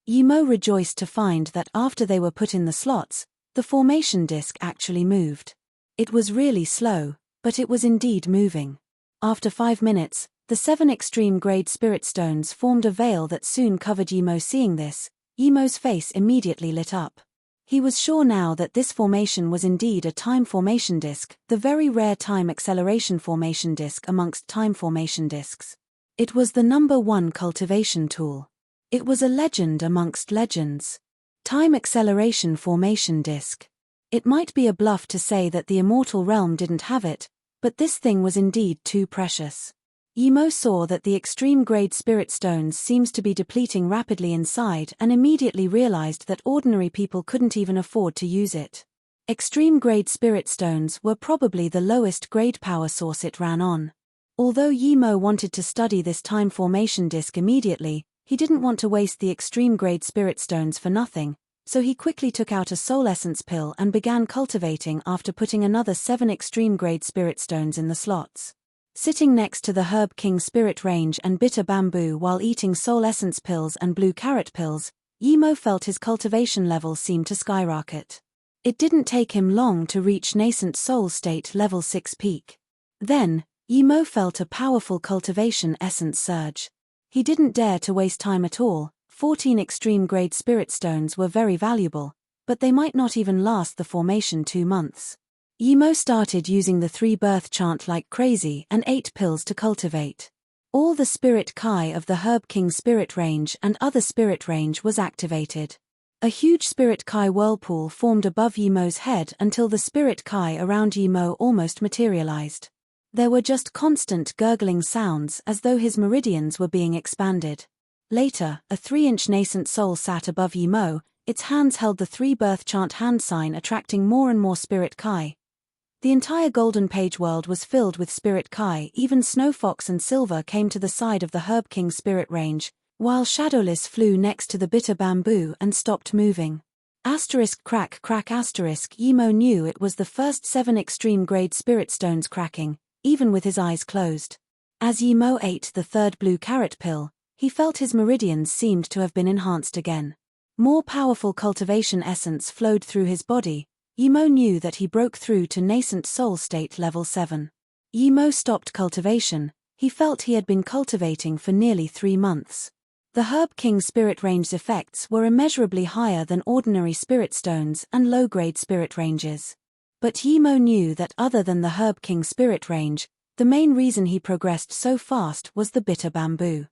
Yimo rejoiced to find that after they were put in the slots, the formation disc actually moved. It was really slow, but it was indeed moving. After 5 minutes, the 7 extreme-grade spirit stones formed a veil that soon covered Yimo. Seeing this, Yimo's face immediately lit up. He was sure now that this formation was indeed a time formation disc, the very rare time acceleration formation disc amongst time formation discs. It was the #1 cultivation tool. It was a legend amongst legends. Time acceleration formation disc. It might be a bluff to say that the immortal realm didn't have it, but this thing was indeed too precious. Yimo saw that the extreme-grade spirit stones seems to be depleting rapidly inside and immediately realized that ordinary people couldn't even afford to use it. Extreme-grade spirit stones were probably the lowest grade power source it ran on. Although Yimo wanted to study this time formation disc immediately, he didn't want to waste the extreme-grade spirit stones for nothing, so he quickly took out a soul essence pill and began cultivating after putting another 7 extreme-grade spirit stones in the slots. Sitting next to the Herb King spirit range and bitter bamboo while eating soul essence pills and blue carrot pills, Yimo felt his cultivation level seemed to skyrocket. It didn't take him long to reach nascent soul state level 6 peak. Then, Yimo felt a powerful cultivation essence surge. He didn't dare to waste time at all. 14 extreme-grade spirit stones were very valuable, but they might not even last the formation 2 months. Yimo started using the 3 birth chant like crazy and 8 pills to cultivate. All the spirit Kai of the Herb King spirit range and other spirit range was activated. A huge spirit Kai whirlpool formed above Yimo's head until the spirit Kai around Yimo almost materialized. There were just constant gurgling sounds as though his meridians were being expanded. Later, a 3-inch nascent soul sat above Yimo, its hands held the 3 birth chant hand sign attracting more and more spirit Kai. The entire Golden Page world was filled with spirit Kai. Even Snow Fox and Silver came to the side of the Herb King spirit range, while Shadowless flew next to the bitter bamboo and stopped moving. Asterisk crack crack asterisk. Yimo knew it was the first 7 extreme grade spirit stones cracking, even with his eyes closed. As Yimo ate the 3rd blue carrot pill, he felt his meridians seemed to have been enhanced again. More powerful cultivation essence flowed through his body. Yimo knew that he broke through to nascent soul state level 7. Yimo stopped cultivation. He felt he had been cultivating for nearly 3 months. The Herb King spirit range's effects were immeasurably higher than ordinary spirit stones and low-grade spirit ranges. But Yimo knew that other than the Herb King spirit range, the main reason he progressed so fast was the bitter bamboo.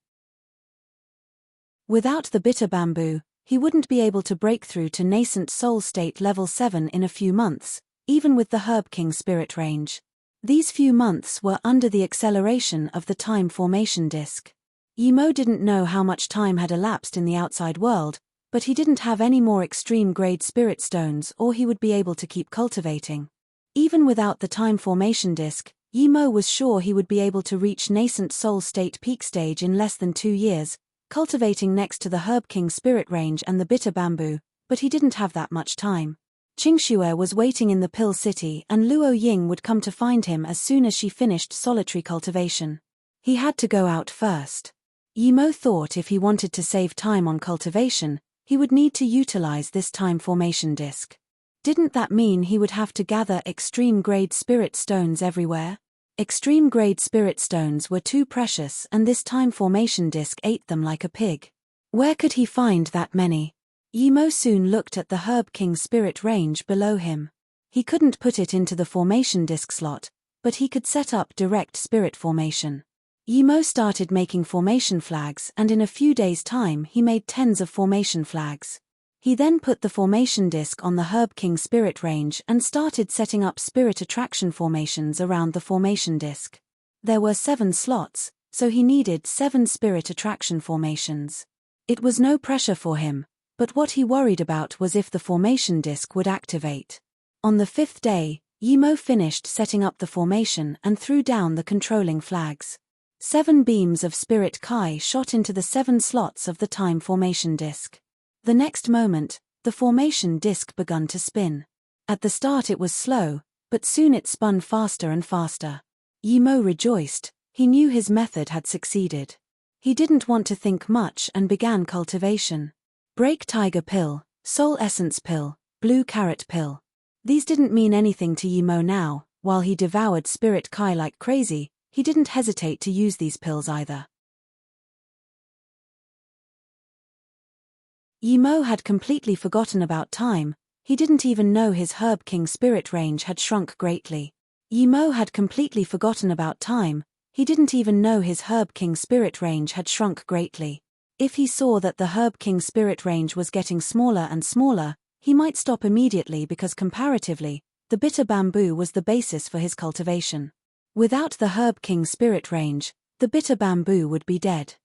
Without the bitter bamboo, he wouldn't be able to break through to nascent soul state level 7 in a few months, even with the Herb King spirit range. These few months were under the acceleration of the time formation disk. Yimo didn't know how much time had elapsed in the outside world, but he didn't have any more extreme grade spirit stones or he would be able to keep cultivating. Even without the time formation disk, Yimo was sure he would be able to reach nascent soul state peak stage in less than 2 years, cultivating next to the Herb King spirit range and the bitter bamboo, but he didn't have that much time. Qingxue was waiting in the Pill City and Luo Ying would come to find him as soon as she finished solitary cultivation. He had to go out first. Yimo thought if he wanted to save time on cultivation, he would need to utilize this time formation disk. Didn't that mean he would have to gather extreme-grade spirit stones everywhere? Extreme-grade spirit stones were too precious and this time formation disk ate them like a pig. Where could he find that many? Yimo soon looked at the Herb King spirit range below him. He couldn't put it into the formation disk slot, but he could set up direct spirit formation. Yimo started making formation flags and in a few days' time he made tens of formation flags. He then put the formation disk on the Herb King spirit range and started setting up spirit attraction formations around the formation disk. There were 7 slots, so he needed 7 spirit attraction formations. It was no pressure for him, but what he worried about was if the formation disk would activate. On the 5th day, Yimo finished setting up the formation and threw down the controlling flags. 7 beams of spirit Kai shot into the 7 slots of the time formation disk. The next moment, the formation disk began to spin. At the start it was slow, but soon it spun faster and faster. Yimo rejoiced. He knew his method had succeeded. He didn't want to think much and began cultivation. Break Tiger Pill, Soul Essence Pill, Blue Carrot Pill. These didn't mean anything to Yimo now. While he devoured spirit Kai like crazy, he didn't hesitate to use these pills either. Yimo had completely forgotten about time. He didn't even know his Herb King spirit range had shrunk greatly. Yimo had completely forgotten about time. He didn't even know his Herb King spirit range had shrunk greatly. If he saw that the Herb King spirit range was getting smaller and smaller, he might stop immediately because comparatively, the bitter bamboo was the basis for his cultivation. Without the Herb King spirit range, the bitter bamboo would be dead.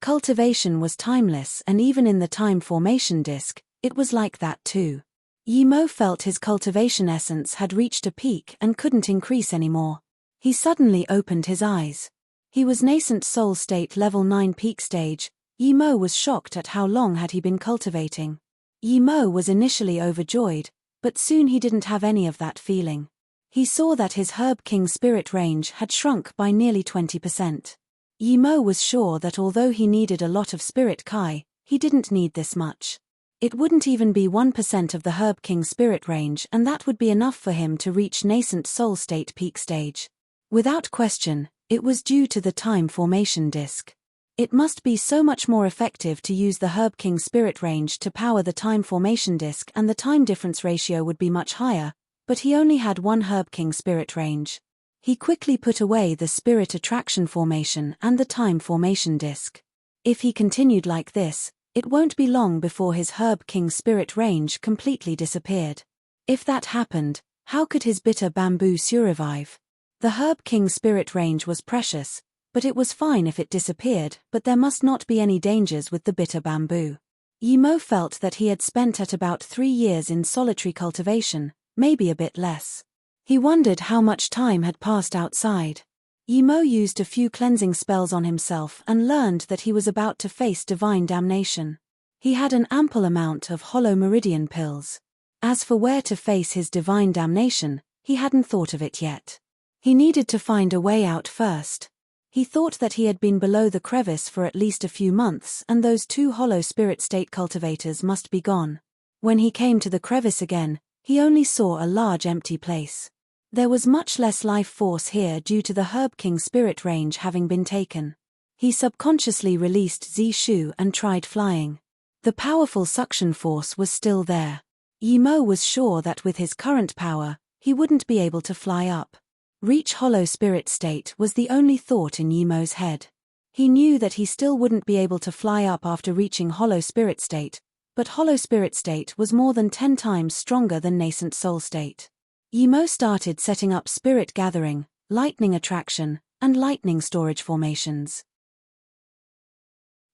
Cultivation was timeless and even in the time formation disk, it was like that too. Yimo felt his cultivation essence had reached a peak and couldn't increase anymore. He suddenly opened his eyes. He was nascent soul state level 9 peak stage. Yimo was shocked at how long had he been cultivating. Yimo was initially overjoyed, but soon he didn't have any of that feeling. He saw that his Herb King spirit range had shrunk by nearly 20%. Yimo was sure that although he needed a lot of spirit Kai, he didn't need this much. It wouldn't even be 1% of the Herb King spirit range and that would be enough for him to reach nascent soul state peak stage. Without question, it was due to the time formation disk. It must be so much more effective to use the Herb King spirit range to power the time formation disk and the time difference ratio would be much higher, but he only had 1 Herb King spirit range. He quickly put away the spirit attraction formation and the time formation disk. If he continued like this, it won't be long before his Herb King spirit range completely disappeared. If that happened, how could his bitter bamboo survive? The Herb King spirit range was precious, but it was fine if it disappeared, but there must not be any dangers with the bitter bamboo. Yimo felt that he had spent at about 3 years in solitary cultivation, maybe a bit less. He wondered how much time had passed outside. Yimo used a few cleansing spells on himself and learned that he was about to face divine damnation. He had an ample amount of hollow meridian pills. As for where to face his divine damnation, he hadn't thought of it yet. He needed to find a way out first. He thought that he had been below the crevice for at least a few months and those 2 hollow spirit state cultivators must be gone. When he came to the crevice again, he only saw a large empty place. There was much less life force here due to the Herb King spirit range having been taken. He subconsciously released Zishu and tried flying. The powerful suction force was still there. Yimo was sure that with his current power, he wouldn't be able to fly up. Reach hollow spirit state was the only thought in Yimo's head. He knew that he still wouldn't be able to fly up after reaching hollow spirit state, but hollow spirit state was more than 10 times stronger than nascent soul state. Yimo started setting up spirit gathering, lightning attraction, and lightning storage formations.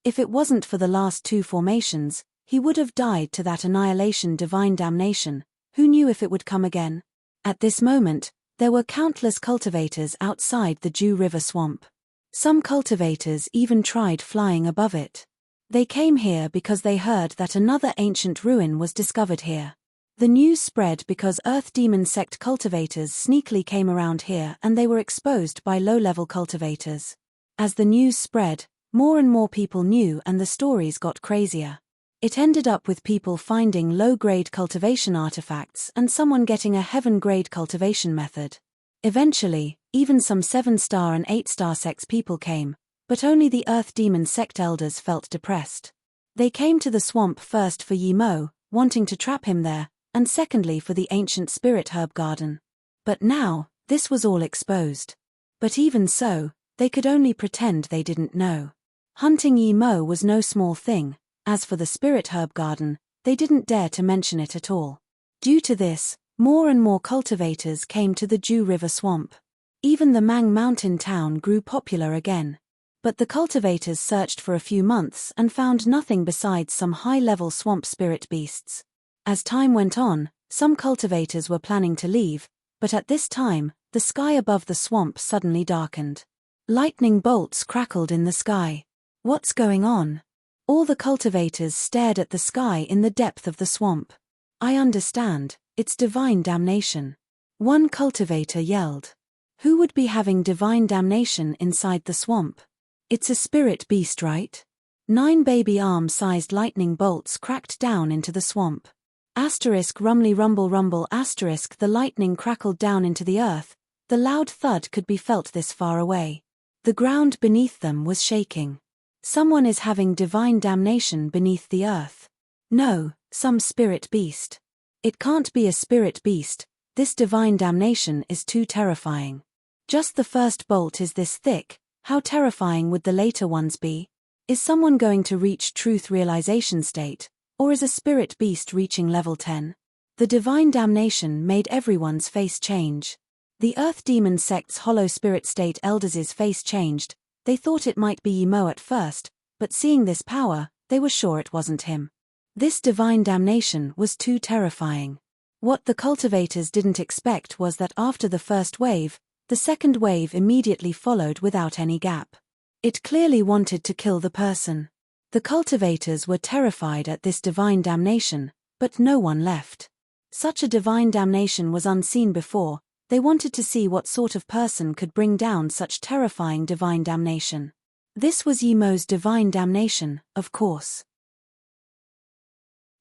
If it wasn't for the last 2 formations, he would have died to that annihilation divine damnation. Who knew if it would come again? At this moment, there were countless cultivators outside the Dew River swamp. Some cultivators even tried flying above it. They came here because they heard that another ancient ruin was discovered here. The news spread because Earth Demon sect cultivators sneakily came around here and they were exposed by low-level cultivators. As the news spread, more and more people knew and the stories got crazier. It ended up with people finding low-grade cultivation artifacts and someone getting a heaven-grade cultivation method. Eventually, even some 7-star and 8-star sects people came, but only the Earth Demon sect elders felt depressed. They came to the swamp first for Yimo, wanting to trap him there, and secondly for the ancient spirit herb garden. But now, this was all exposed. But even so, they could only pretend they didn't know. Hunting Yimo was no small thing. As for the spirit herb garden, they didn't dare to mention it at all. Due to this, more and more cultivators came to the Dew River swamp. Even the Mang Mountain town grew popular again. But the cultivators searched for a few months and found nothing besides some high-level swamp spirit beasts. As time went on, some cultivators were planning to leave, but at this time, the sky above the swamp suddenly darkened. Lightning bolts crackled in the sky. What's going on? All the cultivators stared at the sky in the depth of the swamp. I understand, it's divine damnation. One cultivator yelled. Who would be having divine damnation inside the swamp? It's a spirit beast, right? 9 baby arm-sized lightning bolts cracked down into the swamp. Asterisk rumly rumble rumble asterisk the lightning crackled down into the earth. The loud thud could be felt this far away. The ground beneath them was shaking. Someone is having divine damnation beneath the earth. No, some spirit beast. It can't be a spirit beast, this divine damnation is too terrifying. Just the first bolt is this thick, how terrifying would the later ones be? Is someone going to reach truth realization state, or is a spirit beast reaching level 10? The divine damnation made everyone's face change. The Earth Demon sect's hollow spirit state elders' face changed. They thought it might be Yimo at first, but seeing this power, they were sure it wasn't him. This divine damnation was too terrifying. What the cultivators didn't expect was that after the first wave, the second wave immediately followed without any gap. It clearly wanted to kill the person. The cultivators were terrified at this divine damnation, but no one left. Such a divine damnation was unseen before. They wanted to see what sort of person could bring down such terrifying divine damnation. This was Yimo's divine damnation, of course.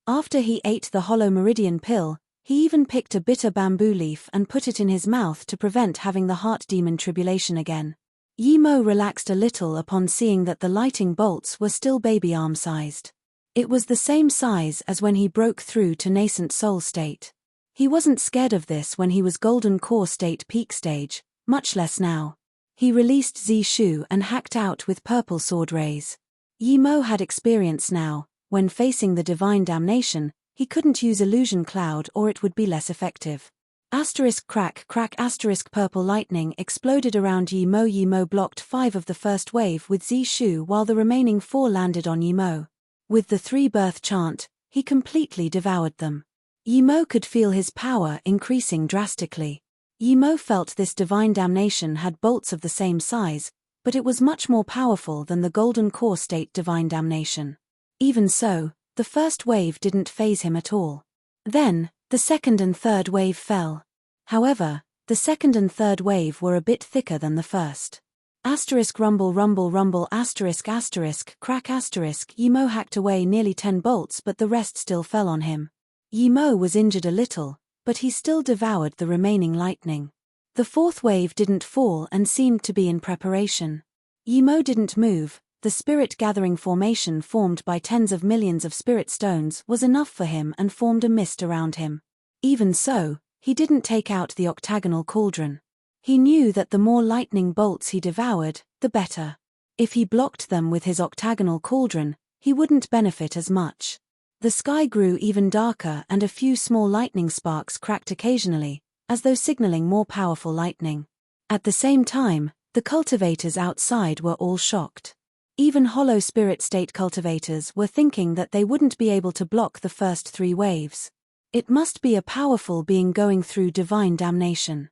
After he ate the hollow meridian pill, he even picked a bitter bamboo leaf and put it in his mouth to prevent having the heart demon tribulation again. Yimo relaxed a little upon seeing that the lighting bolts were still baby arm-sized. It was the same size as when he broke through to nascent soul state. He wasn't scared of this when he was golden core state peak stage, much less now. He released Zishu and hacked out with purple sword rays. Yimo had experience now. When facing the divine damnation, he couldn't use illusion cloud or it would be less effective. Asterisk crack crack asterisk purple lightning exploded around Yimo. Yimo blocked 5 of the first wave with Zishu while the remaining 4 landed on Yimo. With the 3 birth chant, he completely devoured them. Yimo could feel his power increasing drastically. Yimo felt this divine damnation had bolts of the same size, but it was much more powerful than the golden core state divine damnation. Even so, the first wave didn't faze him at all. Then, the second and third wave fell. However, the second and third wave were a bit thicker than the first. Asterisk rumble rumble rumble asterisk asterisk crack asterisk Yimo hacked away nearly 10 bolts, but the rest still fell on him. Yimo was injured a little, but he still devoured the remaining lightning. The fourth wave didn't fall and seemed to be in preparation. Yimo didn't move. The spirit-gathering formation formed by tens of millions of spirit stones was enough for him and formed a mist around him. Even so, he didn't take out the octagonal cauldron. He knew that the more lightning bolts he devoured, the better. If he blocked them with his octagonal cauldron, he wouldn't benefit as much. The sky grew even darker and a few small lightning sparks cracked occasionally, as though signaling more powerful lightning. At the same time, the cultivators outside were all shocked. Even hollow spirit state cultivators were thinking that they wouldn't be able to block the first 3 waves. It must be a powerful being going through divine damnation.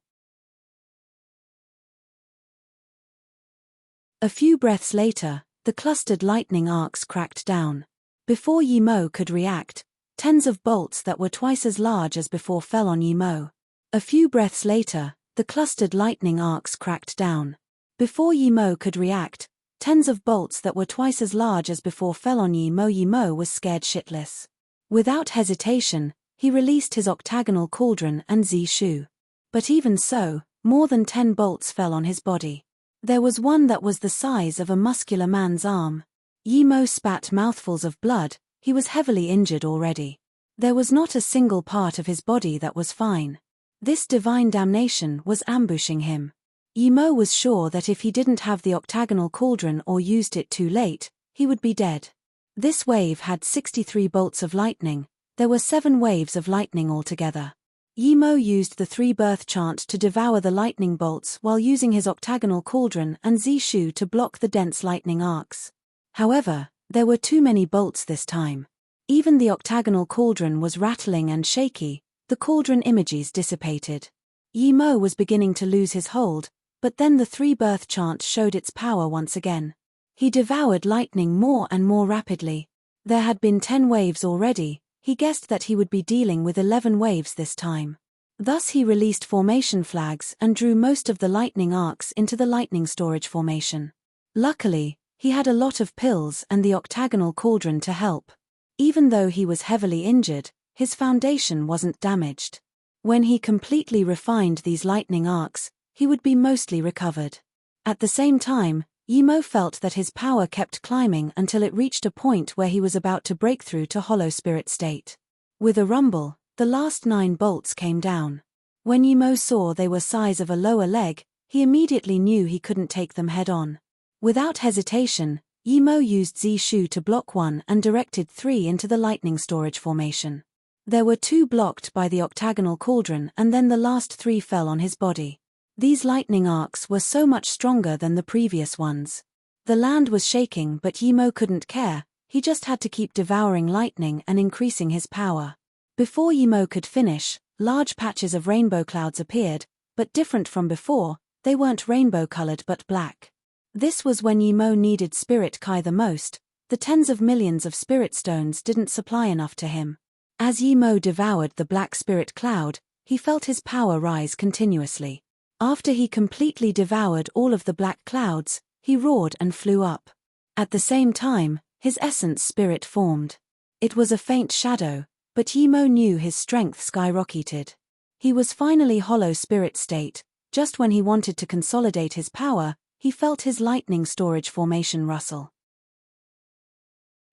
A few breaths later, the clustered lightning arcs cracked down. Before Yimo could react, tens of bolts that were twice as large as before fell on Yimo. A few breaths later, the clustered lightning arcs cracked down. Before Yimo could react, tens of bolts that were twice as large as before fell on Yimo. Yimo was scared shitless. Without hesitation, he released his octagonal cauldron and Zishu. But even so, more than 10 bolts fell on his body. There was one that was the size of a muscular man's arm. Yimo spat mouthfuls of blood. He was heavily injured already. There was not a single part of his body that was fine. This divine damnation was ambushing him. Yimo was sure that if he didn't have the octagonal cauldron or used it too late, he would be dead. This wave had 63 bolts of lightning. There were 7 waves of lightning altogether. Yimo used the 3-birth chant to devour the lightning bolts while using his octagonal cauldron and Zishu to block the dense lightning arcs. However, there were too many bolts this time. Even the octagonal cauldron was rattling and shaky. The cauldron images dissipated. Yimo was beginning to lose his hold, but then the 3-birth chant showed its power once again. He devoured lightning more and more rapidly. There had been 10 waves already. He guessed that he would be dealing with 11 waves this time. Thus he released formation flags and drew most of the lightning arcs into the lightning storage formation. Luckily, he had a lot of pills and the octagonal cauldron to help. Even though he was heavily injured, his foundation wasn't damaged. When he completely refined these lightning arcs, he would be mostly recovered. At the same time, Yimo felt that his power kept climbing until it reached a point where he was about to break through to hollow spirit state. With a rumble, the last 9 bolts came down. When Yimo saw they were size of a lower leg, he immediately knew he couldn't take them head on. Without hesitation, Yimo used Zishu to block 1 and directed 3 into the lightning storage formation. There were 2 blocked by the octagonal cauldron and then the last 3 fell on his body. These lightning arcs were so much stronger than the previous ones. The land was shaking, but Yimo couldn't care. He just had to keep devouring lightning and increasing his power. Before Yimo could finish, large patches of rainbow clouds appeared, but different from before, they weren't rainbow-colored but black. This was when Yimo needed Spirit Kai the most. The tens of millions of spirit stones didn't supply enough to him. As Yimo devoured the black spirit cloud, he felt his power rise continuously. After he completely devoured all of the black clouds, he roared and flew up. At the same time, his essence spirit formed. It was a faint shadow, but Yimo knew his strength skyrocketed. He was finally hollow spirit state. Just when he wanted to consolidate his power, he felt his lightning storage formation rustle.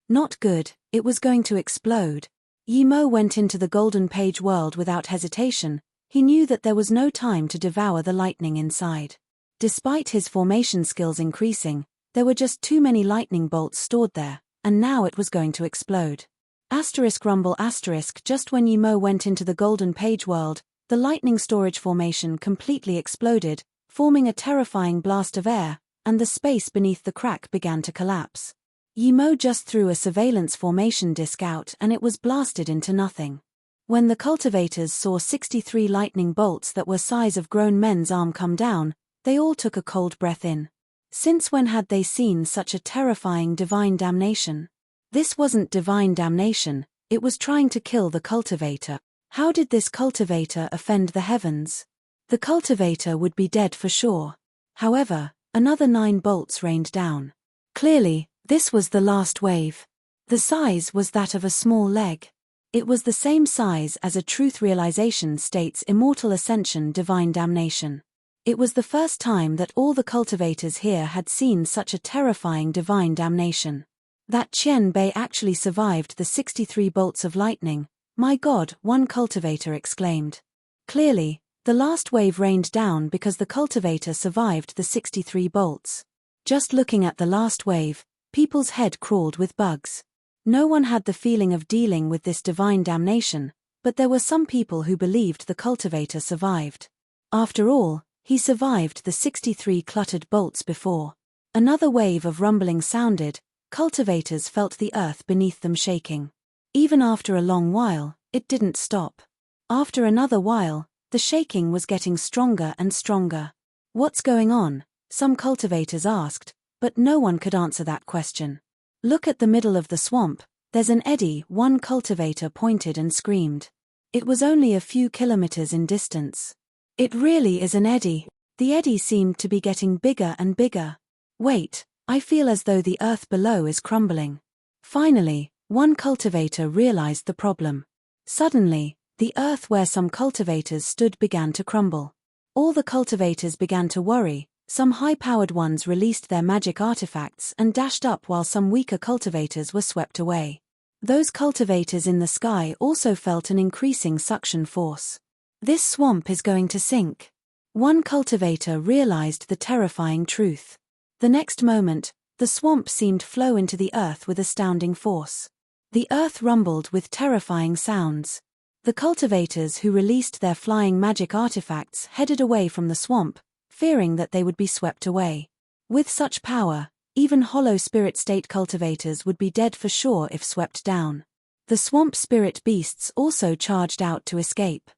Not good, it was going to explode. Yimo went into the golden page world without hesitation. He knew that there was no time to devour the lightning inside. Despite his formation skills increasing, there were just too many lightning bolts stored there, and now it was going to explode. Asterisk rumble asterisk just when Yimo went into the golden page world, the lightning storage formation completely exploded, forming a terrifying blast of air, and the space beneath the crack began to collapse. Yimo just threw a surveillance formation disk out and it was blasted into nothing. When the cultivators saw 63 lightning bolts that were size of grown men's arm come down, they all took a cold breath in. Since when had they seen such a terrifying divine damnation? This wasn't divine damnation, it was trying to kill the cultivator. How did this cultivator offend the heavens? The cultivator would be dead for sure. However, another 9 bolts rained down. Clearly, this was the last wave. The size was that of a small leg. It was the same size as a truth realization state's immortal ascension divine damnation. It was the first time that all the cultivators here had seen such a terrifying divine damnation. That Qian Bei actually survived the 63 bolts of lightning. My God, one cultivator exclaimed. Clearly, the last wave rained down because the cultivator survived the 63 bolts. Just looking at the last wave, people's head crawled with bugs. No one had the feeling of dealing with this divine damnation, but there were some people who believed the cultivator survived. After all, he survived the 63 cluttered bolts before. Another wave of rumbling sounded. Cultivators felt the earth beneath them shaking. Even after a long while, it didn't stop. After another while, the shaking was getting stronger and stronger. What's going on? Some cultivators asked, but no one could answer that question. Look at the middle of the swamp, there's an eddy, one cultivator pointed and screamed. It was only a few kilometers in distance. It really is an eddy. The eddy seemed to be getting bigger and bigger. Wait, I feel as though the earth below is crumbling. Finally, one cultivator realized the problem. Suddenly, the earth where some cultivators stood began to crumble. All the cultivators began to worry. Some high-powered ones released their magic artifacts and dashed up while some weaker cultivators were swept away. Those cultivators in the sky also felt an increasing suction force. This swamp is going to sink. One cultivator realized the terrifying truth. The next moment, the swamp seemed to flow into the earth with astounding force. The earth rumbled with terrifying sounds. The cultivators who released their flying magic artifacts headed away from the swamp, fearing that they would be swept away. With such power, even hollow spirit state cultivators would be dead for sure if swept down. The swamp spirit beasts also charged out to escape.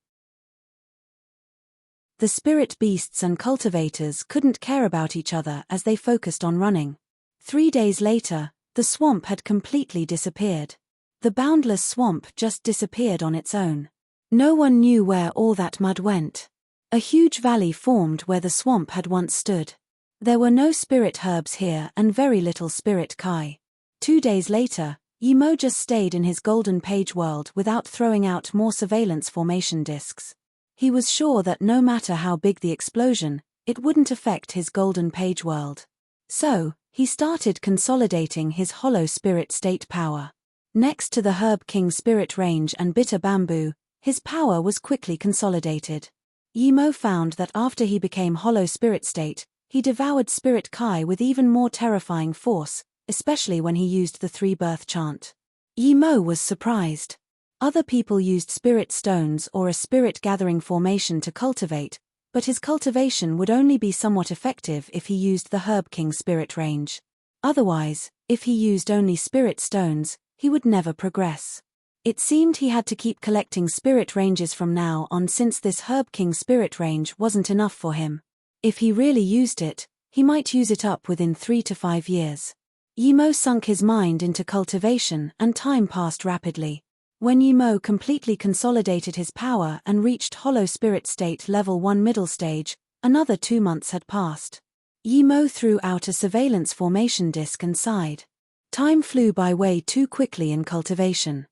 The spirit beasts and cultivators couldn't care about each other as they focused on running. 3 days later, the swamp had completely disappeared. The boundless swamp just disappeared on its own. No one knew where all that mud went. A huge valley formed where the swamp had once stood. There were no spirit herbs here and very little spirit kai. 2 days later, Yimo just stayed in his golden page world without throwing out more surveillance formation discs. He was sure that no matter how big the explosion, it wouldn't affect his golden page world. So, he started consolidating his hollow spirit state power. Next to the Herb King spirit range and bitter bamboo, his power was quickly consolidated. Yimo found that after he became hollow spirit state, he devoured spirit kai with even more terrifying force, especially when he used the 3-birth chant. Yimo was surprised. Other people used spirit stones or a spirit gathering formation to cultivate, but his cultivation would only be somewhat effective if he used the Herb King spirit range. Otherwise, if he used only spirit stones, he would never progress. It seemed he had to keep collecting spirit ranges from now on since this Herb King spirit range wasn't enough for him. If he really used it, he might use it up within 3 to 5 years. Yimo sunk his mind into cultivation and time passed rapidly. When Yimo completely consolidated his power and reached hollow spirit state level 1 middle stage, another 2 months had passed. Yimo threw out a surveillance formation disc and sighed. Time flew by way too quickly in cultivation.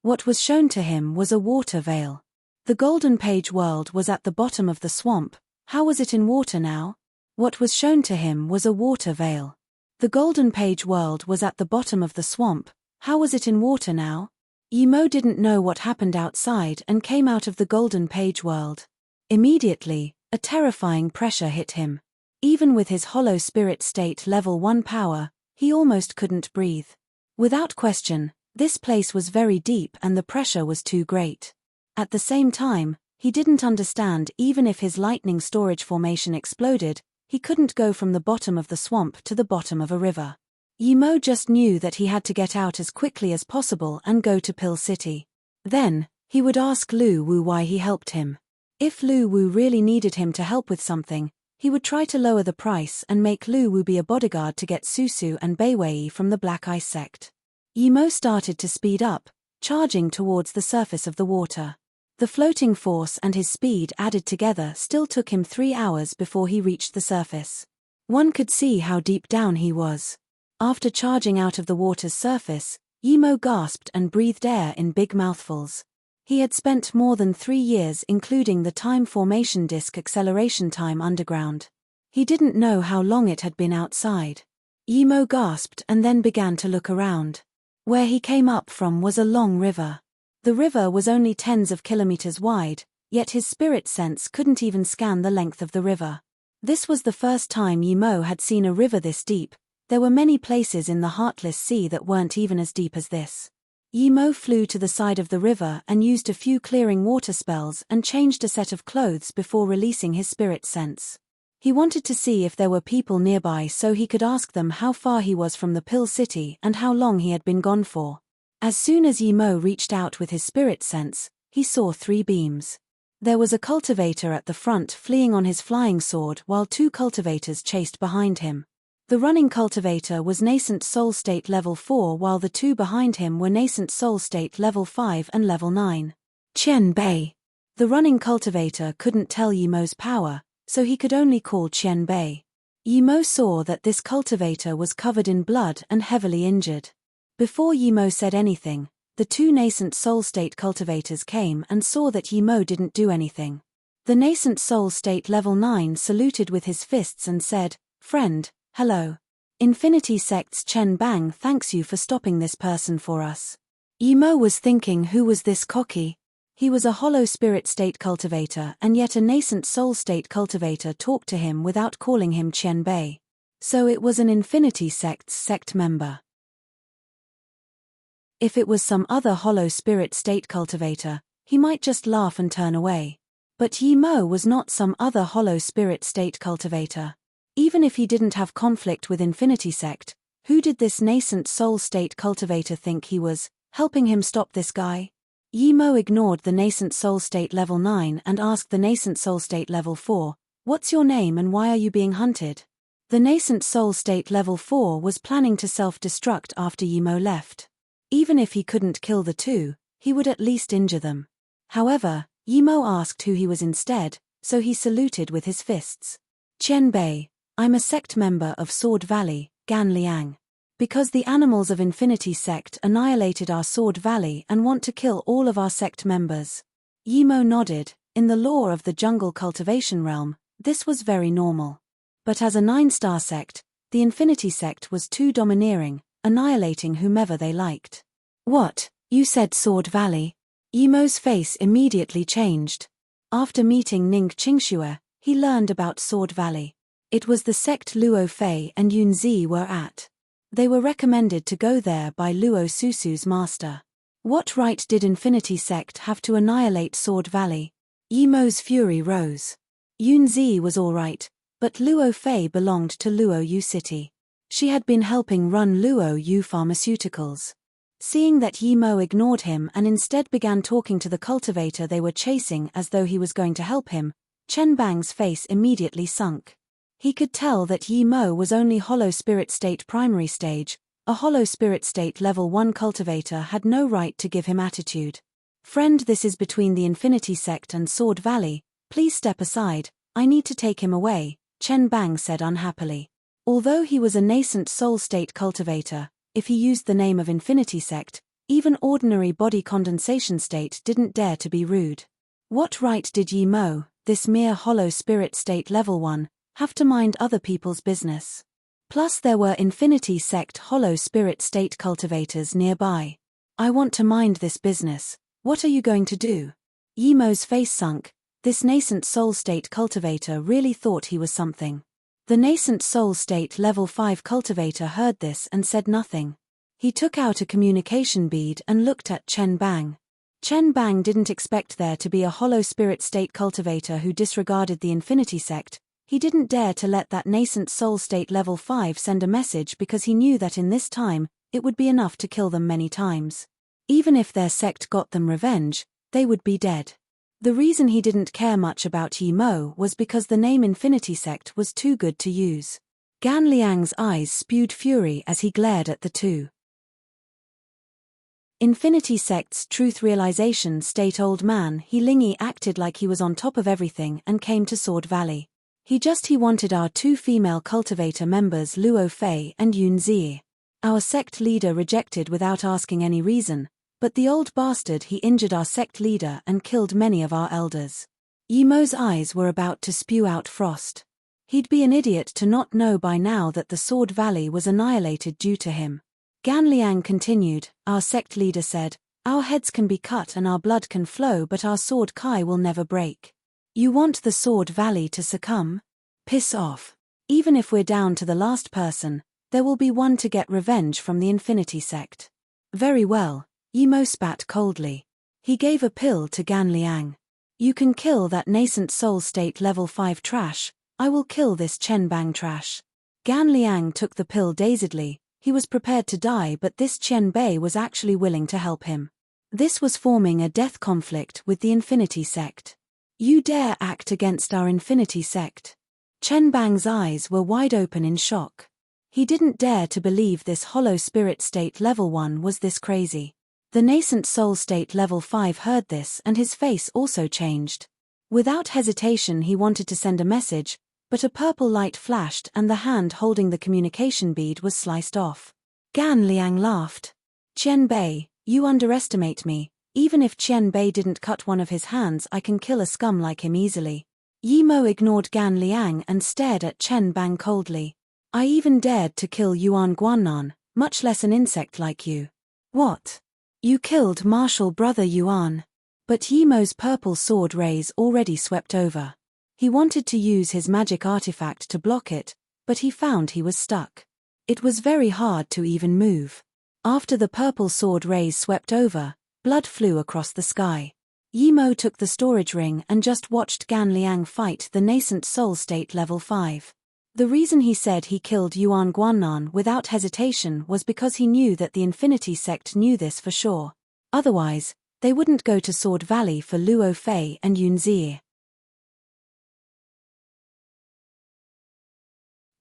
What was shown to him was a water veil. The golden page world was at the bottom of the swamp. How was it in water now? What was shown to him was a water veil. The golden page world was at the bottom of the swamp. How was it in water now? Yimo didn't know what happened outside and came out of the golden page world. Immediately, a terrifying pressure hit him. Even with his hollow spirit state level 1 power, he almost couldn't breathe. Without question, this place was very deep and the pressure was too great. At the same time, he didn't understand even if his lightning storage formation exploded, he couldn't go from the bottom of the swamp to the bottom of a river. Yimo just knew that he had to get out as quickly as possible and go to Pill City. Then, he would ask Lu Wu why he helped him. If Lu Wu really needed him to help with something, he would try to lower the price and make Lu Wu be a bodyguard to get Susu and Beiwei from the Black Ice sect. Yimo started to speed up, charging towards the surface of the water. The floating force and his speed added together still took him 3 hours before he reached the surface. One could see how deep down he was. After charging out of the water's surface, Yimo gasped and breathed air in big mouthfuls. He had spent more than 3 years including the time formation disk acceleration time underground. He didn't know how long it had been outside. Yimo gasped and then began to look around. Where he came up from was a long river. The river was only tens of kilometers wide, yet his spirit sense couldn't even scan the length of the river. This was the first time Yimo had seen a river this deep. There were many places in the Heartless Sea that weren't even as deep as this. Yimo flew to the side of the river and used a few clearing water spells and changed a set of clothes before releasing his spirit sense. He wanted to see if there were people nearby so he could ask them how far he was from the Pill City and how long he had been gone for. As soon as Yimo reached out with his spirit sense, he saw 3 beams. There was a cultivator at the front fleeing on his flying sword while 2 cultivators chased behind him. The running cultivator was nascent soul state level 4 while the 2 behind him were nascent soul state level 5 and level 9. Qian Bei. The running cultivator couldn't tell Yimo's power, so he could only call Qian Bei. Yimo saw that this cultivator was covered in blood and heavily injured. Before Yimo said anything, the 2 nascent soul state cultivators came and saw that Yimo didn't do anything. The nascent soul state level 9 saluted with his fists and said, "Friend, hello. Infinity Sect's Chen Bang thanks you for stopping this person for us." Yimo was thinking who was this cocky? He was a hollow spirit state cultivator and yet a nascent soul state cultivator talked to him without calling him Qian Bei. So it was an Infinity Sect's sect member. If it was some other hollow spirit state cultivator, he might just laugh and turn away. But Yimo was not some other hollow spirit state cultivator. Even if he didn't have conflict with Infinity Sect, who did this nascent soul state cultivator think he was, helping him stop this guy? Yimo ignored the nascent soul state level 9 and asked the nascent soul state level 4, "What's your name and why are you being hunted?" The nascent soul state level 4 was planning to self-destruct after Yimo left. Even if he couldn't kill the 2, he would at least injure them. However, Yimo asked who he was instead, so he saluted with his fists. "Qian Bei. I'm a sect member of Sword Valley, Gan Liang. Because the animals of Infinity Sect annihilated our Sword Valley and want to kill all of our sect members." Yimo nodded. In the lore of the jungle cultivation realm, this was very normal. But as a 9-star sect, the Infinity Sect was too domineering, annihilating whomever they liked. "What, you said Sword Valley?" Yimo's face immediately changed. After meeting Ning Qingxue, he learned about Sword Valley. It was the sect Luo Fei and Yunzi were at. They were recommended to go there by Luo Susu's master. What right did Infinity Sect have to annihilate Sword Valley? Yimo's fury rose. Yunzi was alright, but Luo Fei belonged to Luo Yu City. She had been helping run Luo Yu Pharmaceuticals. Seeing that Yimo ignored him and instead began talking to the cultivator they were chasing as though he was going to help him, Chen Bang's face immediately sunk. He could tell that Yimo was only Hollow Spirit State primary stage. A Hollow Spirit State level 1 cultivator had no right to give him attitude. "Friend, this is between the Infinity Sect and Sword Valley. Please step aside, I need to take him away," Chen Bang said unhappily. Although he was a nascent soul state cultivator, if he used the name of Infinity Sect, even ordinary body condensation state didn't dare to be rude. What right did Yimo, this mere Hollow Spirit State level 1, have to mind other people's business? Plus there were Infinity Sect Hollow Spirit State cultivators nearby. "I want to mind this business. What are you going to do?" Yimo's face sunk. This nascent soul state cultivator really thought he was something. The nascent soul state level 5 cultivator heard this and said nothing. He took out a communication bead and looked at Chen Bang. Chen Bang didn't expect there to be a Hollow Spirit State cultivator who disregarded the Infinity Sect, He didn't dare to let that nascent soul state level 5 send a message because he knew that in this time, it would be enough to kill them many times. Even if their sect got them revenge, they would be dead. The reason he didn't care much about Yi Mo was because the name Infinity Sect was too good to use. Gan Liang's eyes spewed fury as he glared at the two. Infinity Sect's truth realization state old man He Lingyi acted like he was on top of everything and came to Sword Valley. He wanted our two female cultivator members Luo Fei and Yun Zi. Our sect leader rejected without asking any reason, but the old bastard he injured our sect leader and killed many of our elders. Yi Mo's eyes were about to spew out frost. He'd be an idiot to not know by now that the Sword Valley was annihilated due to him. Gan Liang continued, our sect leader said, our heads can be cut and our blood can flow but our sword Kai will never break. You want the Sword Valley to succumb? Piss off. Even if we're down to the last person, there will be one to get revenge from the Infinity Sect. Very well, Yi Mo spat coldly. He gave a pill to Gan Liang. You can kill that nascent soul state level 5 trash, I will kill this Chen Bang trash. Gan Liang took the pill dazedly. He was prepared to die but this Chen Bei was actually willing to help him. This was forming a death conflict with the Infinity Sect. You dare act against our Infinity Sect? Chen Bang's eyes were wide open in shock. He didn't dare to believe this hollow spirit state level 1 was this crazy. The nascent soul state level 5 heard this and his face also changed. Without hesitation he wanted to send a message, but a purple light flashed and the hand holding the communication bead was sliced off. Gan Liang laughed. Chen Bei, you underestimate me. Even if Chen Bei didn't cut one of his hands I can kill a scum like him easily. Yi Mo ignored Gan Liang and stared at Chen Bang coldly. I even dared to kill Yuan Guannan, much less an insect like you. What? You killed martial brother Yuan. But Yi Mo's purple sword rays already swept over. He wanted to use his magic artifact to block it, but he found he was stuck. It was very hard to even move. After the purple sword rays swept over, blood flew across the sky. Yi Mo took the storage ring and just watched Gan Liang fight the nascent soul state level 5. The reason he said he killed Yuan Guannan without hesitation was because he knew that the Infinity Sect knew this for sure. Otherwise, they wouldn't go to Sword Valley for Luo Fei and Yun Zi.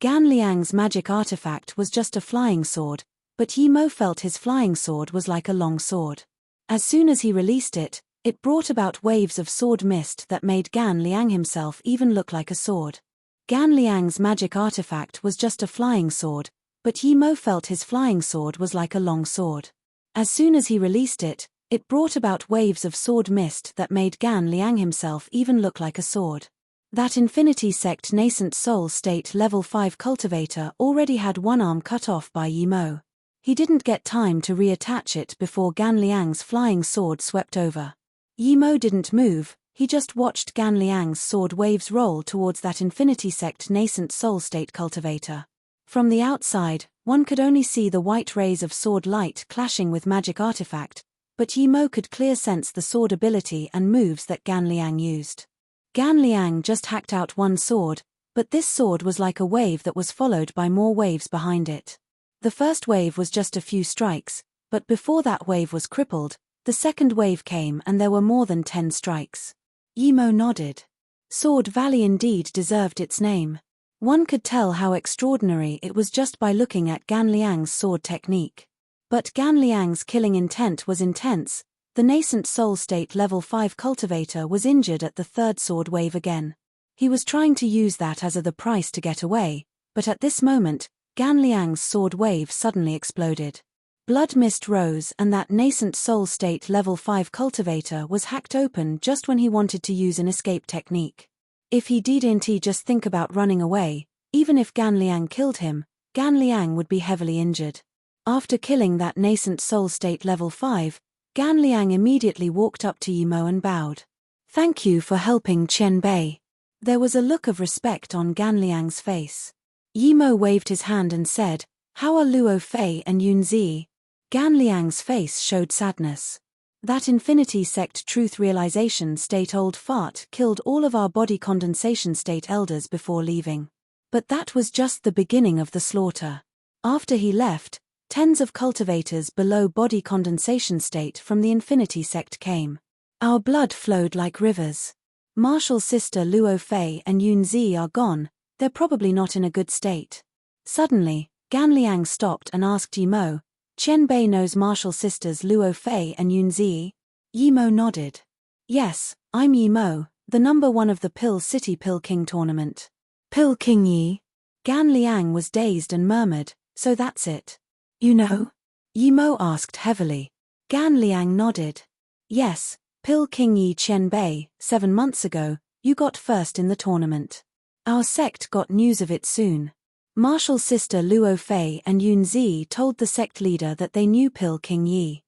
Gan Liang's magic artifact was just a flying sword, but Yi Mo felt his flying sword was like a long sword. As soon as he released it, it brought about waves of sword mist that made Gan Liang himself even look like a sword. Gan Liang's magic artifact was just a flying sword, but Yi Mo felt his flying sword was like a long sword. As soon as he released it, it brought about waves of sword mist that made Gan Liang himself even look like a sword. That Infinity Sect nascent soul state level 5 cultivator already had one arm cut off by Yi Mo. He didn't get time to reattach it before Gan Liang's flying sword swept over. Yi Mo didn't move, he just watched Gan Liang's sword waves roll towards that Infinity Sect nascent soul state cultivator. From the outside, one could only see the white rays of sword light clashing with magic artifact, but Yi Mo could clear sense the sword ability and moves that Gan Liang used. Gan Liang just hacked out one sword, but this sword was like a wave that was followed by more waves behind it. The first wave was just a few strikes, but before that wave was crippled, the second wave came and there were more than 10 strikes. Yi Mo nodded. Sword Valley indeed deserved its name. One could tell how extraordinary it was just by looking at Gan Liang's sword technique. But Gan Liang's killing intent was intense. The nascent soul state level 5 cultivator was injured at the third sword wave again. He was trying to use that as the price to get away, but at this moment, Gan Liang's sword wave suddenly exploded. Blood mist rose and that nascent soul state level 5 cultivator was hacked open just when he wanted to use an escape technique. If he didn't just think about running away, even if Gan Liang killed him, Gan Liang would be heavily injured. After killing that nascent soul state level 5, Gan Liang immediately walked up to Yi Mo and bowed. Thank you for helping Chen Bei. There was a look of respect on Gan Liang's face. Yi Mo waved his hand and said, how are Luo Fei and Yun Zi? Gan Liang's face showed sadness. That infinity sect truth realization state old fart killed all of our body condensation state elders before leaving. But that was just the beginning of the slaughter. After he left, tens of cultivators below body condensation state from the infinity sect came. Our blood flowed like rivers. Marshall's sister Luo Fei and Yun Zi are gone, they're probably not in a good state. Suddenly, Gan Liang stopped and asked Yi Mo, Qian Bei knows Marshall's sisters Luo Fei and Yun Zi? Yi Mo nodded. Yes, I'm Yi Mo, the number 1 of the Pill City Pill King tournament. Pill King Yi? Gan Liang was dazed and murmured, so that's it. You know? Yi Mo asked heavily. Gan Liang nodded. Yes, Pill King Yi Qian Bei, 7 months ago, you got first in the tournament. Our sect got news of it soon. Marshall's sister Luo Fei and Yun Zi told the sect leader that they knew Pill King Yi.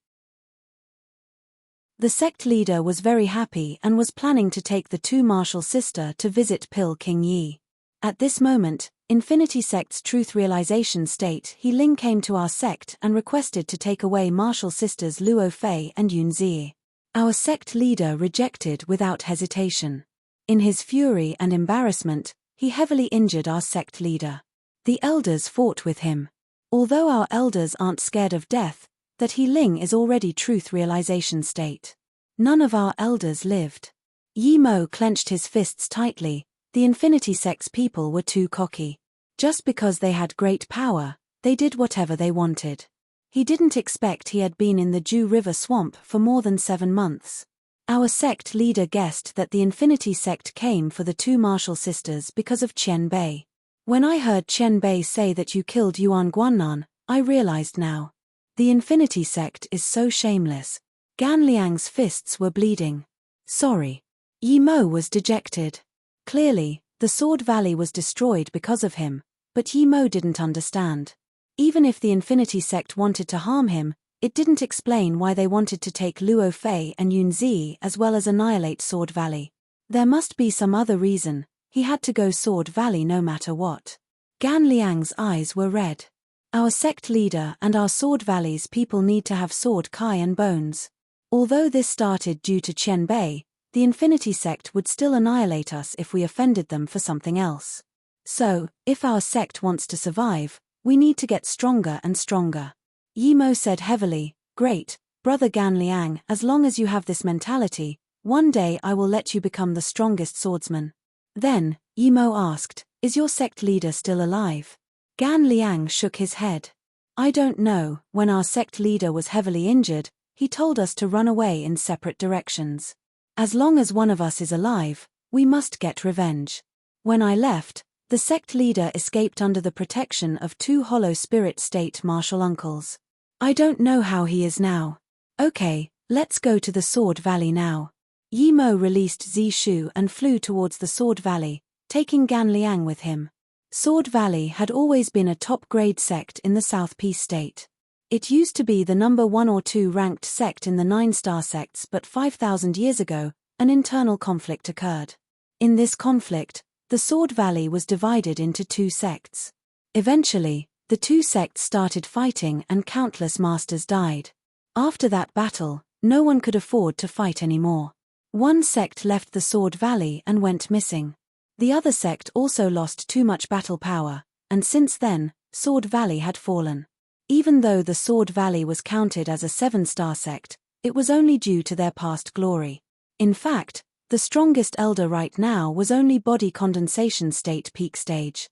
The sect leader was very happy and was planning to take the 2 Marshall's sister to visit Pill King Yi. At this moment, Infinity Sect's truth realization state He Ling came to our sect and requested to take away Marshall's sisters Luo Fei and Yun Zi. Our sect leader rejected without hesitation. In his fury and embarrassment, he heavily injured our sect leader. The elders fought with him. Although our elders aren't scared of death, that He Ling is already truth realization state. None of our elders lived. Yi Mo clenched his fists tightly. The Infinity Sect's people were too cocky. Just because they had great power, they did whatever they wanted. He didn't expect he had been in the Ju River swamp for more than 7 months. Our sect leader guessed that the Infinity Sect came for the 2 Marshall sisters because of Qian Bei. When I heard Qian Bei say that you killed Yuan Guannan, I realized now. The Infinity Sect is so shameless. Gan Liang's fists were bleeding. Sorry. Yi Mo was dejected. Clearly, the Sword Valley was destroyed because of him, but Yi Mo didn't understand. Even if the Infinity Sect wanted to harm him, it didn't explain why they wanted to take Luo Fei and Yun Zi as well as annihilate Sword Valley. There must be some other reason. He had to go Sword Valley no matter what. Gan Liang's eyes were red. Our sect leader and our Sword Valley's people need to have sword kai and bones. Although this started due to Qian Bei, the Infinity Sect would still annihilate us if we offended them for something else. So, if our sect wants to survive, we need to get stronger and stronger. Yi Mo said heavily, Great, Brother Gan Liang, as long as you have this mentality, one day I will let you become the strongest swordsman. Then, Yi Mo asked, Is your sect leader still alive? Gan Liang shook his head. I don't know, when our sect leader was heavily injured, he told us to run away in separate directions. As long as one of us is alive, we must get revenge. When I left, the sect leader escaped under the protection of 2 hollow spirit state martial uncles. I don't know how he is now. Okay, let's go to the Sword Valley now. Yi Mo released Zi Shu and flew towards the Sword Valley, taking Gan Liang with him. Sword Valley had always been a top-grade sect in the South Peace State. It used to be the number 1 or 2 ranked sect in the 9-star sects, but 5,000 years ago, an internal conflict occurred. In this conflict, the Sword Valley was divided into 2 sects. Eventually, the 2 sects started fighting and countless masters died. After that battle, no one could afford to fight anymore. One sect left the Sword Valley and went missing. The other sect also lost too much battle power, and since then, Sword Valley had fallen. Even though the Sword Valley was counted as a 7-star sect, it was only due to their past glory. In fact, the strongest elder right now was only body condensation state peak stage.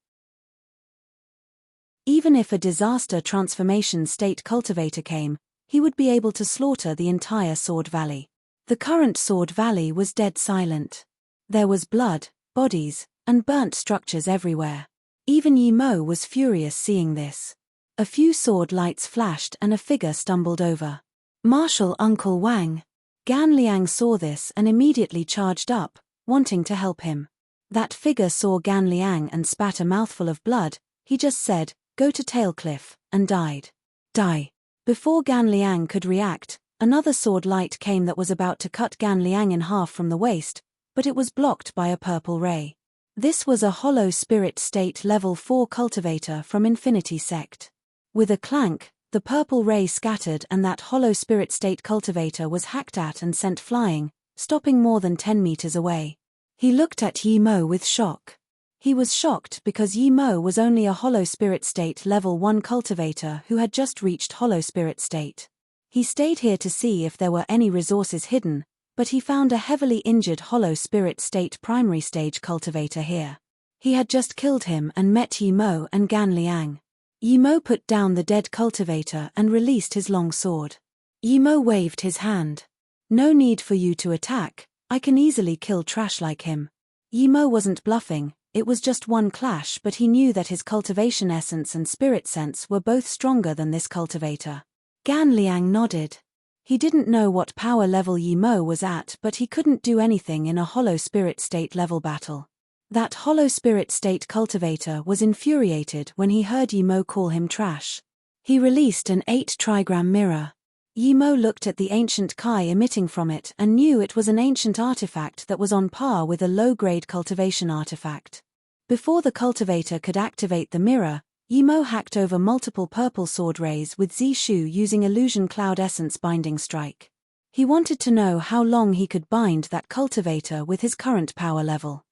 Even if a disaster transformation state cultivator came, he would be able to slaughter the entire Sword Valley. The current Sword Valley was dead silent. There was blood, bodies, and burnt structures everywhere. Even Yi Mo was furious seeing this. A few sword lights flashed and a figure stumbled over. Marshal Uncle Wang. Gan Liang saw this and immediately charged up, wanting to help him. That figure saw Gan Liang and spat a mouthful of blood. He just said, Go to Tail Cliff, and died. Die. Before Gan Liang could react, another sword light came that was about to cut Gan Liang in half from the waist, but it was blocked by a purple ray. This was a hollow spirit state level 4 cultivator from Infinity Sect. With a clank, The purple ray scattered and that hollow spirit state cultivator was hacked at and sent flying, stopping more than 10 meters away. He looked at Yi Mo with shock. He was shocked because Yi Mo was only a hollow spirit state level 1 cultivator who had just reached hollow spirit state. He stayed here to see if there were any resources hidden, but he found a heavily injured hollow spirit state primary stage cultivator here. He had just killed him and met Yi Mo and Gan Liang. Yi Mo put down the dead cultivator and released his long sword. Yi Mo waved his hand. No need for you to attack, I can easily kill trash like him. Yi Mo wasn't bluffing, it was just one clash, but he knew that his cultivation essence and spirit sense were both stronger than this cultivator. Gan Liang nodded. He didn't know what power level Yi Mo was at, but he couldn't do anything in a hollow spirit state level battle. That hollow spirit state cultivator was infuriated when he heard Yi Mo call him trash. He released an 8 trigram mirror. Yi Mo looked at the ancient Kai emitting from it and knew it was an ancient artifact that was on par with a low-grade cultivation artifact. Before the cultivator could activate the mirror, Yi Mo hacked over multiple purple sword rays with Zishu using illusion cloud essence binding strike. He wanted to know how long he could bind that cultivator with his current power level.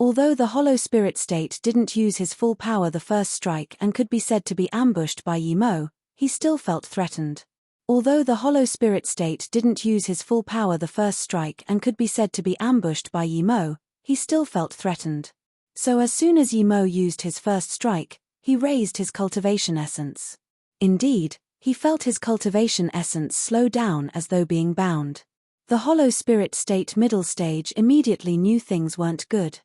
Although the hollow spirit state didn't use his full power the first strike and could be said to be ambushed by Yi Mo, he still felt threatened. Although the hollow spirit state didn't use his full power the first strike and could be said to be ambushed by Yi Mo, he still felt threatened. So as soon as Yi Mo used his first strike, he raised his cultivation essence. Indeed, he felt his cultivation essence slow down as though being bound. The hollow spirit state middle stage immediately knew things weren't good.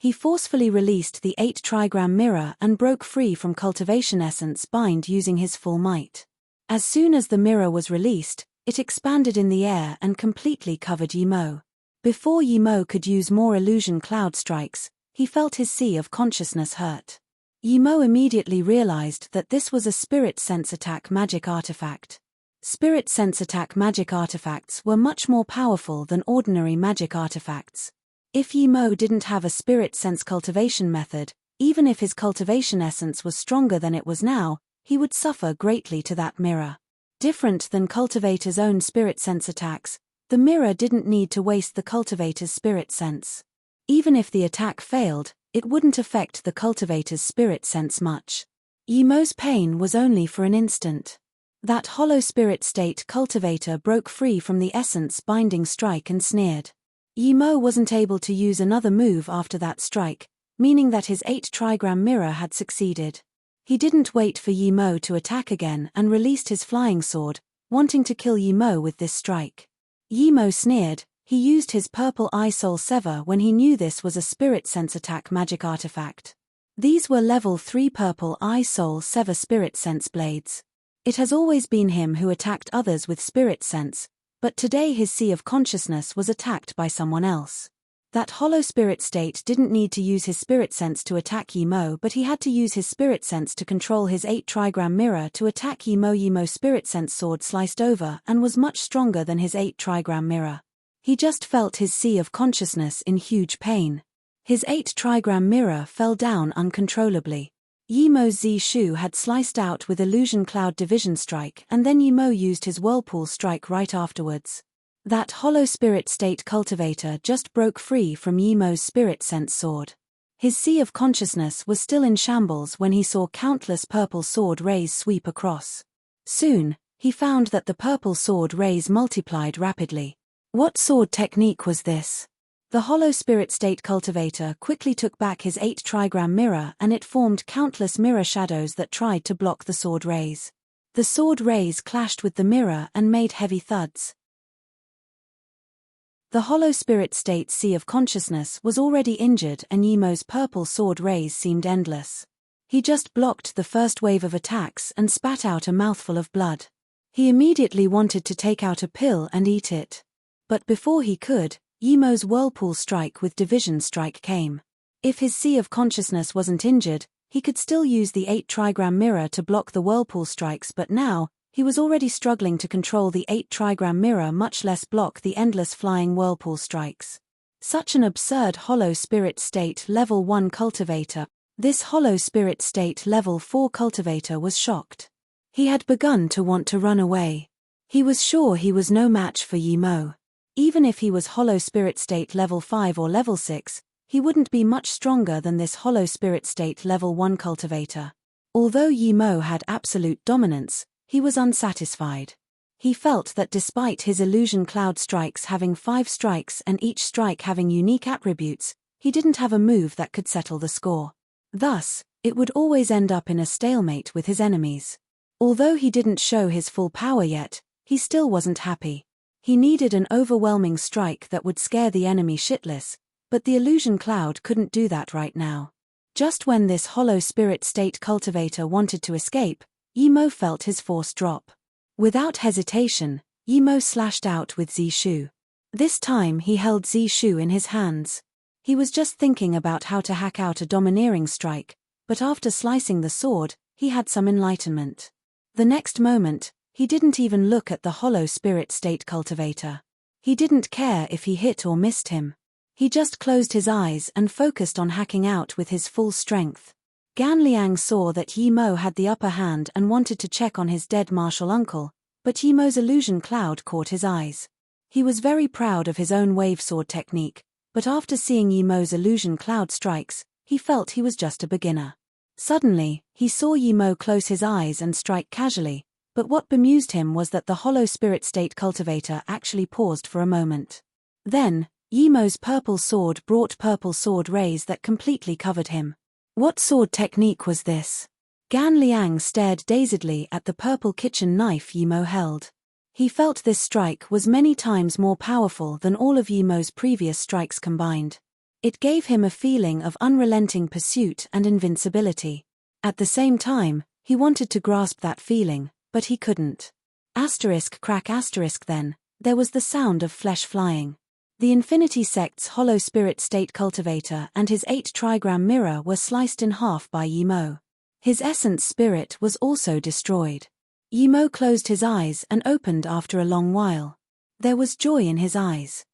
He forcefully released the 8 trigram mirror and broke free from cultivation essence bind using his full might. As soon as the mirror was released, it expanded in the air and completely covered Yi Mo. Before Yi Mo could use more illusion cloud strikes, he felt his sea of consciousness hurt. Yi Mo immediately realized that this was a spirit sense attack magic artifact. Spirit sense attack magic artifacts were much more powerful than ordinary magic artifacts. If Yi Mo didn't have a spirit sense cultivation method, even if his cultivation essence was stronger than it was now, he would suffer greatly to that mirror. Different than cultivator's own spirit sense attacks, the mirror didn't need to waste the cultivator's spirit sense. Even if the attack failed, it wouldn't affect the cultivator's spirit sense much. Yi Mo's pain was only for an instant. That hollow spirit state cultivator broke free from the essence binding strike and sneered. Yi Mo wasn't able to use another move after that strike, meaning that his 8 trigram mirror had succeeded. He didn't wait for Yi Mo to attack again and released his flying sword, wanting to kill Yi Mo with this strike. Yi Mo sneered. He used his purple eye soul sever when he knew this was a spirit sense attack magic artifact. These were level 3 purple eye soul sever spirit sense blades. It has always been him who attacked others with spirit sense, but today his sea of consciousness was attacked by someone else. That hollow spirit state didn't need to use his spirit sense to attack Yi Mo, but he had to use his spirit sense to control his 8 trigram mirror to attack Yi Mo. Yi Mo's spirit sense sword sliced over and was much stronger than his 8 trigram mirror. He just felt his sea of consciousness in huge pain. His 8 trigram mirror fell down uncontrollably. Yi Mo's Zishu had sliced out with illusion cloud division strike, and then Yi Mo used his whirlpool strike right afterwards. That hollow spirit state cultivator just broke free from Yi Mo's spirit sense sword. His sea of consciousness was still in shambles when he saw countless purple sword rays sweep across. Soon, he found that the purple sword rays multiplied rapidly. What sword technique was this? The hollow spirit state cultivator quickly took back his 8 trigram mirror and it formed countless mirror shadows that tried to block the sword rays. The sword rays clashed with the mirror and made heavy thuds. The hollow spirit state sea of consciousness was already injured and Yi Mo's purple sword rays seemed endless. He just blocked the first wave of attacks and spat out a mouthful of blood. He immediately wanted to take out a pill and eat it. But before he could, Yi Mo's whirlpool strike with division strike came. If his sea of consciousness wasn't injured, he could still use the 8 trigram mirror to block the whirlpool strikes, but now, he was already struggling to control the 8 trigram mirror, much less block the endless flying whirlpool strikes. Such an absurd hollow spirit state level 1 cultivator. This hollow spirit state level 4 cultivator was shocked. He had begun to want to run away. He was sure he was no match for Yi Mo. Even if he was hollow spirit state level 5 or level 6, he wouldn't be much stronger than this hollow spirit state level 1 cultivator. Although Yi Mo had absolute dominance, he was unsatisfied. He felt that despite his illusion cloud strikes having 5 strikes and each strike having unique attributes, he didn't have a move that could settle the score. Thus, it would always end up in a stalemate with his enemies. Although he didn't show his full power yet, he still wasn't happy. He needed an overwhelming strike that would scare the enemy shitless, but the illusion cloud couldn't do that right now. Just when this hollow spirit state cultivator wanted to escape, Yi Mo felt his force drop. Without hesitation, Yi Mo slashed out with Zishu. This time he held Zishu in his hands. He was just thinking about how to hack out a domineering strike, but after slicing the sword, he had some enlightenment. The next moment, he didn't even look at the hollow spirit state cultivator. He didn't care if he hit or missed him. He just closed his eyes and focused on hacking out with his full strength. Gan Liang saw that Yi Mo had the upper hand and wanted to check on his dead martial uncle, but Yi Mo's illusion cloud caught his eyes. He was very proud of his own wave sword technique, but after seeing Yi Mo's illusion cloud strikes, he felt he was just a beginner. Suddenly, he saw Yi Mo close his eyes and strike casually, but what bemused him was that the hollow spirit state cultivator actually paused for a moment. Then, Yi Mo's purple sword brought purple sword rays that completely covered him. What sword technique was this? Gan Liang stared dazedly at the purple kitchen knife Yi Mo held. He felt this strike was many times more powerful than all of Yi Mo's previous strikes combined. It gave him a feeling of unrelenting pursuit and invincibility. At the same time, he wanted to grasp that feeling, but he couldn't. Crack then, there was the sound of flesh flying. The Infinity Sect's hollow spirit state cultivator and his 8 trigram mirror were sliced in half by Yi Mo. His essence spirit was also destroyed. Yi Mo closed his eyes and opened after a long while. There was joy in his eyes.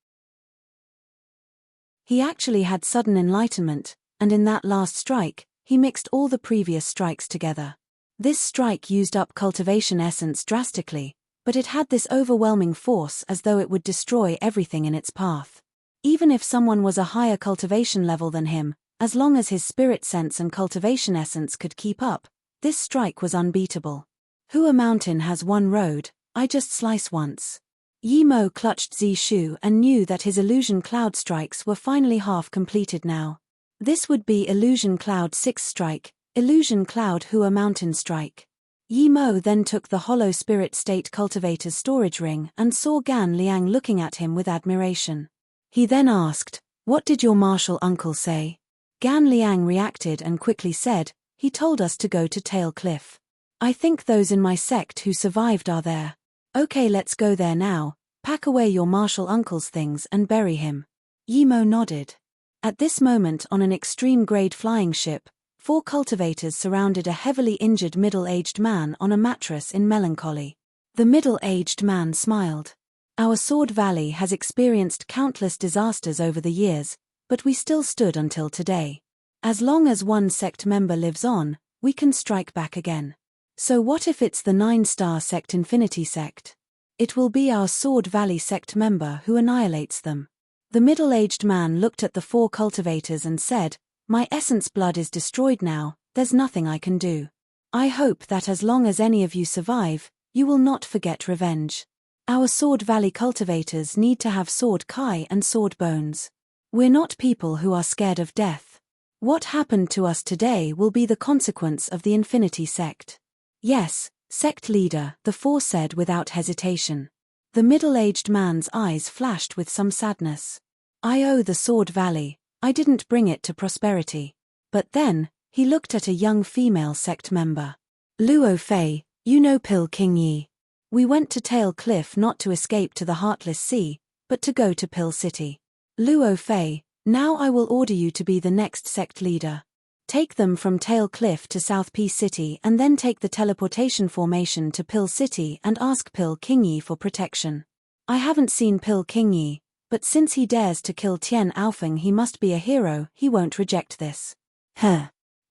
He actually had sudden enlightenment, and in that last strike, he mixed all the previous strikes together. This strike used up cultivation essence drastically, but it had this overwhelming force as though it would destroy everything in its path. Even if someone was a higher cultivation level than him, as long as his spirit sense and cultivation essence could keep up, this strike was unbeatable. A mountain has one road, I just slice once. Yi Mo clutched Zishu and knew that his illusion cloud strikes were finally half completed now. This would be illusion cloud 6 strike, illusion cloud a mountain strike. Yi Mo then took the hollow spirit state cultivator's storage ring and saw Gan Liang looking at him with admiration. He then asked, "What did your martial uncle say?" Gan Liang reacted and quickly said, "He told us to go to Tail Cliff. I think those in my sect who survived are there. Okay, let's go there now, pack away your martial uncle's things and bury him." Yi Mo nodded. At this moment on an extreme grade flying ship, 4 cultivators surrounded a heavily injured middle-aged man on a mattress in melancholy. The middle-aged man smiled. "Our Sword Valley has experienced countless disasters over the years, but we still stood until today. As long as one sect member lives on, we can strike back again. So what if it's the 9-star sect Infinity Sect? It will be our Sword Valley sect member who annihilates them." The middle-aged man looked at the 4 cultivators and said, "My essence blood is destroyed now, there's nothing I can do. I hope that as long as any of you survive, you will not forget revenge. Our Sword Valley cultivators need to have sword kai and sword bones. We're not people who are scared of death. What happened to us today will be the consequence of the Infinity Sect." "Yes, sect leader," the 4 said without hesitation. The middle-aged man's eyes flashed with some sadness. "I owe the Sword Valley. I didn't bring it to prosperity." But then, he looked at a young female sect member. "Luo Fei, you know Pil King Yi. We went to Tail Cliff not to escape to the Heartless Sea, but to go to Pil City. Luo Fei, now I will order you to be the next sect leader. Take them from Tail Cliff to South P City and then take the teleportation formation to Pil City and ask Pil King Yi for protection. I haven't seen Pil King Yi, but since he dares to kill Tian Aofeng he must be a hero, he won't reject this."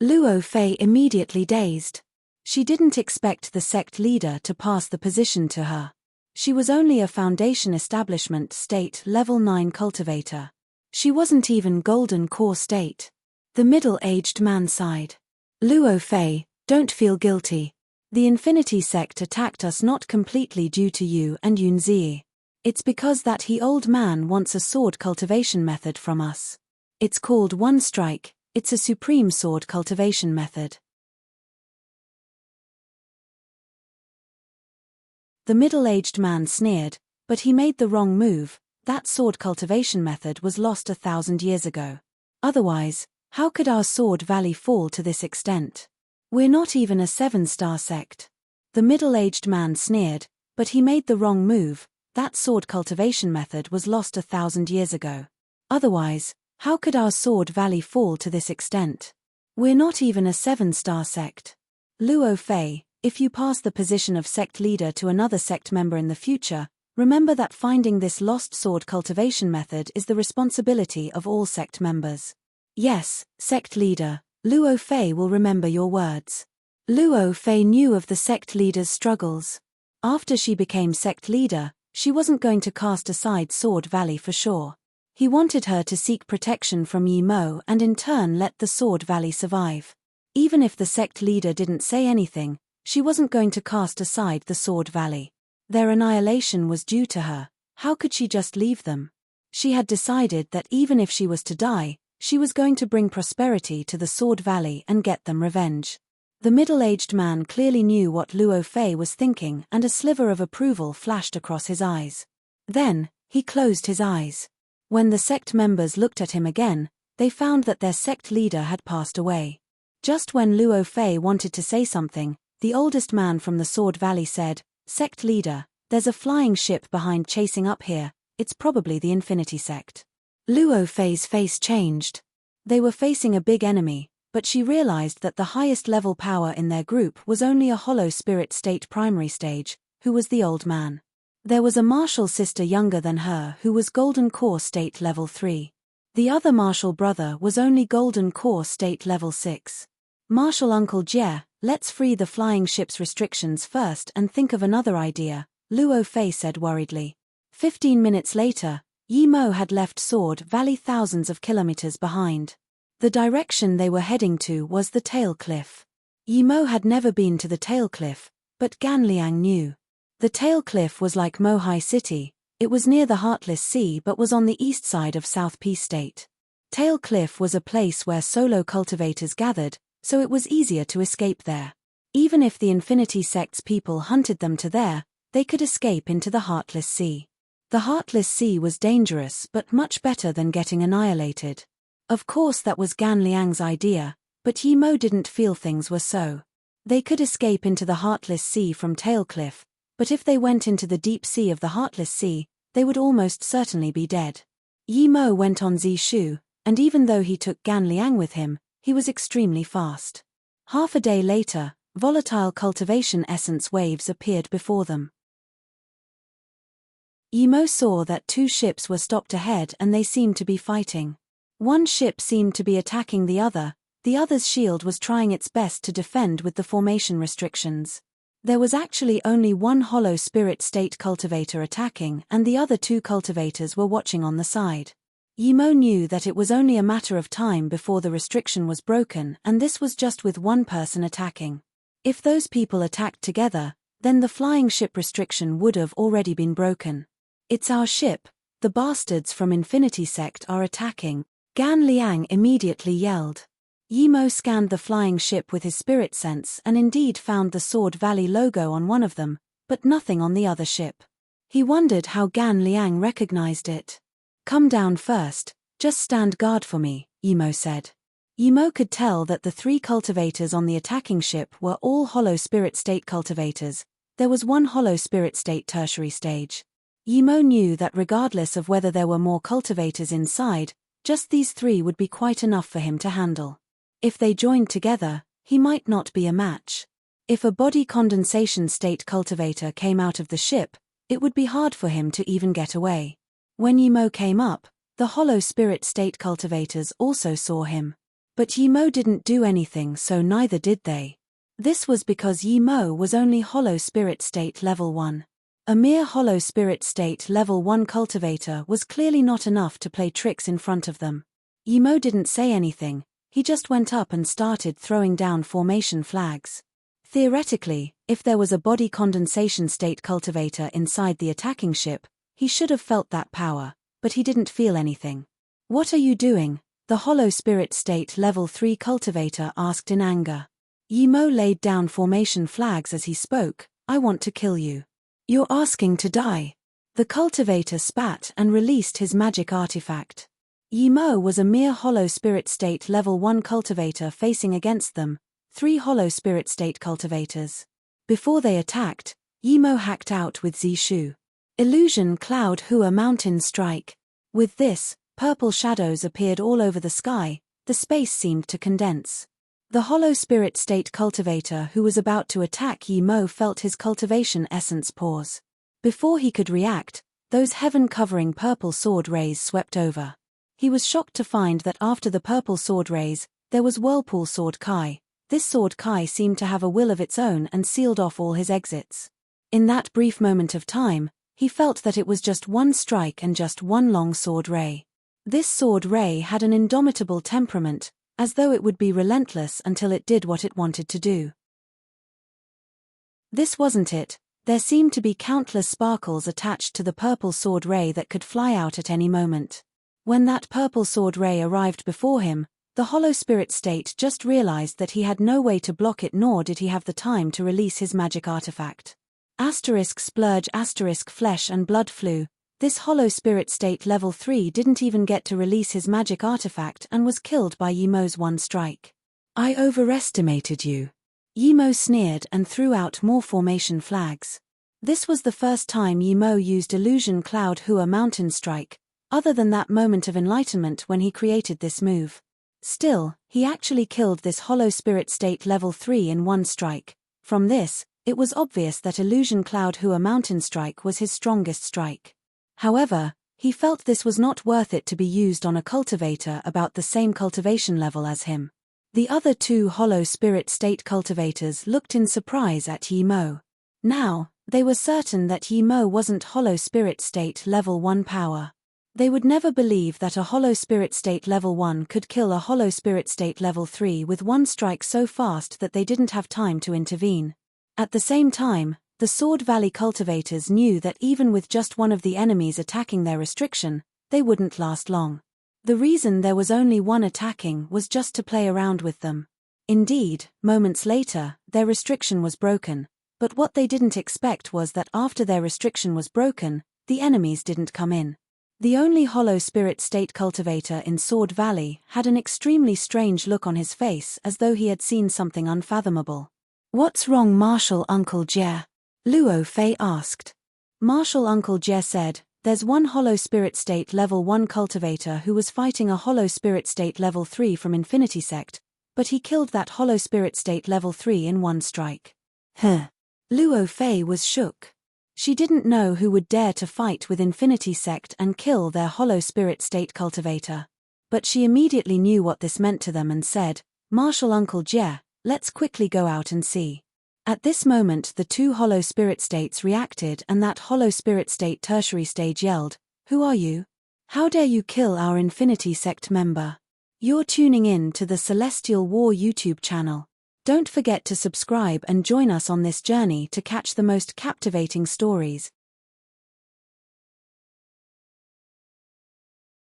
Luo Fei immediately dazed. She didn't expect the sect leader to pass the position to her. She was only a Foundation Establishment State Level 9 cultivator. She wasn't even Golden Core State. The middle-aged man sighed. Luo Fei, don't feel guilty. The Infinity Sect attacked us not completely due to you and Yunzi. It's because that old man wants a sword cultivation method from us. It's called One Strike. It's a supreme sword cultivation method. The middle-aged man sneered, but he made the wrong move. That sword cultivation method was lost 1,000 years ago. Otherwise, how could our sword valley fall to this extent? We're not even a 7-star sect. The middle-aged man sneered, but he made the wrong move. That sword cultivation method was lost 1,000 years ago. Otherwise, how could our sword valley fall to this extent? We're not even a 7-star sect. Luo Fei, if you pass the position of sect leader to another sect member in the future, remember that finding this lost sword cultivation method is the responsibility of all sect members. Yes, sect leader, Luo Fei will remember your words. Luo Fei knew of the sect leader's struggles. After she became sect leader, she wasn't going to cast aside Sword Valley for sure. He wanted her to seek protection from Yi Mo and in turn let the Sword Valley survive. Even if the sect leader didn't say anything, she wasn't going to cast aside the Sword Valley. Their annihilation was due to her. How could she just leave them? She had decided that even if she was to die, she was going to bring prosperity to the Sword Valley and get them revenge. The middle-aged man clearly knew what Luo Fei was thinking and a sliver of approval flashed across his eyes. Then, he closed his eyes. When the sect members looked at him again, they found that their sect leader had passed away. Just when Luo Fei wanted to say something, the oldest man from the Sword Valley said, "Sect leader, there's a flying ship behind chasing up here, it's probably the Infinity Sect." Luo Fei's face changed. They were facing a big enemy, but she realized that the highest level power in their group was only a Hollow Spirit State primary stage, who was the old man. There was a martial sister younger than her who was Golden Core State Level 3. The other martial brother was only Golden Core State Level 6. Martial Uncle Jie, let's free the flying ship's restrictions first and think of another idea, Luo Fei said worriedly. 15 minutes later, Yi Mo had left Sword Valley thousands of kilometers behind. The direction they were heading to was the Tail Cliff. Yi Mo had never been to the Tail Cliff, but Gan Liang knew. The Tail Cliff was like Mohai City, it was near the Heartless Sea but was on the east side of South Peace State. Tail Cliff was a place where solo cultivators gathered, so it was easier to escape there. Even if the Infinity Sect's people hunted them to there, they could escape into the Heartless Sea. The Heartless Sea was dangerous but much better than getting annihilated. Of course that was Gan Liang's idea, but Yi Mo didn't feel things were so. They could escape into the Heartless Sea from Tail Cliff, but if they went into the deep sea of the Heartless Sea, they would almost certainly be dead. Yi Mo went on Zishu, and even though he took Gan Liang with him, he was extremely fast. Half a day later, volatile cultivation essence waves appeared before them. Yi Mo saw that 2 ships were stopped ahead and they seemed to be fighting. One ship seemed to be attacking the other's shield was trying its best to defend with the formation restrictions. There was actually only one Hollow Spirit State cultivator attacking and the other 2 cultivators were watching on the side. Yi Mo knew that it was only a matter of time before the restriction was broken and this was just with one person attacking. If those people attacked together, then the flying ship restriction would have already been broken. "It's our ship, the bastards from Infinity Sect are attacking," Gan Liang immediately yelled. Yi Mo scanned the flying ship with his spirit sense and indeed found the Sword Valley logo on one of them, but nothing on the other ship. He wondered how Gan Liang recognized it. "Come down first, just stand guard for me," Yi Mo said. Yi Mo could tell that the 3 cultivators on the attacking ship were all Hollow Spirit State cultivators. There was one Hollow Spirit State tertiary stage. Yi Mo knew that regardless of whether there were more cultivators inside, just these 3 would be quite enough for him to handle. If they joined together, he might not be a match. If a body condensation state cultivator came out of the ship, it would be hard for him to even get away. When Yi Mo came up, the Hollow Spirit State cultivators also saw him. But Yimo didn't do anything, so neither did they. This was because Yimo was only Hollow Spirit State Level 1. A mere Hollow Spirit State Level 1 cultivator was clearly not enough to play tricks in front of them. Yimo didn't say anything, he just went up and started throwing down formation flags. Theoretically, if there was a body condensation state cultivator inside the attacking ship, he should have felt that power, but he didn't feel anything. "What are you doing?" the Hollow Spirit State Level 3 cultivator asked in anger. Yimo laid down formation flags as he spoke. "I want to kill you. You're asking to die." The cultivator spat and released his magic artifact. Yimo was a mere Hollow Spirit State Level 1 cultivator facing against them, 3 Hollow Spirit State cultivators. Before they attacked, Yimo hacked out with Zishu. Illusion Cloud Hua Mountain Strike. With this, purple shadows appeared all over the sky, the space seemed to condense. The Hollow Spirit State cultivator who was about to attack Yimo felt his cultivation essence pause. Before he could react, those heaven-covering purple sword rays swept over. He was shocked to find that after the purple sword rays, there was Whirlpool Sword Kai. This Sword Kai seemed to have a will of its own and sealed off all his exits. In that brief moment of time, he felt that it was just one strike and just one long sword ray. This sword ray had an indomitable temperament, as though it would be relentless until it did what it wanted to do. This wasn't it. There seemed to be countless sparkles attached to the purple sword ray that could fly out at any moment. When that purple sword ray arrived before him, the Hollow Spirit State just realized that he had no way to block it, nor did he have the time to release his magic artifact. Splurge flesh and blood flew. This Hollow Spirit State Level 3 didn't even get to release his magic artifact and was killed by Yimo's one strike. "I overestimated you." Yimo sneered and threw out more formation flags. This was the first time Yimo used Illusion Cloud Hua Mountain Strike, other than that moment of enlightenment when he created this move. Still, he actually killed this Hollow Spirit State Level 3 in one strike. From this, it was obvious that Illusion Cloud Hua Mountain Strike was his strongest strike. However, he felt this was not worth it to be used on a cultivator about the same cultivation level as him. The other 2 Hollow Spirit State cultivators looked in surprise at Yimo. Now, they were certain that Yimo wasn't Hollow Spirit State Level 1 power. They would never believe that a Hollow Spirit State Level 1 could kill a Hollow Spirit State Level 3 with one strike so fast that they didn't have time to intervene. At the same time, the Sword Valley cultivators knew that even with just one of the enemies attacking their restriction, they wouldn't last long. The reason there was only one attacking was just to play around with them. Indeed, moments later, their restriction was broken, but what they didn't expect was that after their restriction was broken, the enemies didn't come in. The only Hollow Spirit State cultivator in Sword Valley had an extremely strange look on his face, as though he had seen something unfathomable. "What's wrong, Martial Uncle Jie?" Luo Fei asked. Martial Uncle Jie said, "There's one Hollow Spirit State Level 1 cultivator who was fighting a Hollow Spirit State Level 3 from Infinity Sect, but he killed that Hollow Spirit State Level 3 in one strike." Huh. Luo Fei was shook. She didn't know who would dare to fight with Infinity Sect and kill their Hollow Spirit State cultivator. But she immediately knew what this meant to them and said, "Martial Uncle Jie, let's quickly go out and see." At this moment the 2 Hollow Spirit States reacted and that Hollow Spirit State Tertiary Stage yelled, "Who are you? How dare you kill our Infinity Sect member?" You're tuning in to the Celestial War YouTube channel. Don't forget to subscribe and join us on this journey to catch the most captivating stories.